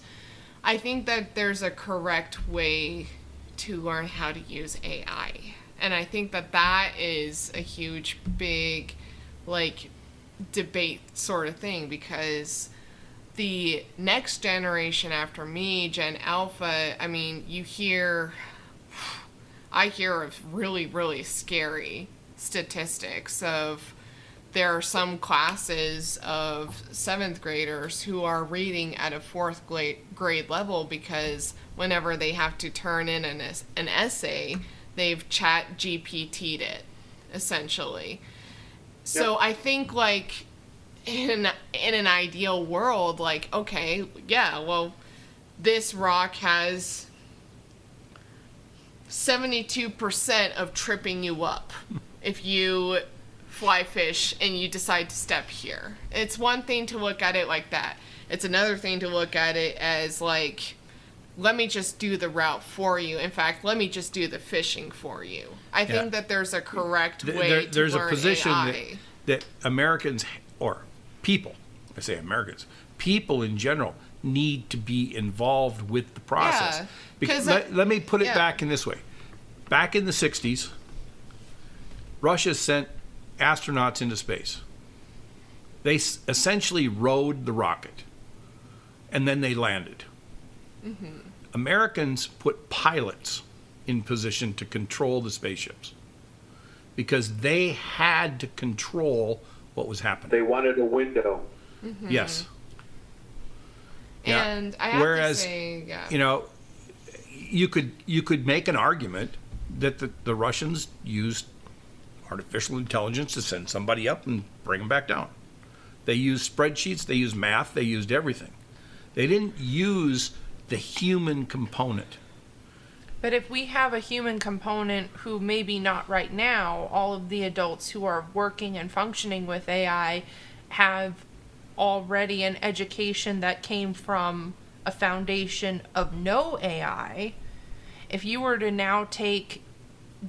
I think that there's a correct way to learn how to use AI. And I think that that is a huge, big, like, debate sort of thing, because the next generation after me, Gen Alpha, I mean, I hear of really, really scary statistics of there are some classes of 7th graders who are reading at a 4th grade level because whenever they have to turn in an essay, they've chat GPT'd it, essentially. So I think, like, in an ideal world, like, okay, yeah, well, this rock has 72% of tripping you up if you fly fish and you decide to step here. It's one thing to look at it like that. It's another thing to look at it as, like, let me just do the route for you. In fact, let me just do the fishing for you. I think that there's a correct way to there's learn a position AI. that Americans, or people, I say Americans, people in general need to be involved with the process. Yeah, Because 'cause let me put it yeah. back in this way. Back in the 60s, Russia sent astronauts into space. They essentially rode the rocket, and then they landed. Mm-hmm. Americans put pilots in position to control the spaceships because they had to control what was happening. They wanted a window. Mm-hmm. Yes. Yeah. And I have Whereas, to say, yeah. you know, you could make an argument that the Russians used artificial intelligence to send somebody up and bring them back down. They used spreadsheets, they used math, they used everything. They didn't use the human component. But if we have a human component who maybe not right now, all of the adults who are working and functioning with AI have already an education that came from a foundation of no AI. If you were to now take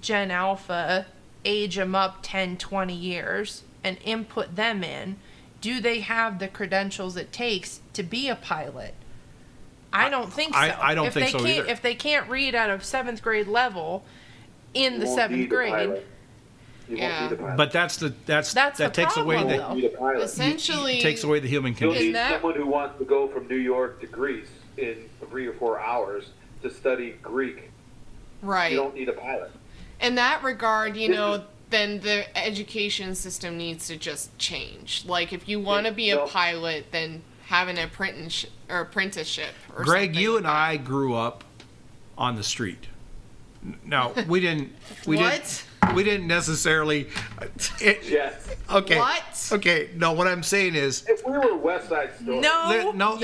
Gen Alpha, age them up 10, 20 years, and input them in, do they have the credentials it takes to be a pilot? I don't think so. I don't think so either. If they can't read at a 7th grade level in the You won't 7th need a grade, pilot. You Yeah. won't need a pilot. But that the takes away problem, the You won't need a pilot. Essentially, takes away the human You'll condition. need that- someone who wants to go from New York to Greece in 3 or 4 hours to study Greek. right. You don't need a pilot. In that regard, you know, then the education system needs to just change. Like, if you want to be a No. pilot, then have an apprenticeship or Greg, something you like and that. I grew up on the street. No, we didn't. What? We didn't necessarily. Yes. Okay. What? Okay. No, what I'm saying is. If we were West Side Story. no, No, No. you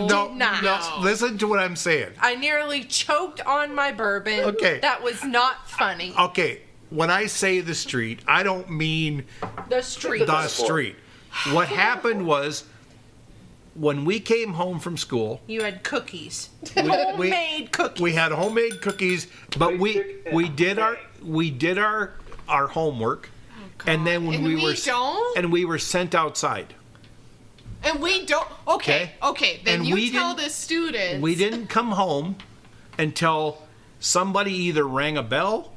No, did not. no. Listen to what I'm saying. I nearly choked on my bourbon. Okay. That was not funny. Okay. When I say the street, I don't mean The street. the street. What happened was when we came home from school, You had cookies. we- Homemade cookies. we had homemade cookies, but we Basic did our and we did our homework, and then when And we we were don't? and we were sent outside. And we don't. Okay. Okay. Then And you we tell didn't- the students. We didn't come home until somebody either rang a bell,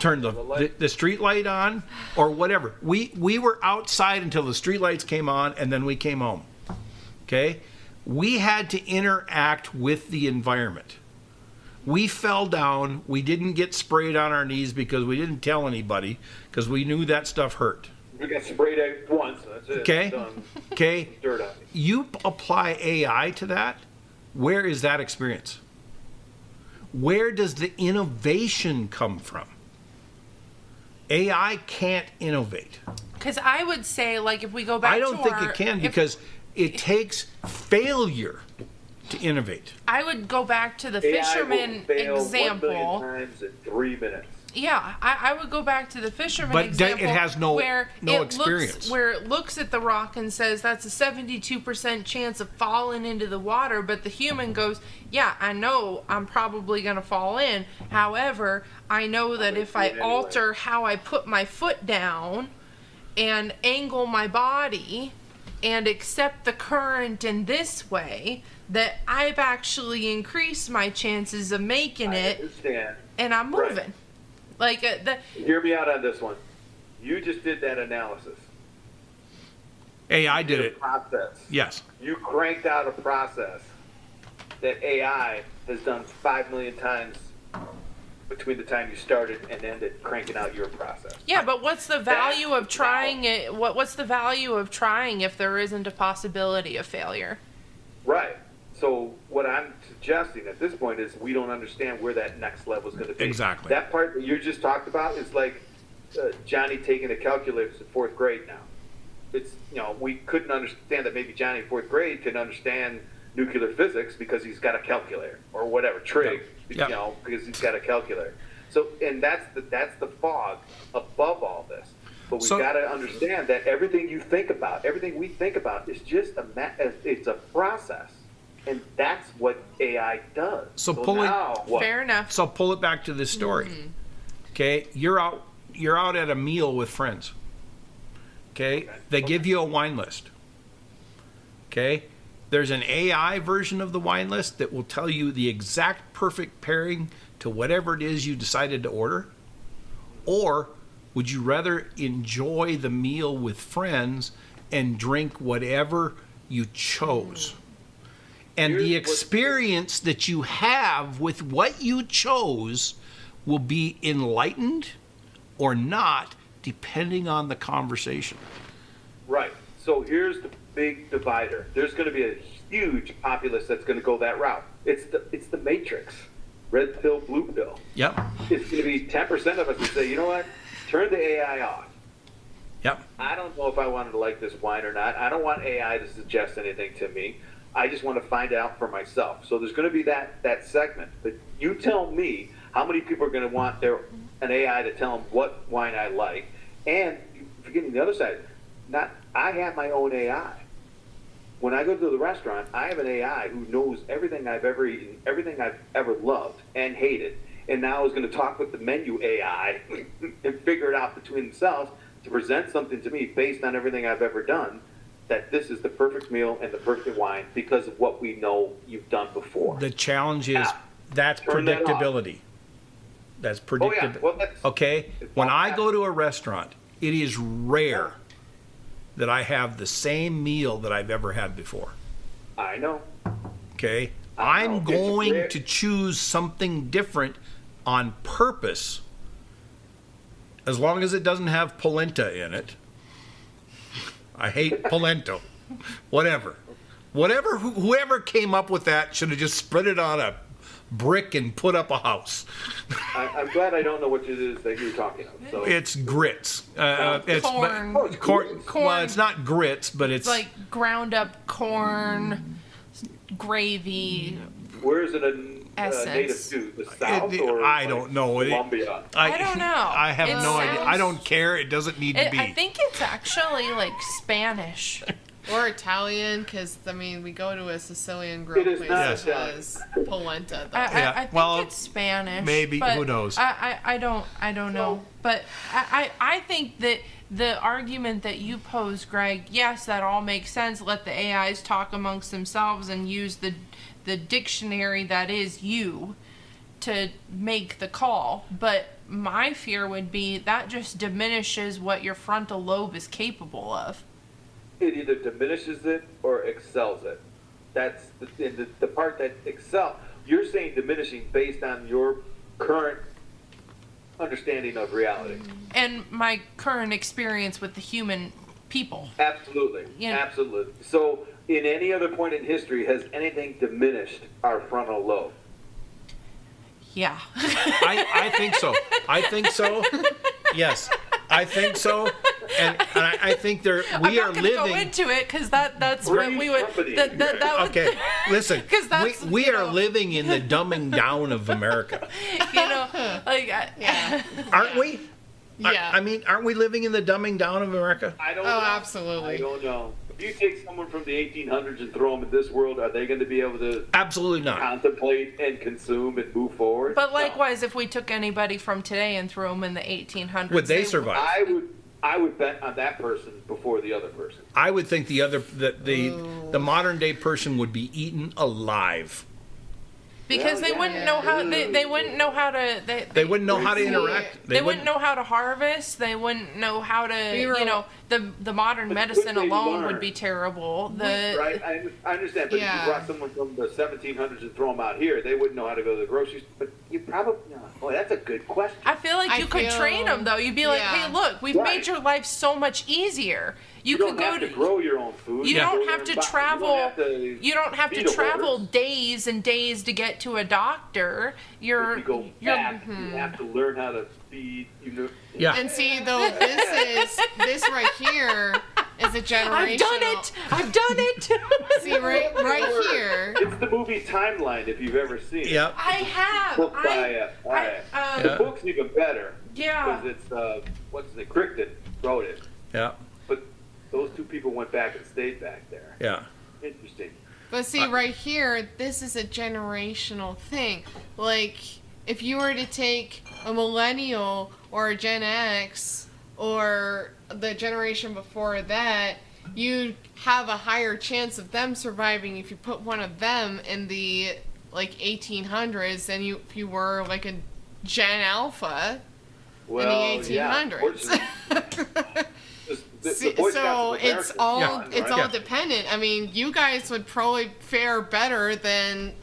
turned the street light on, or whatever. We were outside until the street lights came on, and then we came home. Okay? We had to interact with the environment. We fell down. We didn't get sprayed on our knees because we didn't tell anybody because we knew that stuff hurt. We got sprayed at once. That's it. Okay? Done. Okay? Dirt on me. You apply AI to that, where is that experience? Where does the innovation come from? AI can't innovate. Because I would say, like, if we go back I don't to think our, it can if- because it takes failure to innovate. I would go back to the AI will fisherman fail 1 example. million times in 3 minutes. Yeah, I would go back to the fisherman But example. it has no experience. Where it looks at the rock and says that's a 72% chance of falling into the water, but the human goes, yeah, I know I'm probably going to fall in. However, I know that if I alter how I put my foot down and angle my body and accept the current in this way, that I've actually increased my chances of making it, understand. and I'm moving. Right. Like Hear me out on this one. You just did that analysis. AI did it. Process. Yes. You cranked out a process that AI has done 5 million times between the time you started and ended cranking out your process. Yeah, but what's the value of trying it? What's the value of trying if there isn't a possibility of failure? Right. So what I'm suggesting at this point is we don't understand where that next level is going to be. Exactly. That part that you just talked about is like Johnny taking a calculus in 4th grade now. It's, we couldn't understand that maybe Johnny in 4th grade can understand nuclear physics because he's got a calculator or whatever, trig, Yep. because he's got a calculator. So, and that's the fog above all this. But we've got to understand that everything you think about, everything we think about is just it's a process. And that's what AI does. So now what? Fair enough. So pull it back to this story. Okay, you're out at a meal with friends. Okay, they give you a wine list. Okay, there's an AI version of the wine list that will tell you the exact perfect pairing to whatever it is you decided to order. Or would you rather enjoy the meal with friends and drink whatever you chose? And the experience that you have with what you chose will be enlightened or not, depending on the conversation. Right. So here's the big divider. There's going to be a huge populace that's going to go that route. It's the Matrix. Red pill, blue pill. Yep. It's going to be 10% of us that say, you know what? Turn the AI off. Yep. I don't know if I wanted to like this wine or not. I don't want AI to suggest anything to me. I just want to find out for myself. So there's going to be that segment. But you tell me how many people are going to want an AI to tell them what wine I like. And forgetting the other side, I have my own AI. When I go to the restaurant, I have an AI who knows everything I've ever eaten, everything I've ever loved and hated, and now is going to talk with the menu AI and figure it out between themselves to present something to me based on everything I've ever done, that this is the perfect meal and the perfect wine because of what we know you've done before. The challenge is that's turn that off. predictability. That's predictability. Oh, yeah. Well, okay? When I go to a restaurant, it is rare that I have the same meal that I've ever had before. I know. Okay? I know. I'm going to choose something different on purpose, as long as it doesn't have polenta in it. I hate polenta. Whatever. Whoever came up with that should have just spread it on a brick and put up a house. I'm glad I don't know what it is that you're talking of. So. It's grits. It's corn. Corn. Corn. Well, it's not grits, but it's like ground up corn, gravy. Where is it a native to? The South or I don't know. Colombia? I don't know. I have It no idea. sounds- I don't care. It doesn't need to be. I think it's actually like Spanish. Or Italian, because, we go to a Sicilian grill It is place not that Italian. has polenta, though. I think well, it's Spanish. maybe, but who knows? I don't know. But I think that the argument that you pose, Greg, yes, that all makes sense. Let the AIs talk amongst themselves and use the dictionary that is you to make the call. But my fear would be that just diminishes what your frontal lobe is capable of. It either diminishes it or excels it. That's the part that excel. You're saying diminishing based on your current understanding of reality. And my current experience with the human people. Absolutely. Yeah. Absolutely. So, in any other point in history, has anything diminished our frontal lobe? Yeah. I think so. I think so. Yes, I think so. I think we I'm are not going to go living. into it because that's what Three's we would. Company. That would, Okay, listen. 'Cause that's, we you are know. living in the dumbing down of America, like Yeah. aren't we? Yeah. I mean, aren't we living in the dumbing down of America? I don't Oh, know. absolutely. I don't know. If you take someone from the 1800s and throw them in this world, are they going to be able to Absolutely not. contemplate and consume and move forward? But No. likewise, if we took anybody from today and threw them in the 1800s, Would they survive? I would bet on that person before the other person. I would think the modern day person would be eaten alive. Because they wouldn't know how they wouldn't know how to They wouldn't know how to interact. They wouldn't know how to harvest. They wouldn't know how to, the modern But medicine couldn't they alone learn? would be terrible. Right, I understand, but Yeah. if you brought someone from the 1700s and throw them out here, they wouldn't know how to go to the grocery store. But you probably, oh, that's a good question. I feel like you could train them though. You'd be like, Yeah. hey, look, we've Right. made your life so much easier. You You could don't go have to grow your own food. You go don't there have and to buy- travel. You don't have to feed a travel horse. days and days to get to a doctor. If you go You're back, you have to learn how to feed. Yeah. And see, though, this right here is a generational. I've done it. I've done it. See, right here. It's the movie Timeline, if you've ever seen it. Yep. I have. Book by I the book's even better. Yeah. Because it's what's the Crichton wrote it, Yeah. but those two people went back and stayed back there. Yeah. Interesting. But see, right here, this is a generational thing. Like, if you were to take a millennial or a Gen X or the generation before that, you'd have a higher chance of them surviving if you put one of them in the, 1800s than if you were, like, a Gen Alpha Well, in the 1800s. The Boy Scouts So of it's America all is gone, it's right? all dependent. I mean, you guys would probably fare better than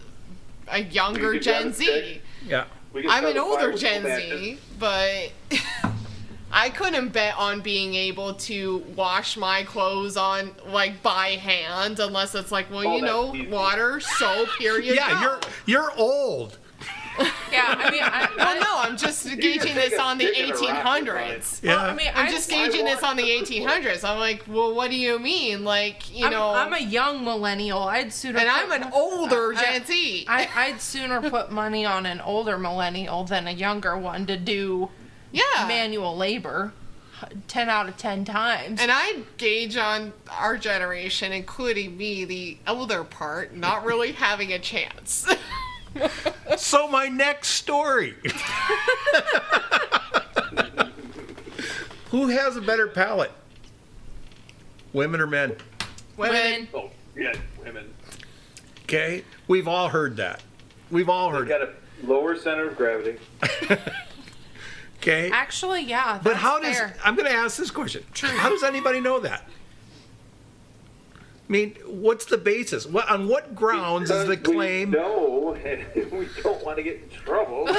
a younger We could Gen grab a Z. stick. Yeah. We can I'm start an a older fire with Gen no Z, matches. but I couldn't bet on being able to wash my clothes on by hand unless it's like, well, Oh, that's easy. water, soap, here you Yeah. go. You're old. Yeah. I mean, Well, no, I'm just gauging take this a on the stick and a rock, 1800s. Yeah. I mean, I'm just gauging this on the 1800s. I'm like, well, what do you mean? Like, I'm a young millennial. I'd sooner. and put- I'm an older Gen Z. I'd sooner put money on an older millennial than a younger one to do Yeah. manual labor 10 out of 10 times. And I gauge on our generation, including me, the elder part, not really having a chance. So my next story. Who has a better palate? Women or men? Women. Oh, yeah, women. Okay. We've all heard that. We've all They've heard got it. a lower center of gravity. Okay. Actually, yeah. But that's how does fair. I'm going to ask this question? How does anybody know that? I mean, what's the basis? On what grounds is the Because claim? No, and we don't want to get in trouble.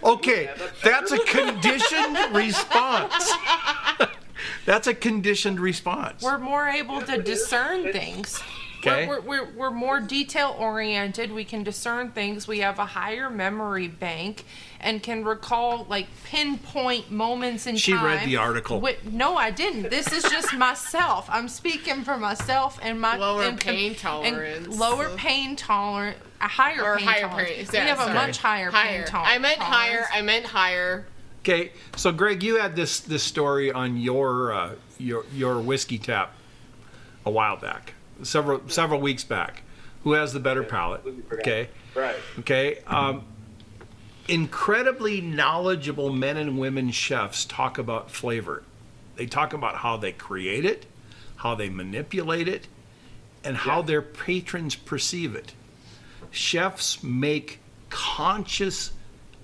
Okay, that's a conditioned response. That's a conditioned response. We're more able to discern things. Okay. We're more detail oriented. We can discern things. We have a higher memory bank and can recall pinpoint moments in She time. read the article. No, I didn't. This is just myself. I'm speaking for myself and my Lower and- pain and tolerance. lower pain tolerance. A higher Or pain higher tolerance. pain. We have a sorry. much higher pain tolerance. I meant higher. I meant higher. Okay, so Greg, you had this story on your whiskey tap a while back, several weeks back. Who has the better palate? Okay. Right. Okay. Incredibly knowledgeable men and women chefs talk about flavor. They talk about how they create it, how they manipulate it, and how their patrons perceive it. Chefs make conscious,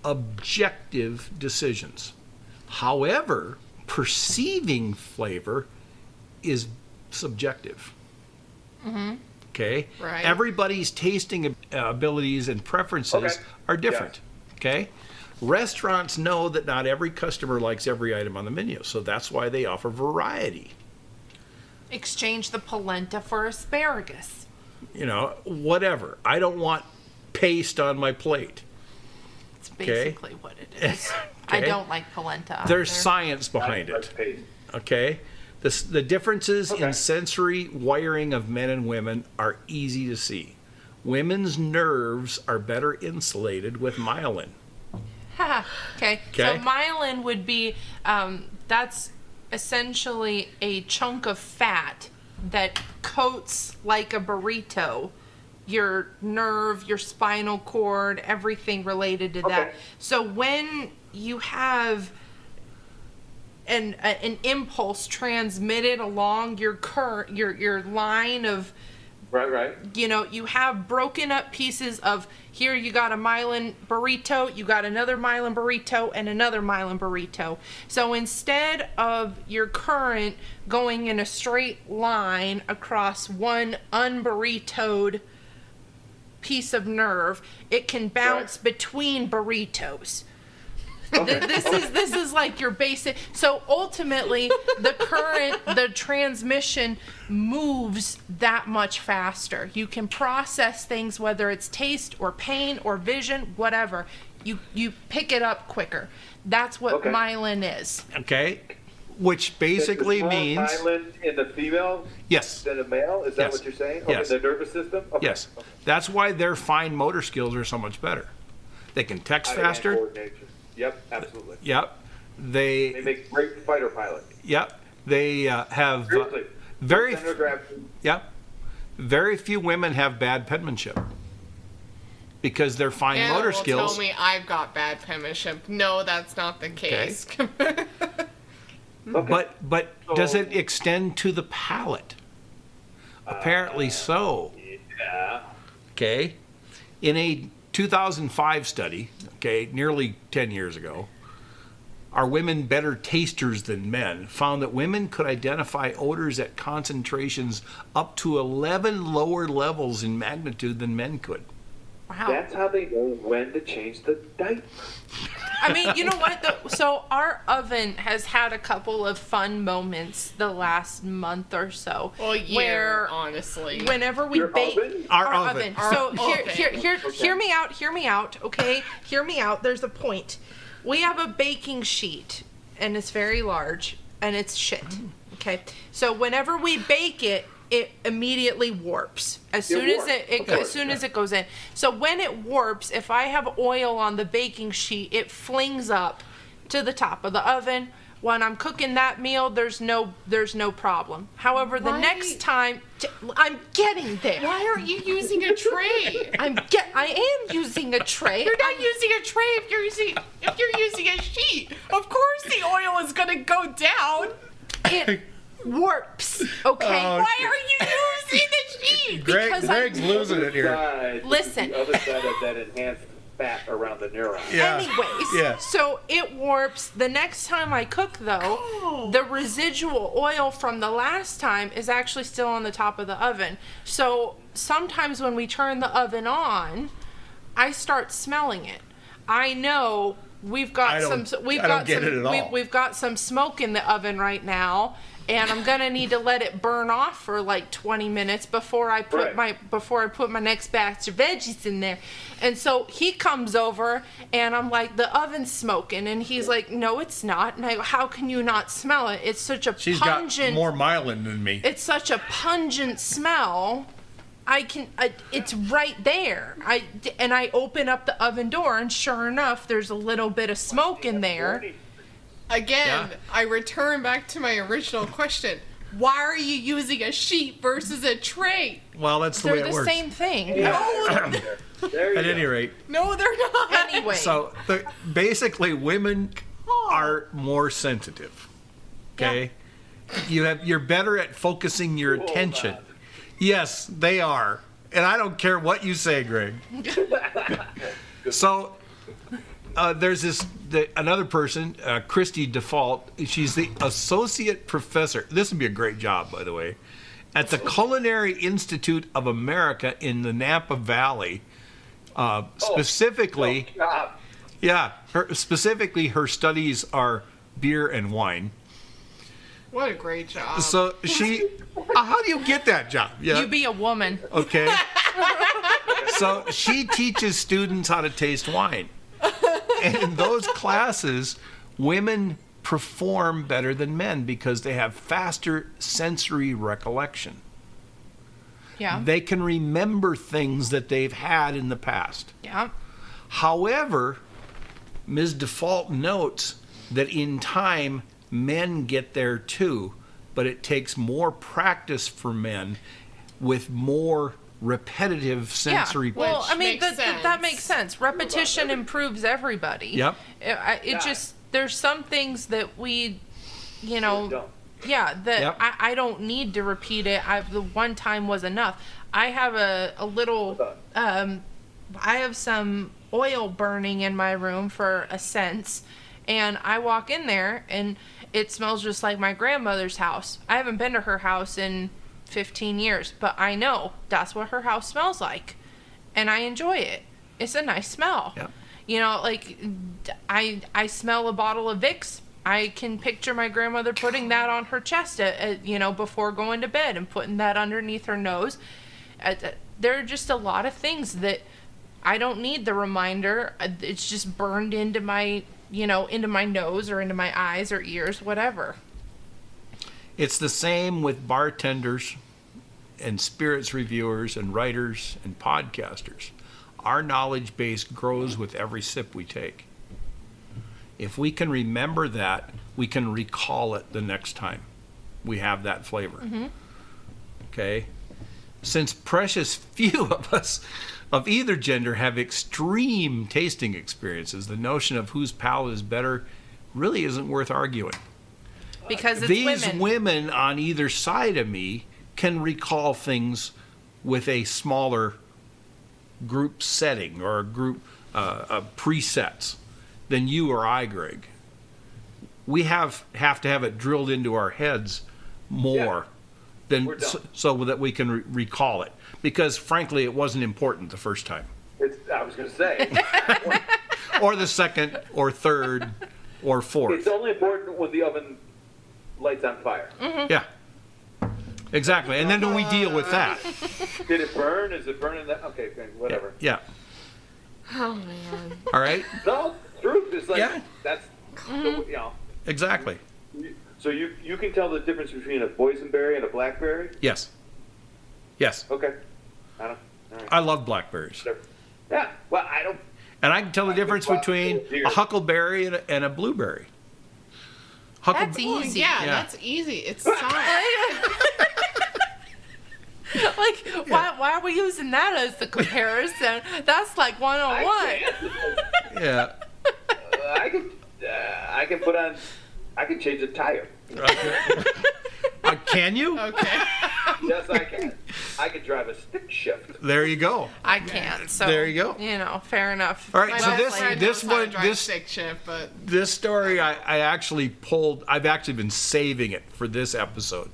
objective decisions. However, perceiving flavor is subjective. Okay? Right. Everybody's tasting abilities and preferences Okay. are different. Okay? Restaurants know that not every customer likes every item on the menu, so that's why they offer variety. Exchange the polenta for asparagus. Whatever. I don't want paste on my plate. It's basically what it is. I Okay. don't like polenta. There's either. science behind That's it. paste. Okay? The differences Okay. in sensory wiring of men and women are easy to see. Women's nerves are better insulated with myelin. Okay. So Okay. myelin would be that's essentially a chunk of fat that coats like a burrito your nerve, your spinal cord, everything related to that. Okay. So when you have an impulse transmitted along your current your line of, Right. you know, you have broken up pieces of, here you got a myelin burrito, you got another myelin burrito, and another myelin burrito. So instead of your current going in a straight line across one unburritoed piece of nerve, it can bounce between burritos. Okay. This is like your basic. So ultimately, the transmission moves that much faster. You can process things, whether it's taste or pain or vision, whatever. You pick it up quicker. That's what Okay. myelin is. Okay? Which basically There's more means myelin in the female yes. than a male? Is that Yes. what you're saying? Yes. Okay, the nervous system? Okay. Yes. That's why their fine motor skills are so much better. They can text Hand-to-hand faster. coordination. Yep, absolutely. Yep. They They make great fighter pilot. yep. They have Seriously. very Center of gravity. yep. Very few women have bad penmanship because their fine Anna motor will skills. tell me I've got bad penmanship. No, that's not the case. Okay. But does So- it extend to the palate? Apparently so. Yeah. Okay. In a 2005 study, okay, nearly 10 years ago, are women better tasters than men? Found that women could identify odors at concentrations up to 11 lower levels in magnitude than men could. Wow. That's how they know when to change the diaper. I mean, you know what? So our oven has had a couple of fun moments the last month or so. Well, yeah, where honestly. whenever we Your bake oven? Our oven. So Our here, oven. hear me out, okay? Hear me out. There's a point. We have a baking sheet, and it's very large, and it's shit. Okay, so whenever we bake it, it immediately warps as soon as warps, it of course, as soon as it goes in. So when it warps, if I have oil on the baking sheet, it flings up to the top of the oven. When I'm cooking that meal, there's no problem. However, the Why- next time, I'm getting there. Why aren't you using a tray? I am using a tray. You're not using a tray if you're using a sheet. Of course the oil is gonna go down. It warps. Okay. Why are you using the sheet? Because Greg's losing it here. Side, Listen. The other side of that enhanced fat around the neuron. Yeah. Anyways, Yeah. so it warps. The next time I cook, though, the residual oil from the last time is actually still on the top of the oven. So sometimes when we turn the oven on, I start smelling it. I know we've got I don't get it at all. we've got some smoke in the oven right now. And I'm gonna need to let it burn off for like 20 minutes before I put my next batch of veggies in there. And so he comes over and I'm like, the oven's smoking, and he's like, no, it's not. And I go, how can you not smell it? It's such a She's pungent. got more myelin than me. It's such a pungent smell. It's right there. I open up the oven door, and sure enough, there's a little bit of smoke in there. Again, Yeah. I return back to my original question. Why are you using a sheet versus a tray? Well, that's the They're way it the works. same thing. No, There you At go. any rate. no, they're not. Anyway. So basically, women are more sensitive. Okay, you're better at focusing your attention. on. Yes, they are, and I don't care what you say, Greg. So there's another person, Christy Default. She's the associate professor. This would be a great job, by the way, at the Culinary Institute of America in the Napa Valley. Specifically. God. Yeah, specifically her studies are beer and wine. What a great job. So she, how do you get that job? Yeah. You be a woman. Okay. So she teaches students how to taste wine. And in those classes, women perform better than men because they have faster sensory recollection. Yeah. They can remember things that they've had in the past. Yeah. However, Ms. Default notes that in time, men get there too, but it takes more practice for men with more repetitive sensory. Yeah. Well, I mean, makes that makes sense. sense. Repetition improves everybody. Yep. It just, there's some things that we, you know, Don't. yeah, that Yep. I don't need to repeat it. The one time was enough. I have a little, I have some oil burning in my room for a sense, and I walk in there and it smells just like my grandmother's house. I haven't been to her house in 15 years, but I know that's what her house smells like, and I enjoy it. It's a nice smell. Yep. You know, like I smell a bottle of Vicks. I can picture my grandmother putting that on her chest, you know, before going to bed, and putting that underneath her nose. There are just a lot of things that I don't need the reminder. It's just burned into my, you know, into my nose or into my eyes or ears, whatever. It's the same with bartenders and spirits reviewers and writers and podcasters. Our knowledge base grows with every sip we take. If we can remember that, we can recall it the next time we have that flavor. Mm-hmm. Okay? Since precious few of us of either gender have extreme tasting experiences, the notion of whose palate is better really isn't worth arguing. Because it's These women. on either side of me can recall things with a smaller group setting or a group of presets than you or I, Greg. We have to have it drilled into our heads more than We're done. so that we can recall it. Because frankly, it wasn't important the first time, I was going to say, or the second, or third, or fourth. it's only important when the oven lights on fire. Yeah, exactly. And then we deal with that. Did it burn? Is it burning? That okay, whatever. Yeah. Oh man. All right. No, truth is like Yeah. that's you know. Exactly. So you can tell the difference between a boysenberry and a blackberry. Yes. Yes. Okay. I don't. All right. I love blackberries. Yeah. Well, I don't. And I can tell the difference between a huckleberry and a blueberry. That's Oh, easy. yeah, Yeah. that's easy. It's soft. Like, why are we using that as the comparison? That's like 101. Yeah. I can put on. I can change a tire. Can you? Okay. Yes, I can. I can drive a stick shift. There you go. I can't. So There you go. You know, fair enough. All right. My So best friend this knows how to one, drive this stick shift, but this story, I actually pulled. I've actually been saving it for this episode.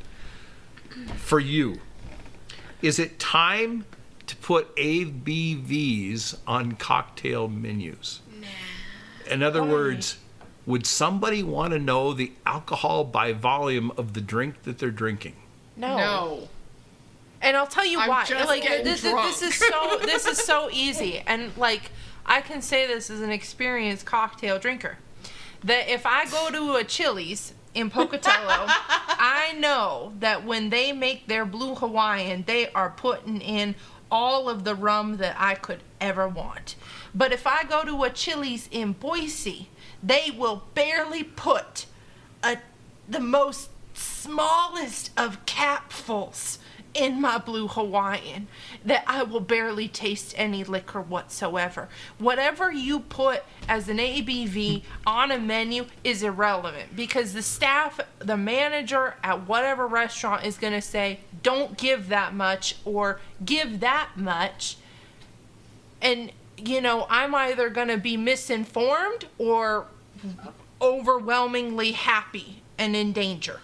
For you, is it time to put ABVs on cocktail menus? Nah. In other words, would somebody want to know the alcohol by volume of the drink that they're drinking? no. And I'll tell you I'm why. just Like getting this drunk. is so easy. And like I can say this as an experienced cocktail drinker. That if I go to a Chili's in Pocatello, I know that when they make their Blue Hawaiian, they are putting in all of the rum that I could ever want. But if I go to a Chili's in Boise, they will barely put the most smallest of capfuls in my Blue Hawaiian, that I will barely taste any liquor whatsoever. Whatever you put as an ABV on a menu is irrelevant, because the staff, the manager at whatever restaurant is going to say, don't give that much or give that much. And, you know, I'm either going to be misinformed or overwhelmingly happy and in danger.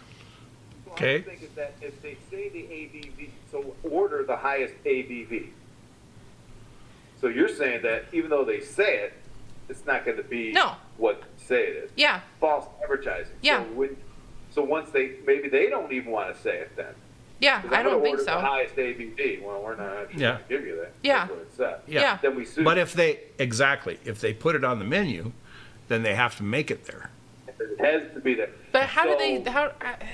Okay. I think is that if they say the ABV, so order the highest ABV. So you're saying that even though they say it, it's not going to be No. what say it is. Yeah. False advertising. Yeah. So once maybe they don't even want to say it then. Yeah, 'Cause I I'm gonna don't think order the so. highest ABV. Well, we're not actually Yeah. going to give you that. Yeah. That's what it said. Yeah. Then we sue. But if they put it on the menu, then they have to make it there. It has to be there. But how do So- they?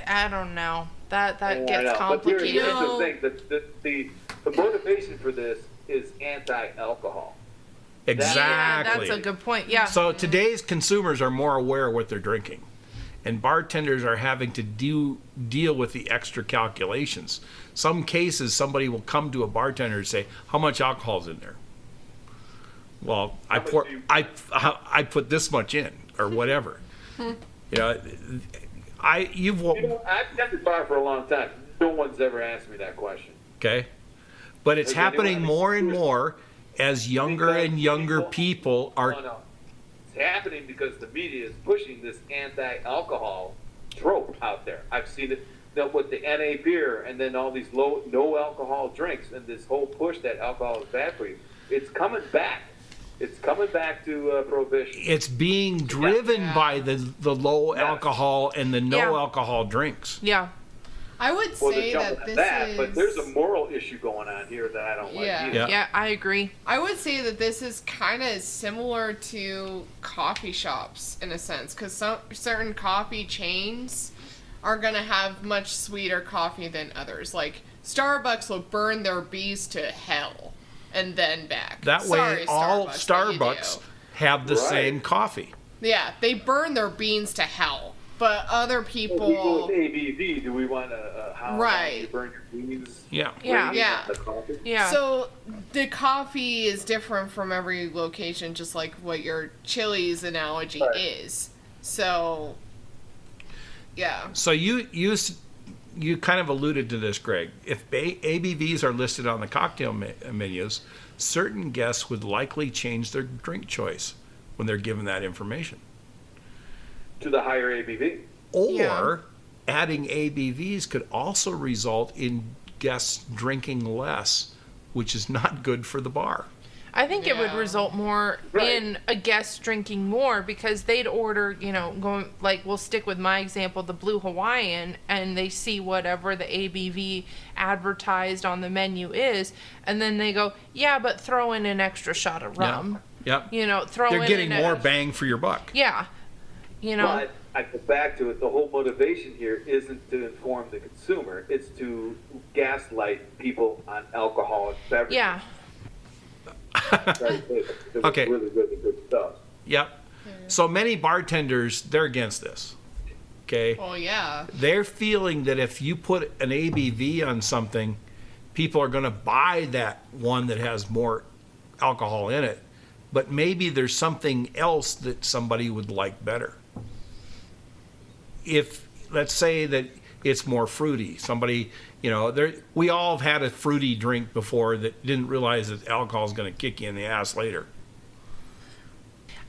I don't know. That I gets know, but here's complicated. the thing. The motivation for this is anti-alcohol. Exactly. Yeah, that's a good point. Yeah. So today's consumers are more aware of what they're drinking, and bartenders are having to deal with the extra calculations. Some cases, somebody will come to a bartender and say, "How much alcohol's in there?" Well, I put this much in, or whatever. You know, I've kept the bar for a long time. No one's ever asked me that question. Okay, but it's Has anyone happening more and experienced- more as younger and younger people are. No. It's happening because the media is pushing this anti-alcohol trope out there. I've seen it with the NA beer and then all these no alcohol drinks and this whole push that alcohol is bad for you. It's coming back. It's coming back to prohibition. It's being driven by the low alcohol and the no alcohol drinks. Yeah. I would Well, they're say jumping that at this that, is. but there's a moral issue going on here that I don't like Yeah. either. Yeah. Yeah, I agree. I would say that this is kind of similar to coffee shops in a sense, because certain coffee chains are going to have much sweeter coffee than others. Like Starbucks will burn their bees to hell and then back. That way, Sorry, all but you Starbucks do. have the Right. same coffee. Yeah, they burn their beans to hell, but other Well, we go people. with ABV. Do we want to how Right. you burn your beans? Yeah. Yeah. rating Yeah. on the coffee? Yeah. So the coffee is different from every location, just like what your Chili's analogy Right. is. So, yeah. So you kind of alluded to this, Greg. If ABVs are listed on the cocktail menus, certain guests would likely change their drink choice when they're given that information. To the higher ABV. Or Yeah. adding ABVs could also result in guests drinking less, which is not good for the bar. I think it would Yeah. result more Right. in a guest drinking more because they'd order, going like we'll stick with my example, the Blue Hawaiian, and they see whatever the ABV advertised on the menu is, and then they go, yeah, but throw in an extra shot of rum. Yep. Throw They're in getting an more ex- bang for your buck. Yeah. But I go back to it. The whole motivation here isn't to inform the consumer. It's to gaslight people on alcoholic beverages. Yeah. Right? It's Okay. really, really good stuff. Yep. So many bartenders, they're against this. Okay. Well, yeah. They're feeling that if you put an ABV on something, people are going to buy that one that has more alcohol in it. But maybe there's something else that somebody would like better. If, let's say that it's more fruity, somebody, we all have had a fruity drink before that didn't realize that alcohol is going to kick you in the ass later.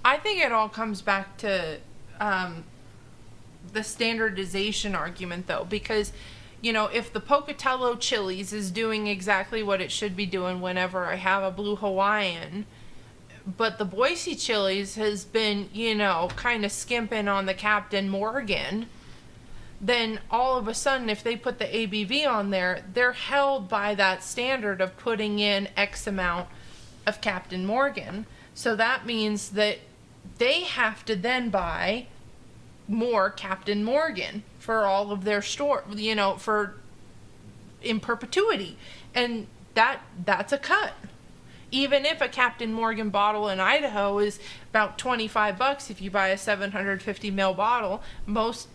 I think it all comes back to the standardization argument, though, because, if the Pocatello Chili's is doing exactly what it should be doing whenever I have a Blue Hawaiian, but the Boise Chili's has been, kind of skimping on the Captain Morgan, then all of a sudden, if they put the ABV on there, they're held by that standard of putting in X amount of Captain Morgan. So that means that they have to then buy more Captain Morgan for all of their store, for in perpetuity. And that's a cut. Even if a Captain Morgan bottle in Idaho is about $25 if you buy a 750 ml bottle, most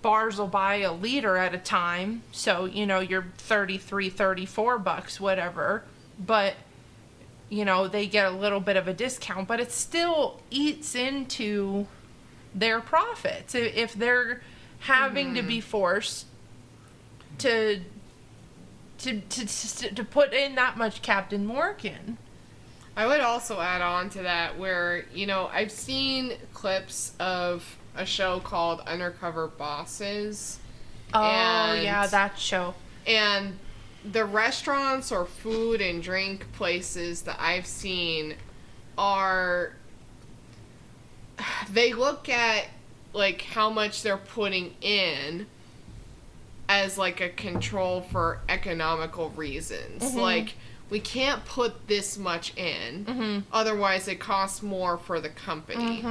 bars will buy a liter at a time, so you're $33-$34 whatever, but they get a little bit of a discount, but it still eats into their profits if they're having to be forced to put in that much Captain Morgan. I would also add on to that where, I've seen clips of a show called Undercover Bosses. Oh, And- yeah, that show. And the restaurants or food and drink places that I've seen they look at like how much they're putting in as like a control for economical reasons. Like, we can't put this much in, otherwise it costs more for the company.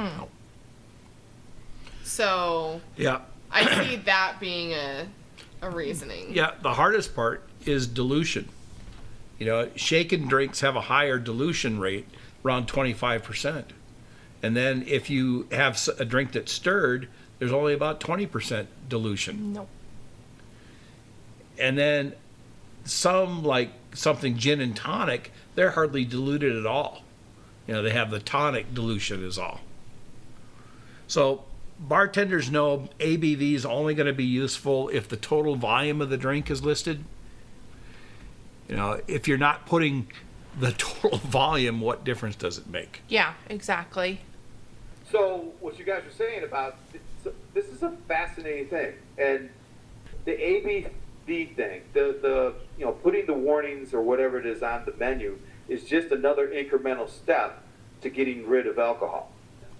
So Yeah. I see that being a reasoning. Yeah, the hardest part is dilution. You know, shaken drinks have a higher dilution rate, around 25%. And then if you have a drink that's stirred, there's only about 20% dilution. Nope. And then some, like something gin and tonic, they're hardly diluted at all. You know, they have the tonic dilution is all. So bartenders know ABV is only going to be useful if the total volume of the drink is listed. You know, if you're not putting the total volume, what difference does it make? Yeah, exactly. So what you guys are saying about this is a fascinating thing, and the ABV thing, the putting the warnings or whatever it is on the menu is just another incremental step to getting rid of alcohol.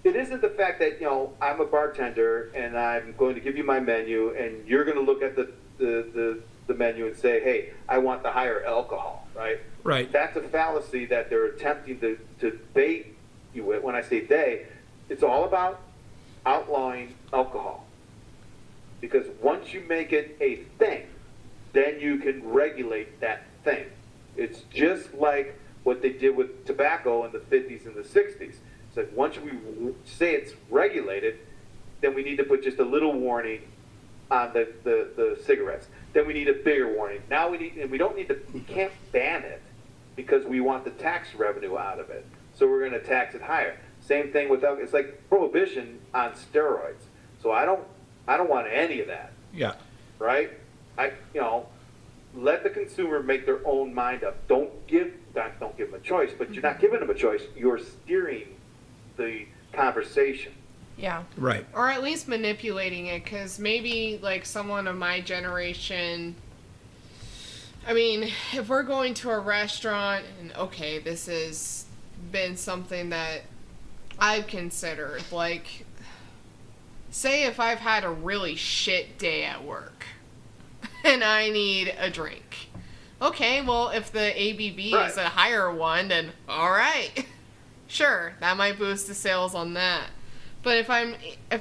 It isn't the fact that I'm a bartender and I'm going to give you my menu and you're going to look at the menu and say, hey, I want the higher alcohol, right? Right. That's a fallacy that they're attempting to bait you with. When I say they, it's all about outlawing alcohol. Because once you make it a thing, then you can regulate that thing. It's just like what they did with tobacco in the 50s and the 60s. It's like once we say it's regulated, then we need to put just a little warning on the cigarettes. Then we need a bigger warning. Now we can't ban it because we want the tax revenue out of it. So we're going to tax it higher. Same thing with alcohol. It's like prohibition on steroids. So I don't want any of that. Yeah. Right? Let the consumer make their own mind up. Don't give them a choice, but you're not giving them a choice. You're steering the conversation. Yeah. Right. Or at least manipulating it, because maybe like someone of my generation, I mean, if we're going to a restaurant and okay, this has been something that I've considered, like, say if I've had a really shit day at work and I need a drink. Okay, well, if the ABV is a higher one, then all right. Sure, that might boost the sales on that. But if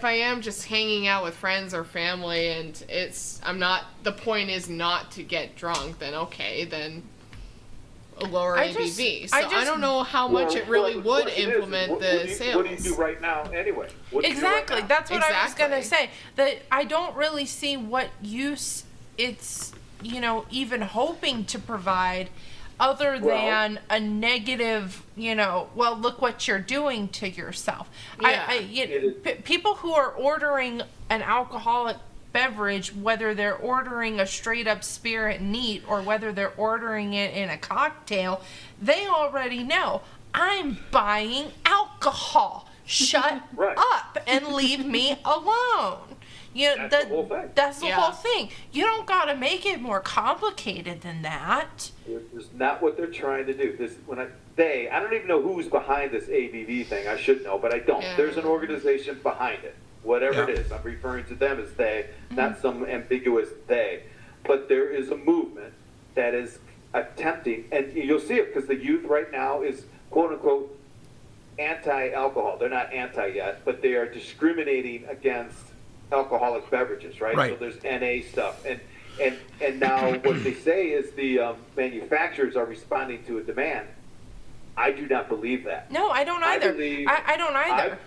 I am just hanging out with friends or family and the point is not to get drunk, then okay, then a lower ABV. So I don't know how much it really would implement the sales. What do you do right now anyway? Exactly. That's what I was going to Exactly. say. That I don't really see what use it's, even hoping to provide other than a negative, well, look what you're doing to yourself. Yeah. People who are ordering an alcoholic beverage, whether they're ordering a straight up spirit neat or whether they're ordering it in a cocktail, they already know I'm buying alcohol. Shut up and leave me alone. That's the whole thing. That's the whole thing. You don't got to make it more complicated than that. It's not what they're trying to do. I don't even know who's behind this ABV thing. I should know, but I don't. Yeah. There's an organization behind it. Whatever it is, I'm referring to them as they, not some ambiguous they. But there is a movement that is attempting, and you'll see it because the youth right now is quote unquote anti-alcohol. They're not anti yet, but they are discriminating against alcoholic beverages, right? Right. So there's NA stuff, and now what they say is the manufacturers are responding to a demand. I do not believe that. No, I don't either. I don't either.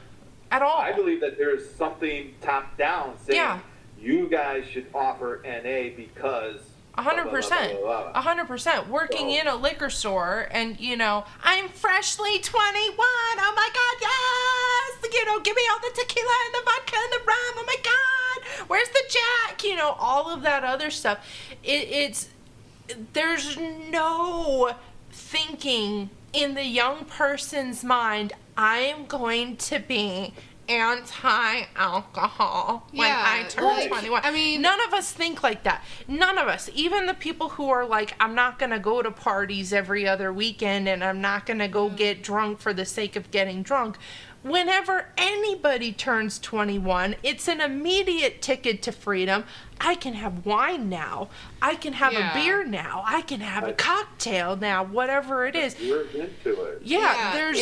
At all. I believe that there is something top down saying you guys should offer NA because 100%. 100%. Working in a liquor store and, I'm freshly 21. Oh my God, yes! Give me all the tequila and the vodka and the rum. Oh my God! Where's the Jack? All of that other stuff. There's no thinking in the young person's mind, I'm going to be anti-alcohol when I turn 21. I mean, none of us think like that. None of us. Even the people who are like, I'm not going to go to parties every other weekend and I'm not going to go get drunk for the sake of getting drunk. whenever anybody turns 21, it's an immediate ticket to freedom. I can have wine now. I can have a beer now. I can have a cocktail now, whatever it is. We're into it. Yeah, and there's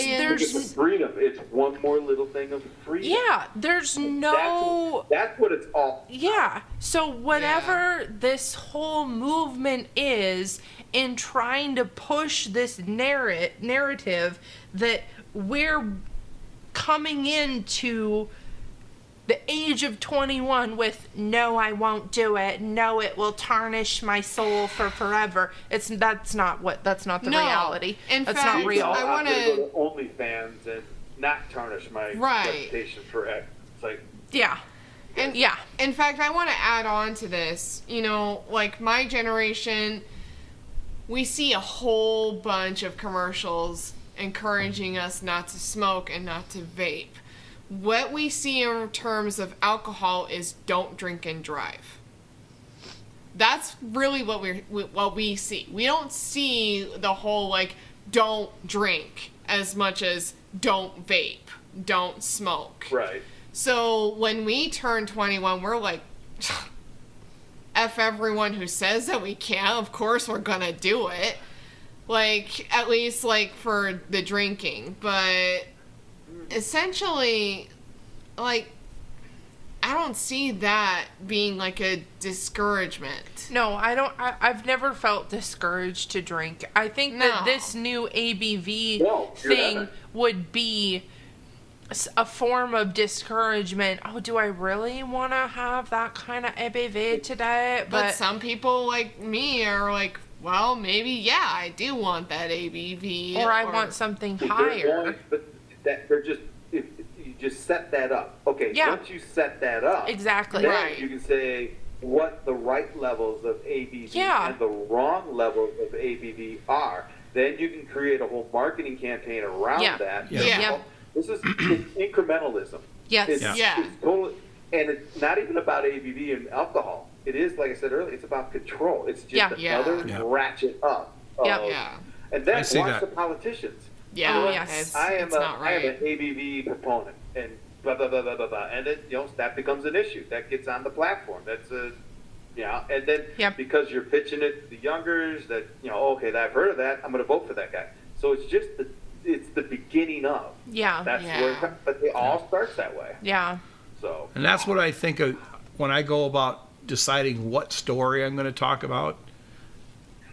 Look at the freedom. It's one more little thing of freedom. yeah, there's no That's what it's all. yeah. So whatever this whole movement is in trying to push this narrative that we're coming into the age of 21 with no, I won't do it. No, it will tarnish my soul for forever. That's not the reality. In That's fact, not real. I I'm want gonna go to. to OnlyFans and not tarnish my reputation forever. It's like, Yeah. And Yeah. In fact, I want to add on to this. You know, like my generation, we see a whole bunch of commercials encouraging us not to smoke and not to vape. What we see in terms of alcohol is don't drink and drive. That's really what we see. We don't see the whole like don't drink as much as don't vape, don't smoke. right. So when we turn 21, we're like, F everyone who says that we can't. Of course we're gonna do it. Like, at least like for the drinking. But essentially, like, I don't see that being like a discouragement. No, I don't. I've never felt discouraged to drink. I think that No. this new ABV No, you thing haven't. would be a form of discouragement. Oh, do I really want to have that kind of ABV today? But some people like me are like, well, maybe, yeah, I do want that ABV. or I want something They're higher. going- but they're just, if you just set that up. Okay, Yeah. once you set that up, Exactly. then Right. you can say what the right levels of ABV Yeah. and the wrong levels of ABV are. Then you can create a whole marketing campaign around Yeah. that. Yeah. Yeah. This is it's incrementalism. Yes. It's, Yeah. it's totally, and it's not even about ABV and alcohol. It is, like I said earlier, it's about control. It's just Yeah. another Yeah. ratchet up. Yeah. of- Yeah. And then I see watch that. the politicians. Yeah, Oh, yes. it's not I am right. an ABV proponent, and blah blah blah blah blah blah, and then that becomes an issue that gets on the platform. That's a, and then Yep. because you're pitching it to the youngers, that okay, I've heard of that, I'm going to vote for that guy. So it's just it's the beginning of. Yeah. That's Yeah. where, but it all starts that way. Yeah. So And that's what I think of when I go about deciding what story I'm going to talk about.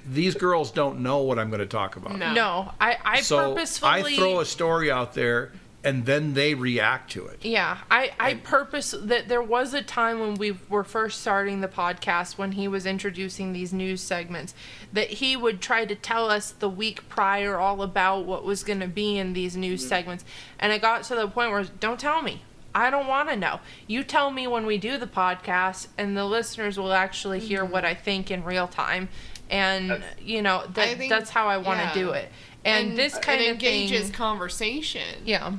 These girls don't know what I'm going to talk about. No. No, I So purposefully. I throw a story out there, and then they react to it. Yeah, I purpose that there was a time when we were first starting the podcast when he was introducing these news segments that he would try to tell us the week prior all about what was going to be in these news segments. And it got to the point where, don't tell me. I don't want to know. You tell me when we do the podcast, and the listeners will actually hear what I think in real time. And, That's- I think- that's how I want to do it. And this kind it of engages thing. conversation Yeah.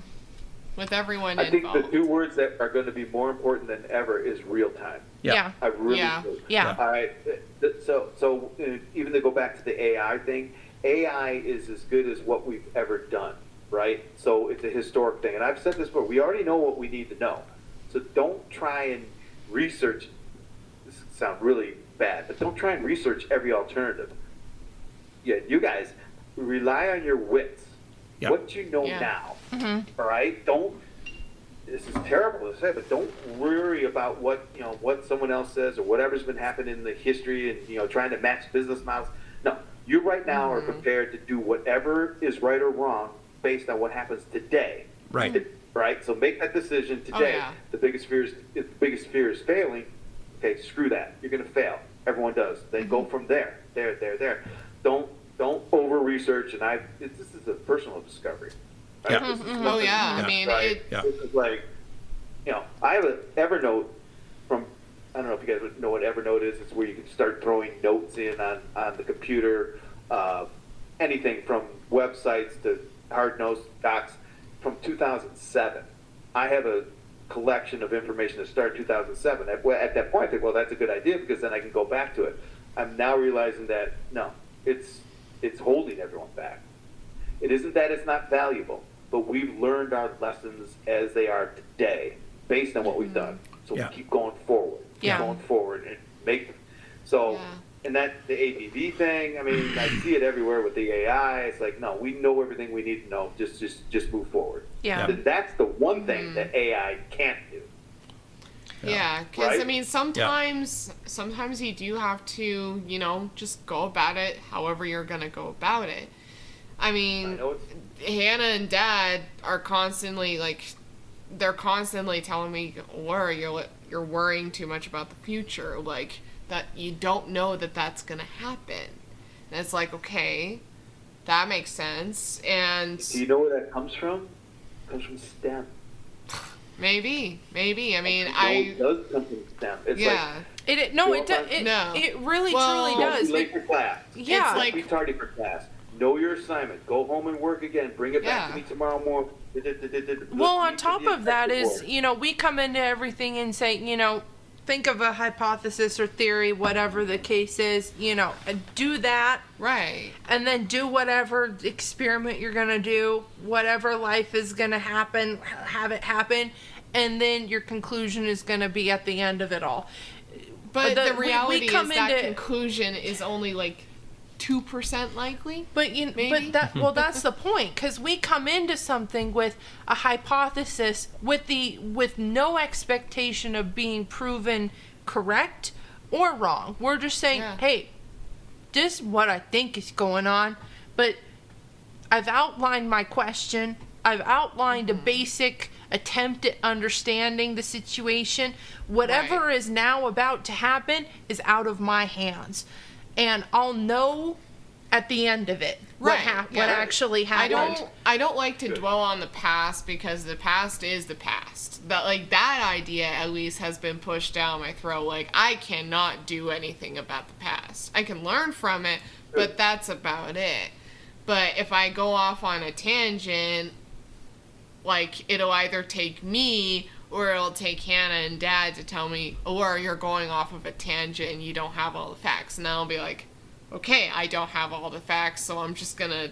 with everyone I think involved. the two words that are going to be more important than ever is real time. Yeah. I really Yeah. do. Yeah. All right. So even to go back to the AI thing, AI is as good as what we've ever done, right? So it's a historic thing, and I've said this before. We already know what we need to know, so don't try and research. This sounds really bad, but don't try and research every alternative. Yeah, you guys rely on your wits. Yep. What you know Yeah. now. All right. Don't. This is terrible to say, but don't worry about what someone else says or whatever's been happening in the history and trying to match business models. No, you right now are prepared to do whatever is right or wrong based on what happens today. Right. Right. So make that decision today. yeah. The biggest fear is if the biggest fear is failing. Okay, screw that. You're going to fail. Everyone does. Then go from there. There. Don't over research. And this is a personal discovery. Right? Yeah. This is Oh yeah, Yeah. I mean, right. Yeah. This is like, I have an Evernote from, I don't know if you guys know what Evernote is. It's where you can start throwing notes in on the computer, anything from websites to hard notes, docs, from 2007. I have a collection of information that started 2007. At that point, I think, well, that's a good idea because then I can go back to it. I'm now realizing that, no, it's holding everyone back. It isn't that it's not valuable. but we've learned our lessons as they are today, based on what we've done. So Yeah. we keep going forward, Yeah. going forward, and make. So, Yeah. and that the ABV thing. I mean, I see it everywhere with the AI. It's like, no, we know everything we need to know. Just move forward. Yeah. And that's the one thing that AI can't do. Yeah, because I Right? mean, sometimes you do have to, just go about it however you're gonna go about it. I I mean, know it's Hannah and Dad are constantly they're constantly telling me, Laura, you're worrying too much about the future, like that you don't know that that's gonna happen. And it's like, okay, that makes sense, and Do you know where that comes from? It comes from STEM. maybe. I mean, It does come from STEM. It's yeah. It No. it really Well- truly like, don't does. be late for class. Yeah. It's like- Don't be tardy for class. Know your assignment. Go home and work again. Bring it back Yeah. to me tomorrow morning. Well, on top of that is, we come into everything and say, think of a hypothesis or theory, whatever the case is, do that, Right. and then do whatever experiment you're going to do, whatever life is going to happen, have it happen, and then your conclusion is going to be at the end of it all. But the we reality come is that into- conclusion is only 2% likely. But Maybe? that's the point, because we come into something with a hypothesis with no expectation of being proven correct or wrong. We're just saying, Yeah. hey, this is what I think is going on, but I've outlined my question. I've outlined a basic attempt at understanding the situation. Whatever Right. is now about to happen is out of my hands. And I'll know at the end of it what Right, what yeah. actually I happened. don't like to dwell on the past because the past is the past. That idea at least has been pushed down my throat. I cannot do anything about the past. I can learn from it, but that's about it. But if I go off on a tangent, it'll either take me or it'll take Hannah and Dad to tell me, or you're going off of a tangent and you don't have all the facts. And I'll be like, okay, I don't have all the facts, so I'm just gonna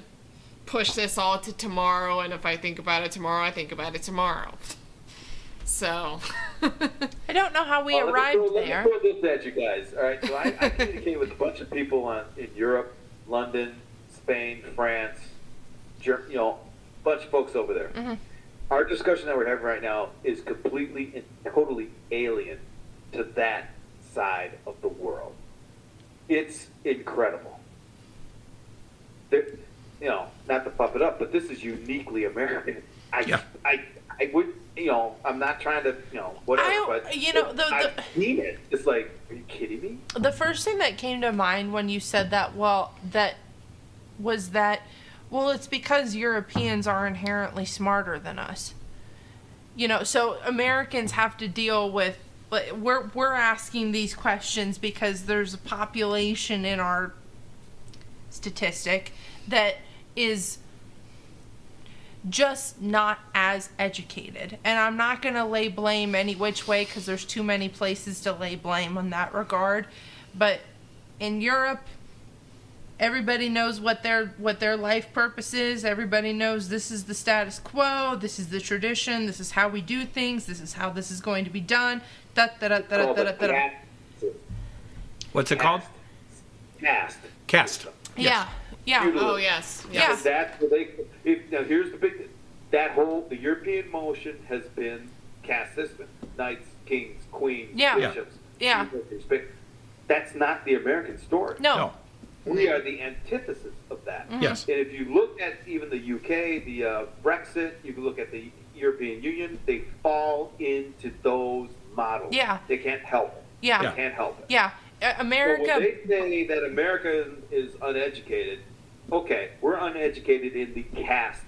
push this all to tomorrow, and if I think about it tomorrow, I think about it tomorrow. So. I don't know how we Let me arrived Let there. me throw this at you guys. All right, so I communicate with a bunch of people in Europe, London, Spain, France, Germany, a bunch of folks over there. Mm-hmm. Our discussion that we're having right now is completely and totally alien to that side of the world. It's incredible. Not to puff it up, but this is uniquely American. I would, I'm not trying to, whatever, but I've seen it. It's like, are you kidding me? The first thing that came to mind when you said that, it's because Europeans are inherently smarter than us. So Americans have to deal with, we're asking these questions because there's a population in our statistic that is just not as educated. And I'm not going to lay blame any which way because there's too many places to lay blame in that regard. But in Europe, everybody knows what their life purpose is. Everybody knows this is the status quo. This is the tradition. This is how we do things. This is how this is going to be done. What's it called? Cast. Cast. Yeah. Oh, yes. Yeah. And that's what now here's the big, the European motion has been caste system. Knights, kings, queens, Yeah. bishops. Yeah. That's not the American story. No. We are the antithesis of that. Yes. And if you look at even the UK, the Brexit, you can look at the European Union, they fall into those models. Yeah. They can't help it. Yeah. They can't help it. Yeah. America. So when they say that America is uneducated, okay, we're uneducated in the caste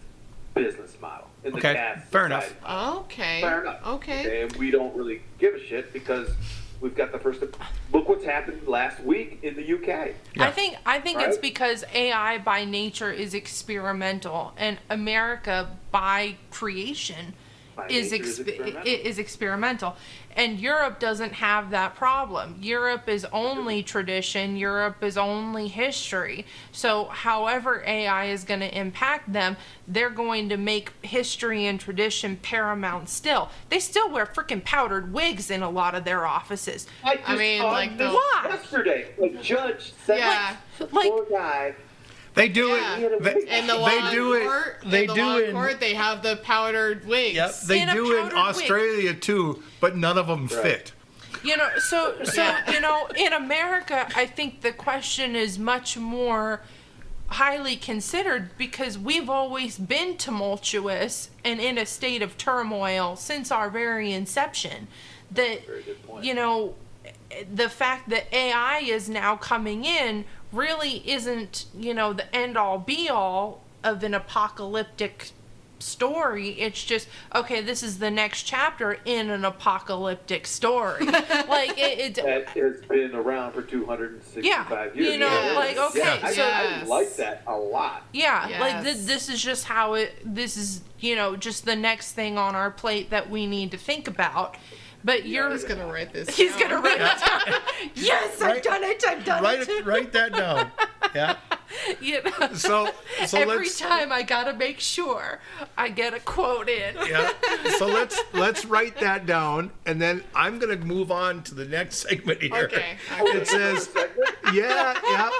business model. In the Okay, caste fair society. enough. Okay. Fair enough. Okay. And we don't really give a shit because we've got the first. Look what's happened last week in the UK. Yeah. I think it's Right? because AI by nature is experimental, and America by creation By is nature, experimental. experimental. And Europe doesn't have that problem. Europe is only tradition, Europe is only history. So however AI is going to impact them, they're going to make history and tradition paramount still. They still wear freaking powdered wigs in a lot of their offices. I mean, saw like this Why? yesterday. A judge said, Yeah. Like, poor guy. They do Yeah. it. They, In the law they do it. court, They in the do law it. court, they have the powdered wigs. Yep, they In a do in powdered wig. Australia too, but none of them fit. you know, so Yeah. you know, in America, I think the question is much more highly considered because we've always been tumultuous and in a state of turmoil since our very inception. That, Very good point. you know, the fact that AI is now coming in really isn't, you know, the end all be all of an apocalyptic story. It's just, okay, this is the next chapter in an apocalyptic story. Like it That has been around for 265 Yeah, years. you know, Yes. like, okay, I so like that a lot. yeah, like Yes. this is just how this is, you know, just the next thing on our plate that we need to think about. But you're He's gonna write this. he's down. gonna write it down. Yes, I've Right. done it. I've done it. Write that down. Yeah. You know? So Every let's time I gotta make sure I get a quote in. yeah. So let's write that down, and then I'm gonna move on to the next segment here. Okay. It says, yeah,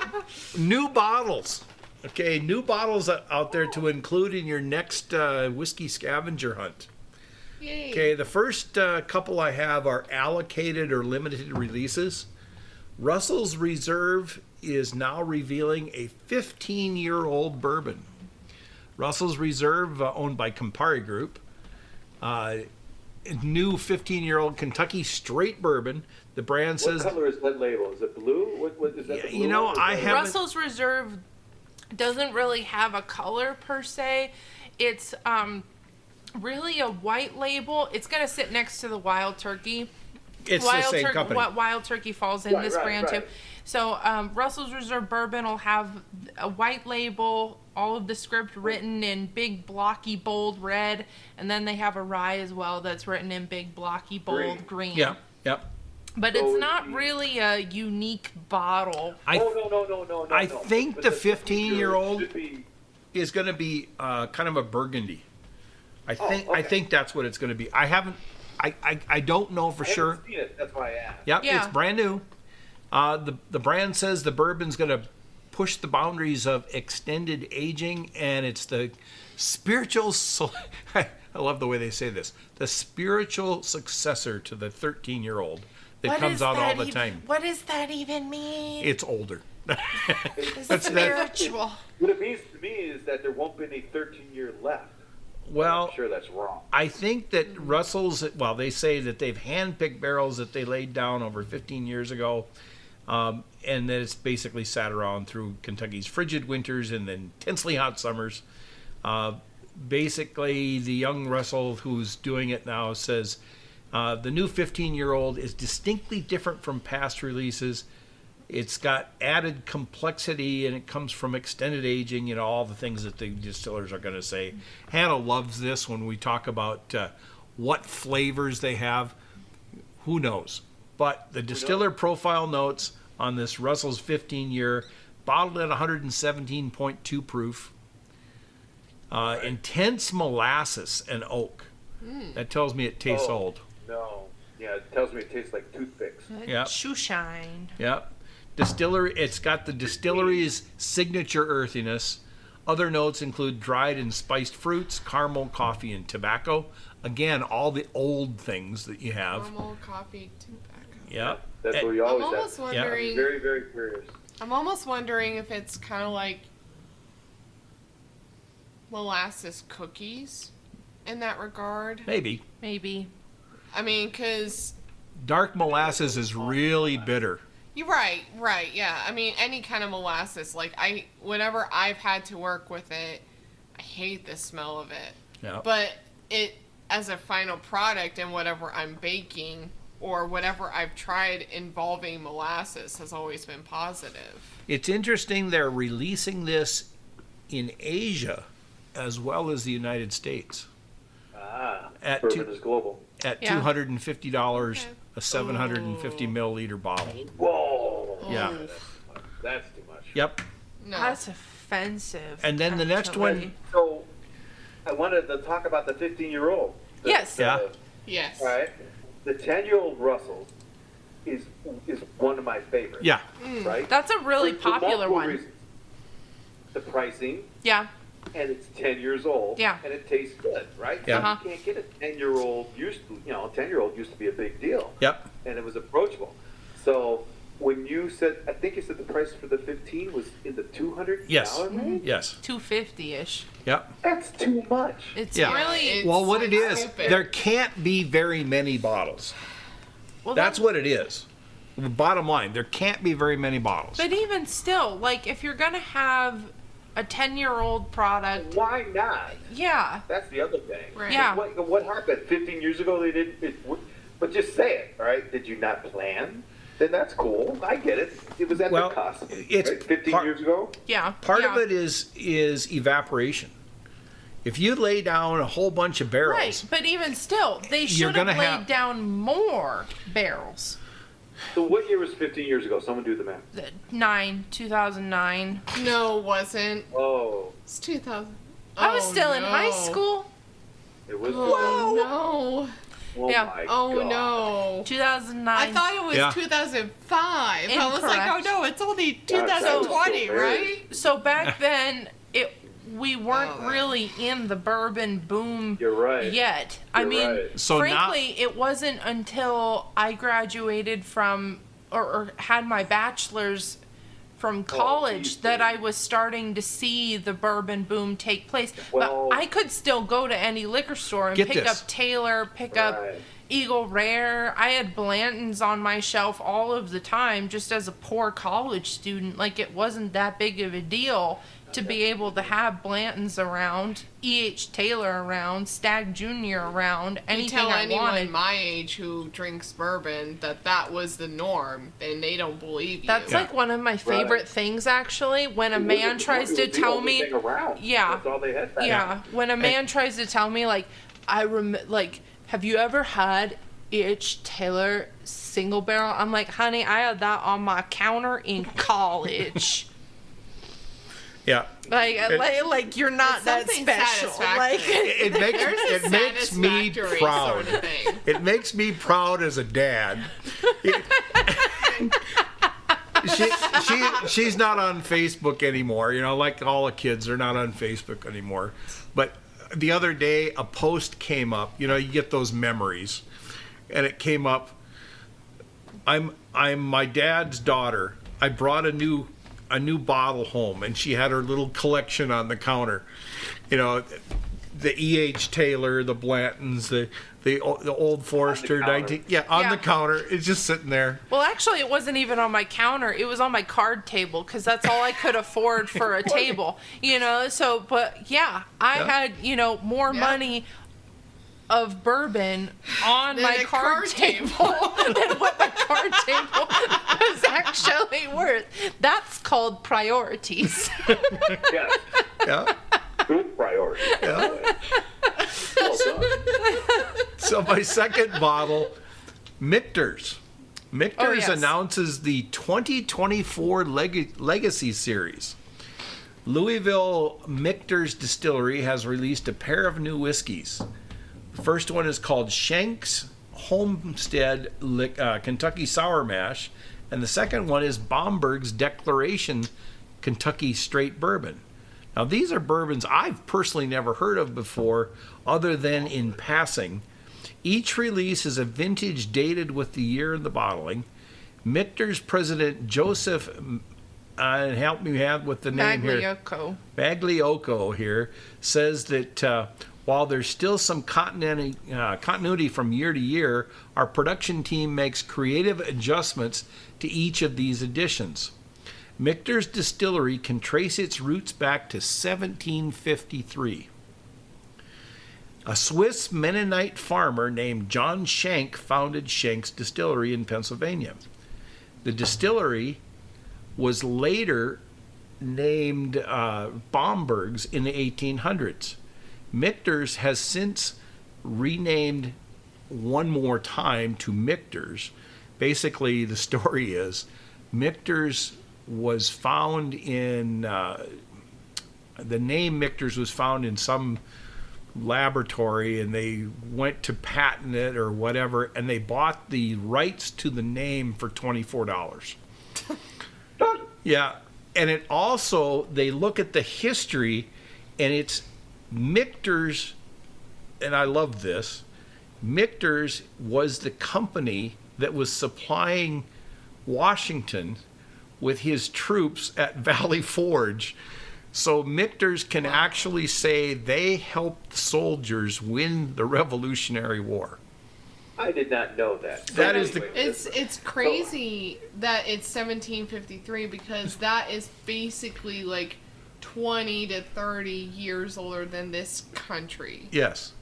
new bottles. Okay, new bottles out there to include in your next whiskey scavenger hunt. Yay. Okay, the first couple I have are allocated or limited releases. Russell's Reserve is now revealing a 15-year-old bourbon. Russell's Reserve, owned by Campari Group, new 15-year-old Kentucky straight bourbon. The brand What says, color is that label? Is it blue? What is that? The blue you know, one or is I that- haven't- Russell's Reserve doesn't really have a color per se. It's really a white label. It's gonna sit next to the Wild Turkey. it's the same company. What Wild Turkey falls in Right, this right, brand right. too. So Russell's Reserve Bourbon will have a white label, all of the script written in big blocky bold red, and then they have a rye as well that's written in big blocky bold green. Yeah, yep. But So it's it's not the- really a unique bottle. I No. I no. think But the 15-year-old should be. is going to be kind of a burgundy. I think okay. that's what it's going to be. I don't know for I sure. haven't seen it. That's why I asked. Yep, Yeah. it's brand new. The brand says the bourbon's going to push the boundaries of extended aging, and it's the spiritual. I love the way they say this. The spiritual successor to the 13-year-old that What comes does out all that the even- time. What does that even mean? It's older. It's spiritual. What it means to me is that there won't be any 13-year left. Well, I'm sure that's wrong. I think that Russell's, well, they say that they've handpicked barrels that they laid down over 15 years ago, and that it's basically sat around through Kentucky's frigid winters and then intensely hot summers. Basically, the young Russell who's doing it now says the new 15-year-old is distinctly different from past releases. It's got added complexity, and it comes from extended aging, you know, all the things that the distillers are going to say. Hannah loves this when we talk about what flavors they have. Who knows? But the distiller profile notes on this Russell's 15-year, bottled at 117.2 proof, intense molasses and oak. That tells me it tastes Oh. old. No. Yeah, it tells me it tastes like toothpicks. Yep. Shoe shine. Yep. Distillery. It's got the distillery's signature earthiness. Other notes include dried and spiced fruits, caramel, coffee, and tobacco. Again, all the old things that you have. Normal coffee tobacco. Yep. That's And- what we I'm always almost have. wondering. Very, very curious. I'm almost wondering if it's kind of like molasses cookies in that regard. Maybe. Maybe. I mean, because Dark molasses is really bitter. you're right, yeah. I mean, any kind of molasses, like whenever I've had to work with it, I hate the smell of it. Yeah. But it, as a final product and whatever I'm baking or whatever I've tried involving molasses has always been positive. It's interesting they're releasing this in Asia as well as the United States. Ah. at Bourbon is global. at Yeah. $250 Okay. a 750 milliliter bottle. Whoa. Yeah. That's too much. Yep. No. That's offensive. And then the next one- actually. So, I wanted to talk about the 15-year-old. Yes. Yeah. Yes. All right. The 10-year-old Russell is one of my favorites. Yeah. Right. That's a really For popular multiple one. reasons. The pricing, Yeah. and it's 10 years old. Yeah. And it tastes good, right? Yeah. Uh-huh. You can't get a 10-year-old a 10-year-old used to be a big deal. Yep. And it was approachable. So when you said, I think you said the price for the 15 was in the $200 Yes. range? Yes. 250-ish. Yep. That's too much. It's Yeah. really It's Well, what it is, stupid. there can't be very many bottles. well, That's what it is. The bottom line, there can't be very many bottles. But even still, like if you're gonna have a 10-year-old product, Why not? yeah, That's the other thing. Right. Yeah. What happened? 15 years ago they didn't. But just say it, all right? Did you not plan? Then that's cool. I get it. It was at Well, the cusp. it's right? 15 part- years ago. yeah. Part yeah. of it is evaporation. If you lay down a whole bunch of barrels, Right, but even still, they You're should have gonna laid have- down more barrels. So what year was 15 years ago? Someone do the math. 2009. No, it wasn't. Oh, It's 2000. I was Oh, still in high no. school. it was. Oh, no. Oh Yeah. my Oh, God. no. 2009. I thought it was Yeah. 2005. I was like, oh Incorrect. no, it's only God, that was 2020, so weird. right? So back then, we weren't Oh. really in the bourbon boom You're right. yet. I You're mean, right. So frankly, it wasn't until I graduated from or had my bachelor's from college geez, that baby. I was starting to see the bourbon boom take place. Well- but I could still go to any liquor store and Get pick this. up Taylor, pick up Right. Eagle Rare. I had Blanton's on my shelf all of the time just as a poor college student. Like, it wasn't that big of a deal to be able to have Blanton's around, E.H. Taylor around, Stagg Jr. around, You anything tell I anyone wanted. my age who drinks bourbon that was the norm, and they don't believe you. That's Yeah. like one of my favorite things, actually, when a man tries to tell me, yeah, That's all they had back yeah, when a man tries to tell me, like, have you ever had E.H. Taylor single barrel? I'm like, honey, I had that on my counter in college. yeah, like you're not It's that something special. Like, satisfactory. it makes There's a it makes me satisfactory proud. sort of thing. It makes me proud as a dad. She's not on Facebook anymore. Like all the kids, they're not on Facebook anymore. But the other day, a post came up. You get those memories, and it came up. I'm my dad's daughter. I brought a new bottle home, and she had her little collection on the counter. The E.H. Taylor, the Blantons, the Old Forester, counter. 19. on Yeah. the counter. It's just sitting there. well, actually, it wasn't even on my counter. It was on my card table because that's all I could afford for a table. So, but yeah, I Yeah. had more Yeah. money of bourbon on Than my a card card table than what my card table was actually worth. That's called priorities. Yes. Yeah. Good priority. Yeah. Well done. So my second bottle, Michter's. Michter's yes. announces the 2024 Legacy Series. Louisville Michter's Distillery has released a pair of new whiskeys. The first one is called Shank's Homestead Kentucky Sour Mash, and the second one is Bomberg's Declaration Kentucky Straight Bourbon. Now, these are bourbons I've personally never heard of before, other than in passing. Each release is a vintage dated with the year of the bottling. Michter's president Joseph, help me out with the name here. Bagliocco here says that while there's still some continuity from year to year, our production team makes creative adjustments to each of these editions. Michter's distillery can trace its roots back to 1753. A Swiss Mennonite farmer named John Shank founded Shank's Distillery in Pennsylvania. The distillery was later named Bomberg's in the 1800s. Michter's has since renamed one more time to Michter's. Basically, the story is Michter's was found in, the name Michter's was found in some laboratory, and they went to patent it or whatever, and they bought the rights to the name for $24. Yeah, and it also, they look at the history, and it's Michter's, and I love this, Michter's was the company that was supplying Washington with his troops at Valley Forge. So Michter's can actually say they helped soldiers win the Revolutionary War. I did not know that. That is the- It's crazy that it's 1753 because that is basically like 20 to 30 years older than this country. Yes.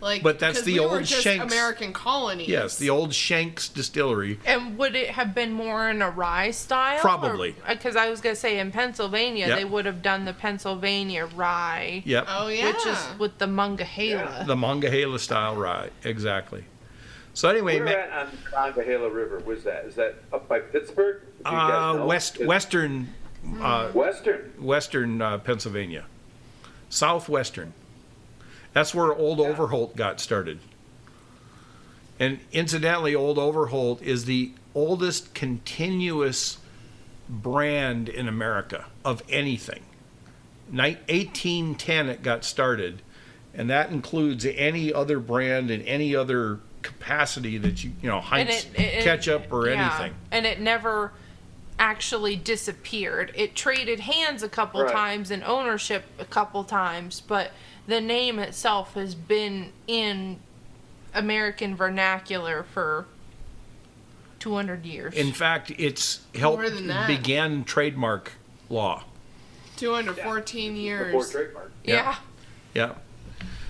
Like, But that's 'cause the we old were just Shanks. American colonies. Yes, the old Shanks distillery. And would it have been more in a rye style? Probably. Because I was going to say in Pennsylvania, Yep. they would have done the Pennsylvania rye. Yep. Oh yeah. Which is with the Monongahela. The Monongahela style rye. Exactly. So anyway, Where at on the Monongahela River? Where's that? Is that up by Pittsburgh? Do you guys know? western Western? Pennsylvania. Southwestern. That's where Old Overholt got started. And incidentally, Old Overholt is the oldest continuous brand in America of anything. 1810 it got started, and that includes any other brand in any other capacity that you know, Heinz ketchup or anything. And it never actually disappeared. It traded hands a couple Right. times and ownership a couple times, but the name itself has been in American vernacular for 200 years. In fact, it's helped More than that. began trademark law. 214 years. Before trademark. yeah. Yeah.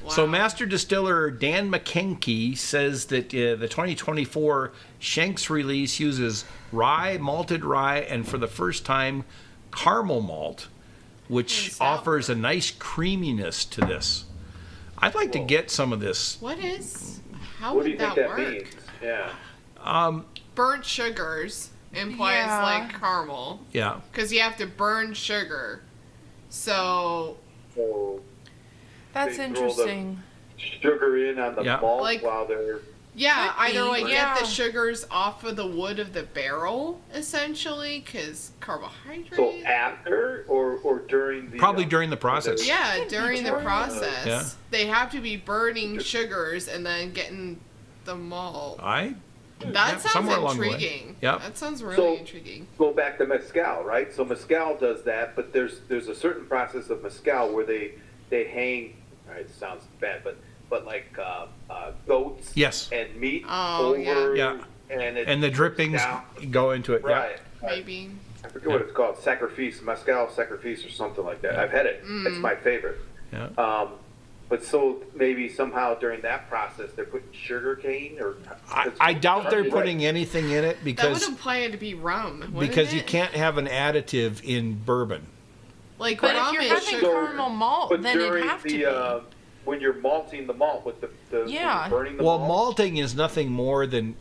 Wow. So Master Distiller Dan McKenke says that the 2024 Shanks release uses rye, malted rye, and for the first time, caramel malt, which Sour. offers a nice creaminess to this. I'd like to get some of this. What is? How What do you would think that that work? means? Yeah. Burnt sugars implies Yeah. like caramel Yeah. because you have to burn sugar. So So That's They throw the- interesting. sugar in on the Yeah. malt Like- while they're yeah, Could either be, like yeah. get the sugars off of the wood of the barrel essentially because carbohydrate. so after or during the Probably during the process. Yeah, during the during- process, Yeah. they have to be burning sugars and then getting the malt. I That yeah, sounds somewhere along the way. intriguing. Yep. That sounds really So- intriguing. go back to mezcal, right? So mezcal does that, but there's a certain process of mezcal where they hang. All right, it sounds bad, but like goats Yes. and meat Oh, over yeah. and the drippings down. go into it. Yeah. Right. Maybe. I forget what it's called, sacrifice, mezcal sacrifice or something like that. Yeah. I've had it. Mm. It's my favorite. Yeah. But so maybe somehow during that process they're putting sugar cane or I doubt they're Right. putting anything in it That would because imply it to be rum. wouldn't because you it? can't have an additive in bourbon. Like But if rum you're is having sugar. caramel malt, But then it'd during have to the be. when you're malting the malt with the when you're Yeah. burning the Well, malt. malting is nothing more than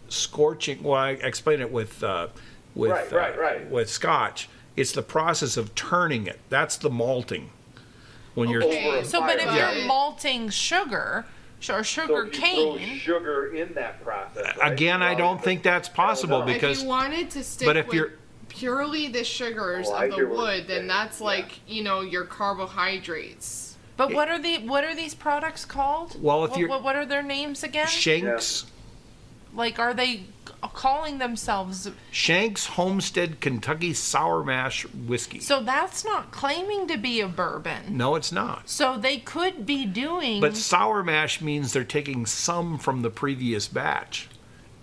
scorching. Well, I explain it with Right. with Scotch. It's the process of turning it. That's the malting. When you're Okay. Over a So, but if fire. you're malting sugar or So sugar if you throw cane, sugar in that process. Right? again, I don't think that's possible no. because if you wanted to stick but if with you're- purely the sugars Oh, I of the hear what you're wood, then saying. that's Yeah. like your carbohydrates. but what are these products called? Well, if you're- what are their names again? Shanks Like, are they calling themselves? Shanks Homestead Kentucky Sour Mash Whiskey. So that's not claiming to be a bourbon. No, it's not. So they could be doing. But sour mash means they're taking some from the previous batch,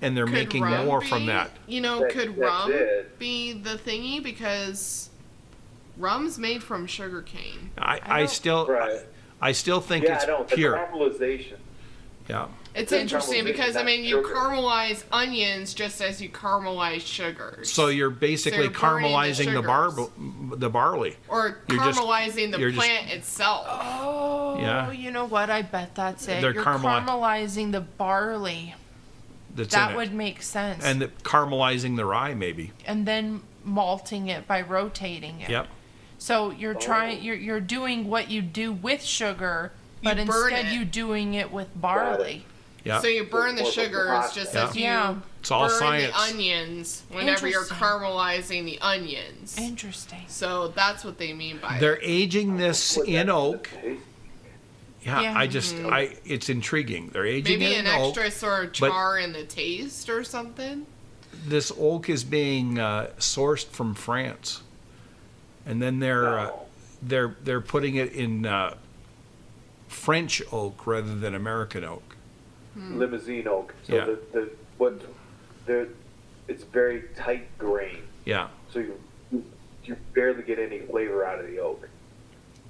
and they're Could making rum more be, from that. Could That's rum it. be the thingy because rum's made from sugar cane. I still Right. I still think Yeah, it's I don't. The pure. caramelization. Yeah. It's The interesting because, I caramelization, mean, you sugar. caramelize onions just as you caramelize sugars. So you're basically you're burning the caramelizing the barley. or you're just- caramelizing the you're just- plant itself. Oh, Yeah. you know what? I bet that's it. They're You're carameli- caramelizing the barley. That's in That it. would make sense. And caramelizing the rye, maybe. And then malting it by rotating it. Yep. So you're you're doing what you do with sugar, but You burn instead it. you doing it with barley. Yep. So you burn the More of a sugars process. just Yeah. as you Yeah. It's all burn science. the onions whenever you're Interesting. caramelizing the onions. Interesting. So that's what they mean by They're it. aging this What's in that oak. taste? Yeah, Yeah. it's intriguing. They're aging Maybe it an in oak. extra sort of but- char in the taste or something. This oak is being sourced from France, and then No. they're putting it in French oak rather than American oak. Limousine oak. So Yeah. it's very tight grain. Yeah. So you barely get any flavor out of the oak.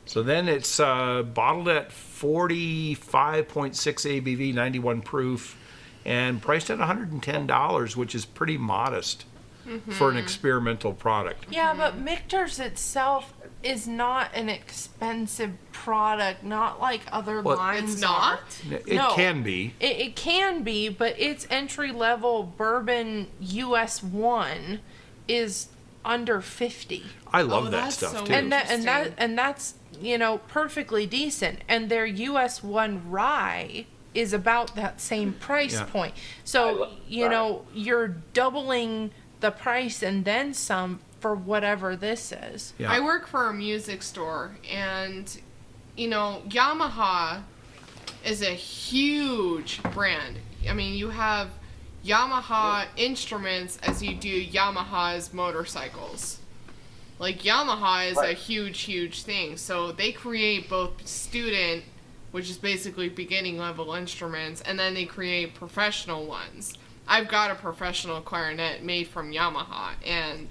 So then it's bottled at 45.6 ABV, 91 proof, and priced at $110, which is pretty modest for an experimental product. Yeah, but Michter's itself is not an expensive product, not like other Well, lines. It's not? It No. can be. It can be, but its entry level bourbon US 1 is under 50. I love Oh, that that's stuff so too. And that's, you know, perfectly decent. And their US 1 rye is about that same price Yeah. point. I So, love you rye. know, you're doubling the price and then some for whatever this is. Yeah. I work for a music store, and you know, Yamaha is a huge brand. I mean, you have Yamaha instruments as you do Yamaha's motorcycles. Like, Yamaha is a Right. huge thing. So they create both student, which is basically beginning level instruments, and then they create professional ones. I've got a professional clarinet made from Yamaha, and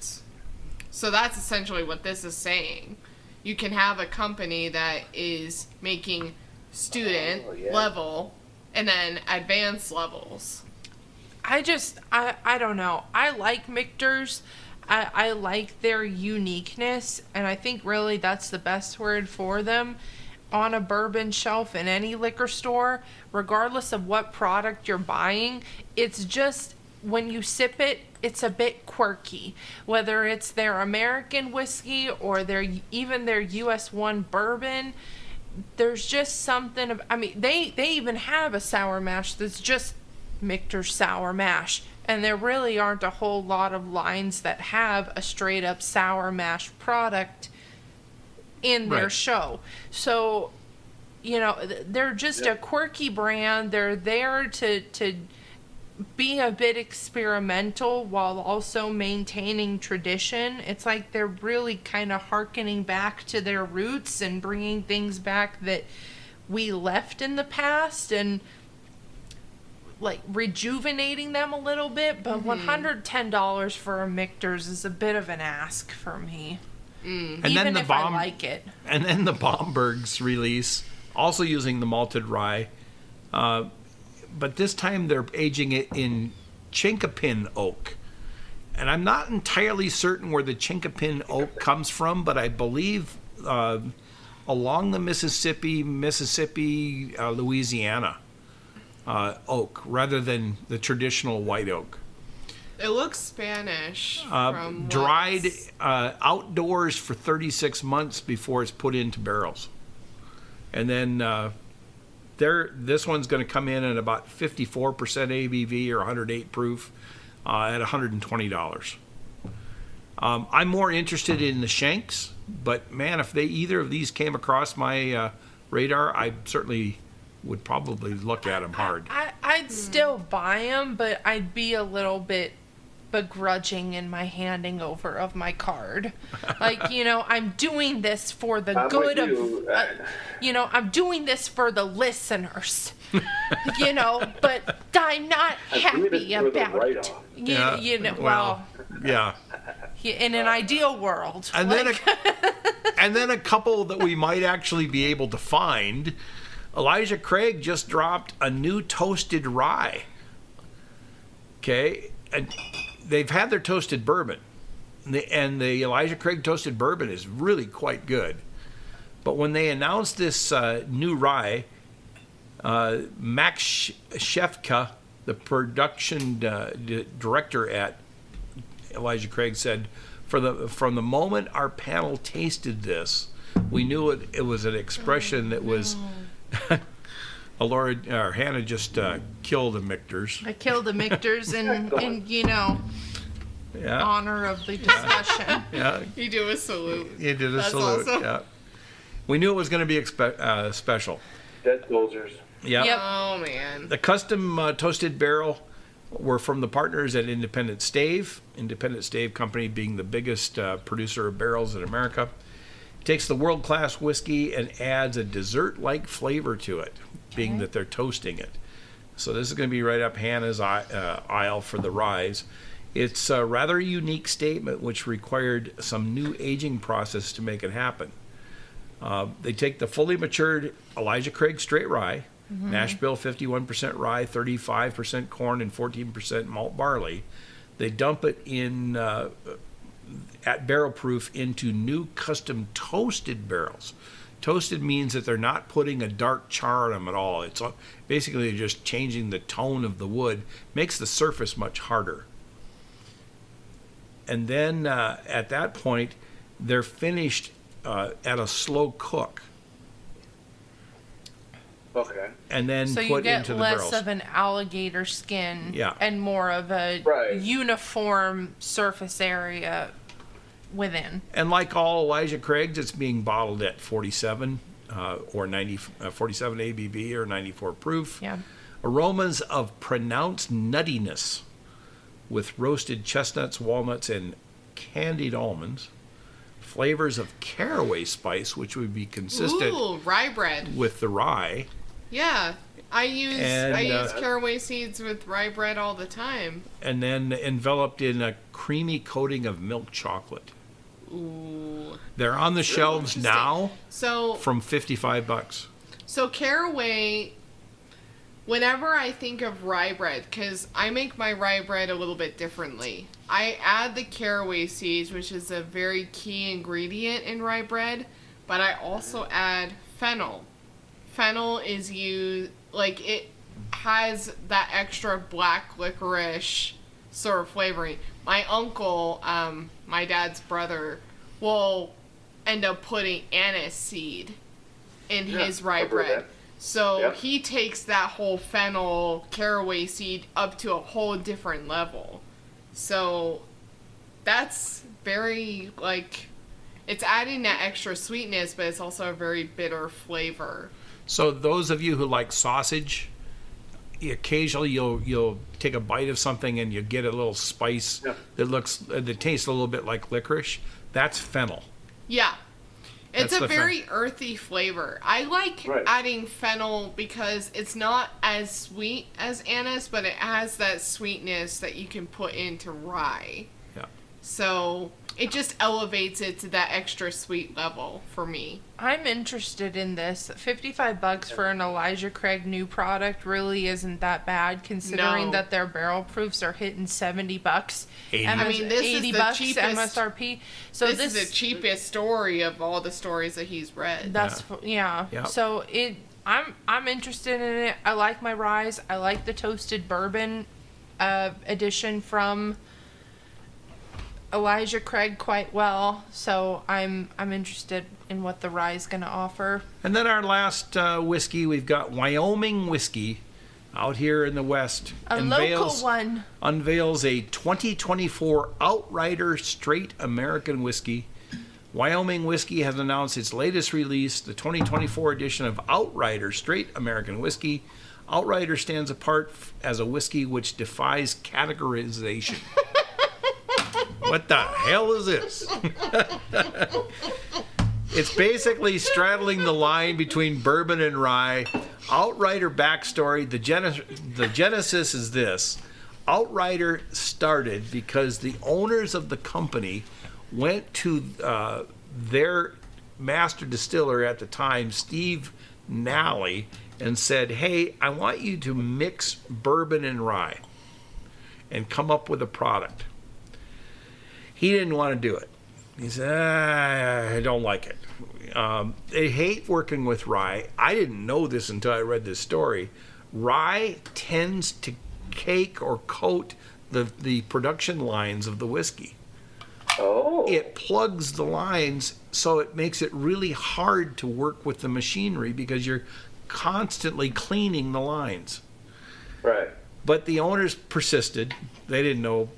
so that's essentially what this is saying. You can have a company that is making student Oh, yeah. level and then advanced levels. I don't know. I like Michter's. I like their uniqueness, and I think really that's the best word for them. On a bourbon shelf in any liquor store, regardless of what product you're buying, it's just, when you sip it, it's a bit quirky. Whether it's their American whiskey or even their US 1 bourbon, there's just something I mean, they even have a sour mash that's just Michter's sour mash, and there really aren't a whole lot of lines that have a straight up sour mash product in their Right. show. So, you know, they're just Yeah. a quirky brand. They're there to be a bit experimental while also maintaining tradition. It's like they're really kind of hearkening back to their roots and bringing things back that we left in the past and like rejuvenating them a little bit. But $110 for a Michter's is a bit of an ask for me. And Even then the if bomb, I like it. and then the Bomberg's release, also using the malted rye, but this time they're aging it in chinkapin oak. And I'm not entirely certain where the chinkapin oak comes from, but I believe along the Mississippi, Louisiana oak, rather than the traditional white oak. It looks Spanish. From Dried what's- outdoors for 36 months before it's put into barrels. And then this one's going to come in at about 54% ABV or 108 proof at $120. I'm more interested in the Shanks, but man, if either of these came across my radar, I certainly would probably look at them hard. I'd still buy them, but I'd be a little bit begrudging in my handing over of my card. Like, you know, I'm doing this for the I'm good with of, you. you know, I'm doing this for the listeners, you know, but I'm not I'm doing happy it for the about it. write-off. You know, well, Yeah. in an ideal world. And like, then a couple that we might actually be able to find Elijah Craig just dropped a new toasted rye. Okay, and they've had their toasted bourbon, and the Elijah Craig toasted bourbon is really quite good. But when they announced this new rye, Max Shefka, the production director at Elijah Craig, said, from the moment our panel tasted this, we knew it was an expression that was. Hannah just killed the Mictors. I killed the Mictors in Yeah. honor of the discussion. Yeah. You do a salute. You did a That's salute. awesome. Yeah. We knew it was going to be special. Dead soldiers. Yeah. Yep. Oh man. The custom toasted barrel were from the partners at Independent Stave. Independent Stave Company being the biggest producer of barrels in America. Takes the world-class whiskey and adds a dessert-like flavor to it, being that they're toasting it. So this is going to be right up Hannah's aisle for the ryes. It's a rather unique statement which required some new aging process to make it happen. They take the fully matured Elijah Craig straight rye, mash bill 51% rye, 35% corn, and 14% malt barley. They dump it in at barrel proof into new custom toasted barrels. Toasted means that they're not putting a dark char on them at all. It's basically just changing the tone of the wood, makes the surface much harder. And then at that point, they're finished at a slow cook. Okay. And then So you put get into the less barrels. of an alligator skin Yeah. and more of a Right. uniform surface area within. And like all Elijah Craig's, it's being bottled at 47 or 47 ABV or 94 proof. Yeah. Aromas of pronounced nuttiness with roasted chestnuts, walnuts, and candied almonds. Flavors of caraway spice, which would be consistent Ooh, rye bread. with the rye. Yeah. I use And, caraway seeds with rye bread all the time. And then enveloped in a creamy coating of milk chocolate. Ooh. They're on the shelves interesting. now So from $55. So caraway, whenever I think of rye bread, because I make my rye bread a little bit differently, I add the caraway seeds, which is a very key ingredient in rye bread, but I also add fennel. Fennel is used, like, it has that extra black licorice sort of flavoring. My uncle, my dad's brother, will end up putting anise seed in his rye I've heard bread. that. So Yep. he takes that whole fennel caraway seed up to a whole different level. So that's very, like, it's adding that extra sweetness, but it's also a very bitter flavor. So those of you who like sausage, occasionally you'll take a bite of something and you get a little spice Yeah. that tastes a little bit like licorice. That's fennel. Yeah. It's That's a the very earthy flavor. I like Right. adding fennel because it's not as sweet as anise, but it has that sweetness that you can put into rye. Yeah. So it just elevates it to that extra sweet level for me. I'm interested in this. $55 for an Elijah Craig new product really isn't that bad, considering No. that their barrel proofs are hitting $70. 80. I mean, this is the $80 cheapest- MSRP. So This is the cheapest story of all the stories that he's read. That's yeah. Yeah. So I'm interested in it. I like my ryes. I like the toasted bourbon edition from Elijah Craig quite well. So I'm interested in what the rye is going to offer. And then our last whiskey, we've got Wyoming whiskey out here in the West. A local one. Unveils a 2024 Outrider Straight American Whiskey. Wyoming Whiskey has announced its latest release, the 2024 edition of Outrider Straight American Whiskey. Outrider stands apart as a whiskey which defies categorization. What the hell is this? It's basically straddling the line between bourbon and rye. Outrider backstory, the genesis is this. Outrider started because the owners of the company went to their master distiller at the time, Steve Nally, and said, hey, I want you to mix bourbon and rye and come up with a product. He didn't want to do it. He said, I don't like it. They hate working with rye. I didn't know this until I read this story. Rye tends to cake or coat the production lines of the whiskey. Oh. It plugs the lines, so it makes it really hard to work with the machinery because you're constantly cleaning the lines. Right. But the owners persisted. They didn't know,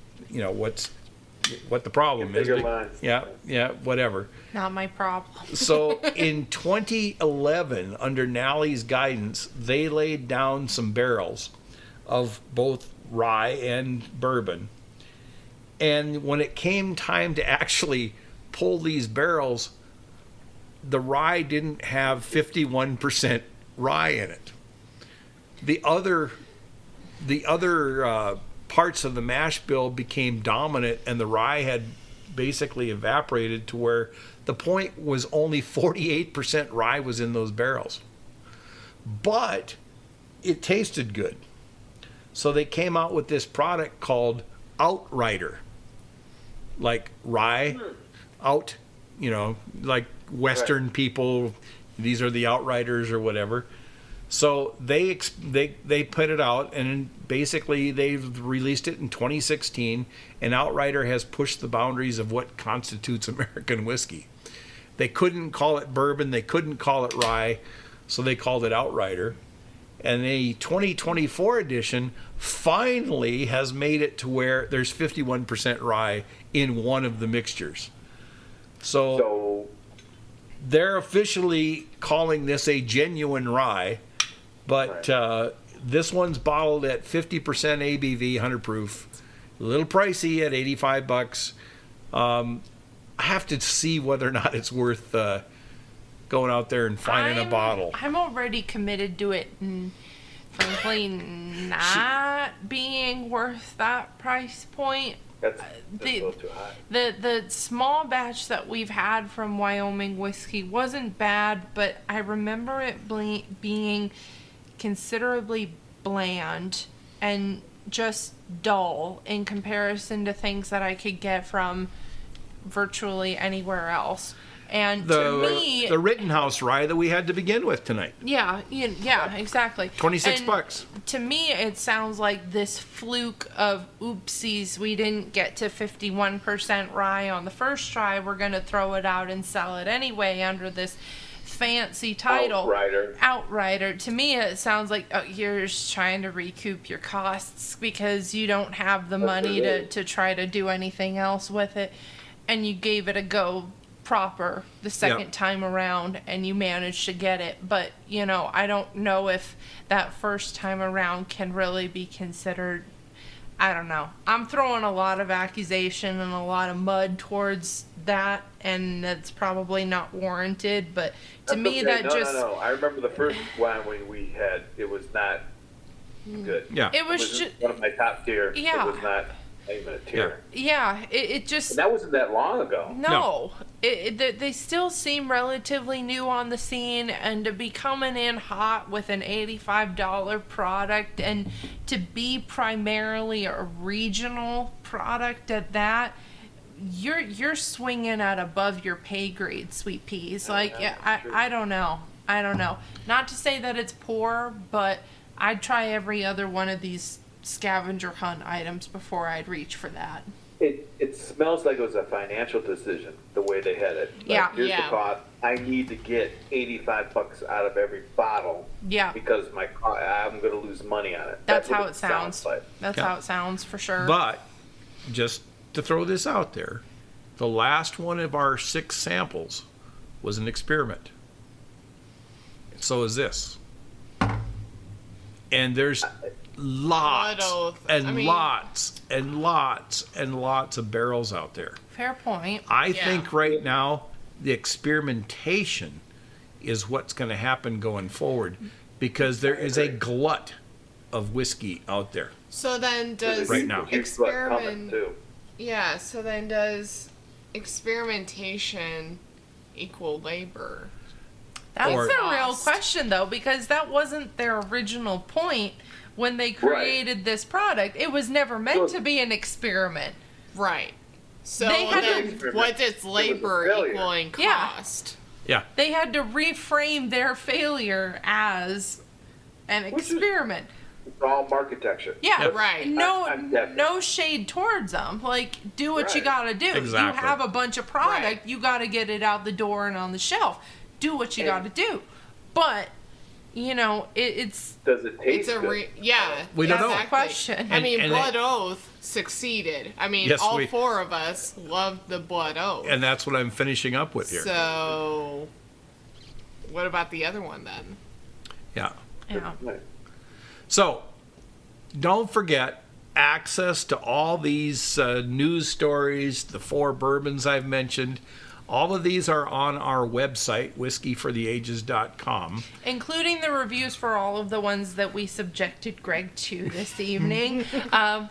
what the problem is. Bigger lines. Yeah, whatever. Not my problem. So in 2011, under Nally's guidance, they laid down some barrels of both rye and bourbon. And when it came time to actually pull these barrels, the rye didn't have 51% rye in it. The other parts of the mash bill became dominant, and the rye had basically evaporated to where the point was only 48% rye was in those barrels. But it tasted good. So they came out with this product called Outrider. Like rye, out, like Western people, these are the Outriders or whatever. So they put it out, and basically they've released it in 2016, and Outrider has pushed the boundaries of what constitutes American whiskey. They couldn't call it bourbon, they couldn't call it rye, so they called it Outrider. And the 2024 edition finally has made it to where there's 51% rye in one of the mixtures. So they're officially calling this a genuine rye, but this one's bottled at 50% ABV, 100 proof. A little pricey at $85. I have to see whether or not it's worth going out there and finding a bottle. I'm already committed to it, and frankly, not being worth that price point. That's a little too high. The small batch that we've had from Wyoming whiskey wasn't bad, but I remember it being considerably bland and just dull in comparison to things that I could get from virtually anywhere else. And to me, the Rittenhouse rye that we had to begin with tonight. Yeah, exactly. $26. To me, it sounds like this fluke of oopsies. We didn't get to 51% rye on the first try. We're going to throw it out and sell it anyway under this fancy title. Outrider. To me, it sounds like you're just trying to recoup your costs because you don't have the money to try to do anything else with it. And you gave it a go proper the second time around, and you managed to get it. But I don't know if that first time around can really be considered. I don't know. I'm throwing a lot of accusation and a lot of mud towards that, and that's probably not warranted. But to me, that no. I remember the first one we had. It was not good. Yeah, it was just one of my top tier. Yeah. It was not even a tier. Yeah, it just. And that wasn't that long ago. No. They still seem relatively new on the scene, and to be coming in hot with an $85 product, and to be primarily a regional product at that, you're swinging at above your pay grade, Sweet Peas. Like, I don't know. Not to say that it's poor, but I'd try every other one of these scavenger hunt items before I'd reach for that. It smells like it was a financial decision, the way they had it. Like, here's the cost. I need to get $85 out of every bottle. Yeah. Because I'm going to lose money on it. That's how it sounds. Like. That's how it sounds for sure. But just to throw this out there, the last one of our 6 samples was an experiment. So is this. And there's lots and lots of barrels out there. Fair point. I think right now the experimentation is what's going to happen going forward, because there is a glut of whiskey out there. So then does right now. So then does experimentation equal labor? That's Or- a real Lost. question, though, because that wasn't their original point when they created this product. It was never meant to be an experiment. Right. So They had then to- what does labor failure. equaling Yeah. cost? Yeah. They had to reframe their failure as an Which is- experiment. It's all architecture. Yeah, Right. I'm definitely- no shade towards them. Like, do what you Right. gotta do. Exactly. You have a bunch of product, Right. you gotta get it out the door and on the shelf. Do what you And- gotta do. But, you know, it's Does it taste It's a good? We don't know. that's the question. I mean, And Blood Oath succeeded. I mean, Yes, all we- four of us loved the Blood Oath. And that's what I'm finishing up with here. So, what about the other one then? Yeah. yeah. Right. So, don't forget access to all these news stories, the 4 bourbons I've mentioned. All of these are on our website, whiskeyfortheages.com. Including the reviews for all of the ones that we subjected Greg to this evening.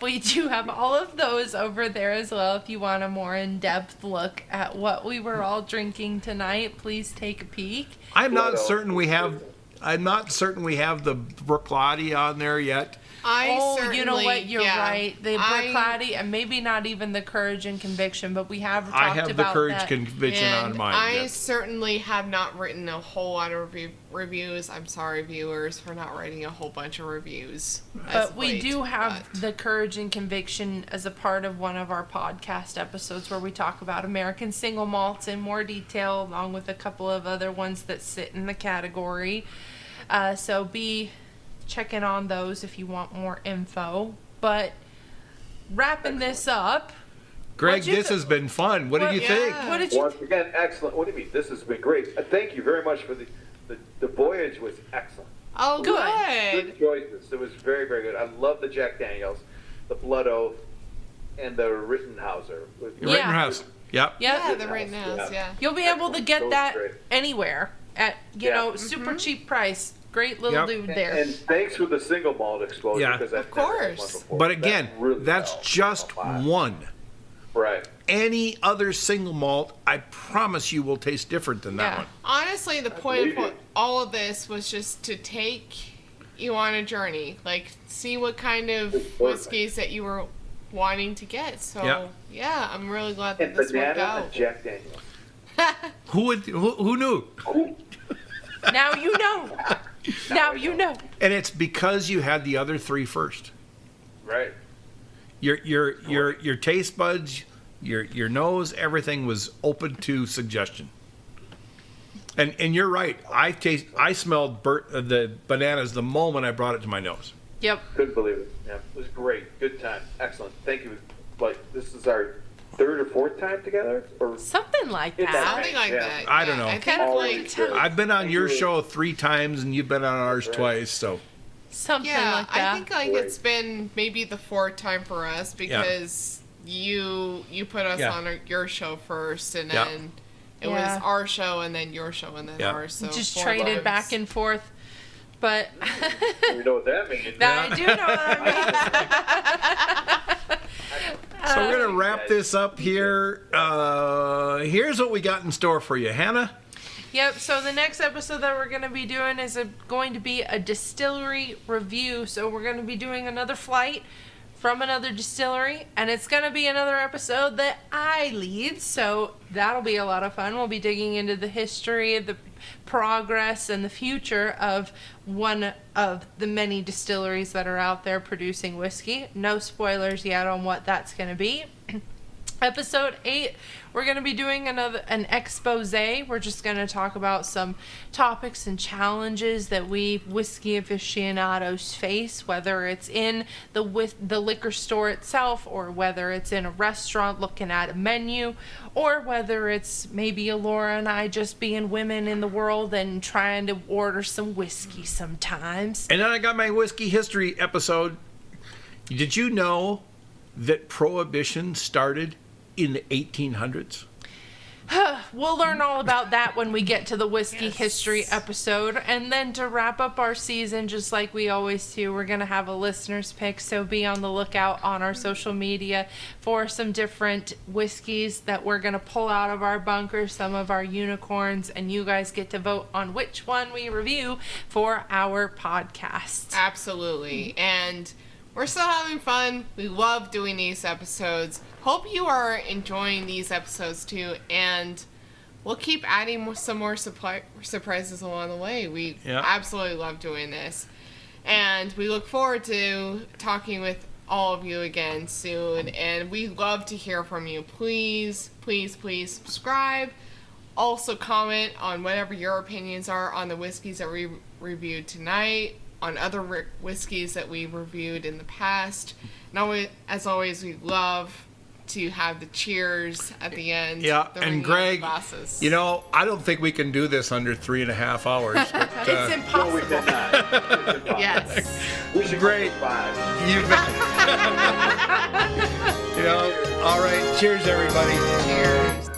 We do have all of those over there as well. If you want a more in-depth look at what we were all drinking tonight, please take a peek. I'm not Well, certain we have the Brooklotti on there yet. You know what? You're yeah. right. The Brooklotti, and maybe not even the Courage and Conviction, but we have talked I have the about Courage that. Conviction on And mine. I yeah. certainly have not written a whole lot of reviews. I'm sorry, viewers, for not writing a whole bunch of reviews. as But we late, do have but- the Courage and Conviction as a part of one of our podcast episodes where we talk about American single malts in more detail, along with a couple of other ones that sit in the category. So be checking on those if you want more info. But wrapping this up, Greg, what'd you this th- has been fun. What do you Yeah. think? what did you? Once again, excellent. What do you mean? This has been great. Thank you very much for the voyage was excellent. Oh, Good. good. Good choices. It was very, very good. I love the Jack Daniels, the Blood Oath, and the Rittenhauser. Yeah. Rittenhouse. Yep. Yeah, Yep. the Rittenhouse, yeah. You'll be able to Excellent. get Those that great. anywhere at super cheap price. Great little Yep. dude there. And thanks for the single malt exposure. Yeah. Because I've Of never had course. one before. But again, That really that's helped just a lot. one. Right. Any other single malt, I promise you, will taste different than that Yeah. one. Honestly, the point believe of it. all of this was just to take you on a journey. Like, see what kind of It's perfect. whiskeys that you were wanting to get. So, Yeah. yeah, I'm really glad that And this worked banana out. and Jack Daniels. Who knew? Now you know. Now you know. And it's because you had the other 3 first. Right. Your taste buds, your nose, everything was open to suggestion. And you're right. I smelled the bananas the moment I brought it to my nose. Yep. Couldn't believe it. Yeah, it was great. Good time. Excellent. Thank you. Like, this is our 3rd or 4th time together? Or Something like It's that. Something like Yeah. that. I don't yeah. know. I think Always like good. I've been on your Thank you. show 3 times, and you've been on ours Right. twice. So Something yeah, like that. I think like Great. it's been maybe the 4th time for us because you put us Yeah. on your show first, and Yeah. then it Yeah. was our show, and then your show, and then Yeah. ours. So Just 4 traded months. back and forth. But you know what that means. I do know what I mean. So we're going to wrap this up here. Here's what we got in store for you. Hannah? Yep, so the next episode that we're going to be doing is going to be a distillery review. So we're going to be doing another flight from another distillery, and it's going to be another episode that I lead. So that'll be a lot of fun. We'll be digging into the history, the progress, and the future of one of the many distilleries that are out there producing whiskey. No spoilers yet on what that's going to be. Episode 8, we're going to be doing an expose. We're just going to talk about some topics and challenges that we whiskey aficionados face, whether it's in the liquor store itself, or whether it's in a restaurant looking at a menu, or whether it's maybe Laura and I just being women in the world and trying to order some whiskey sometimes. And then I got my whiskey history episode. Did you know that Prohibition started in the 1800s? We'll learn all about that when we get to the whiskey history episode. And then to wrap up our season, just like we always do, we're going to have a listener's pick. So be on the lookout on our social media for some different whiskeys that we're going to pull out of our bunker, some of our unicorns, and you guys get to vote on which one we review for our podcast. Absolutely. And we're still having fun. We love doing these episodes. Hope you are enjoying these episodes too, and we'll keep adding some more surprises along the way. We absolutely love doing this, and we look forward to talking with all of you again soon, and we love to hear from you. Please, please, please subscribe. Also comment on whatever your opinions are on the whiskeys that we reviewed tonight, on other whiskeys that we reviewed in the past. And as always, we love to have the cheers at the end. Yeah, and Greg, you know, I don't think we can do this under 3.5 hours. But, it's impossible. No, we did not. Yes. We should Great. go for 5. You bet. You know, all right. Cheers, everybody. Cheers.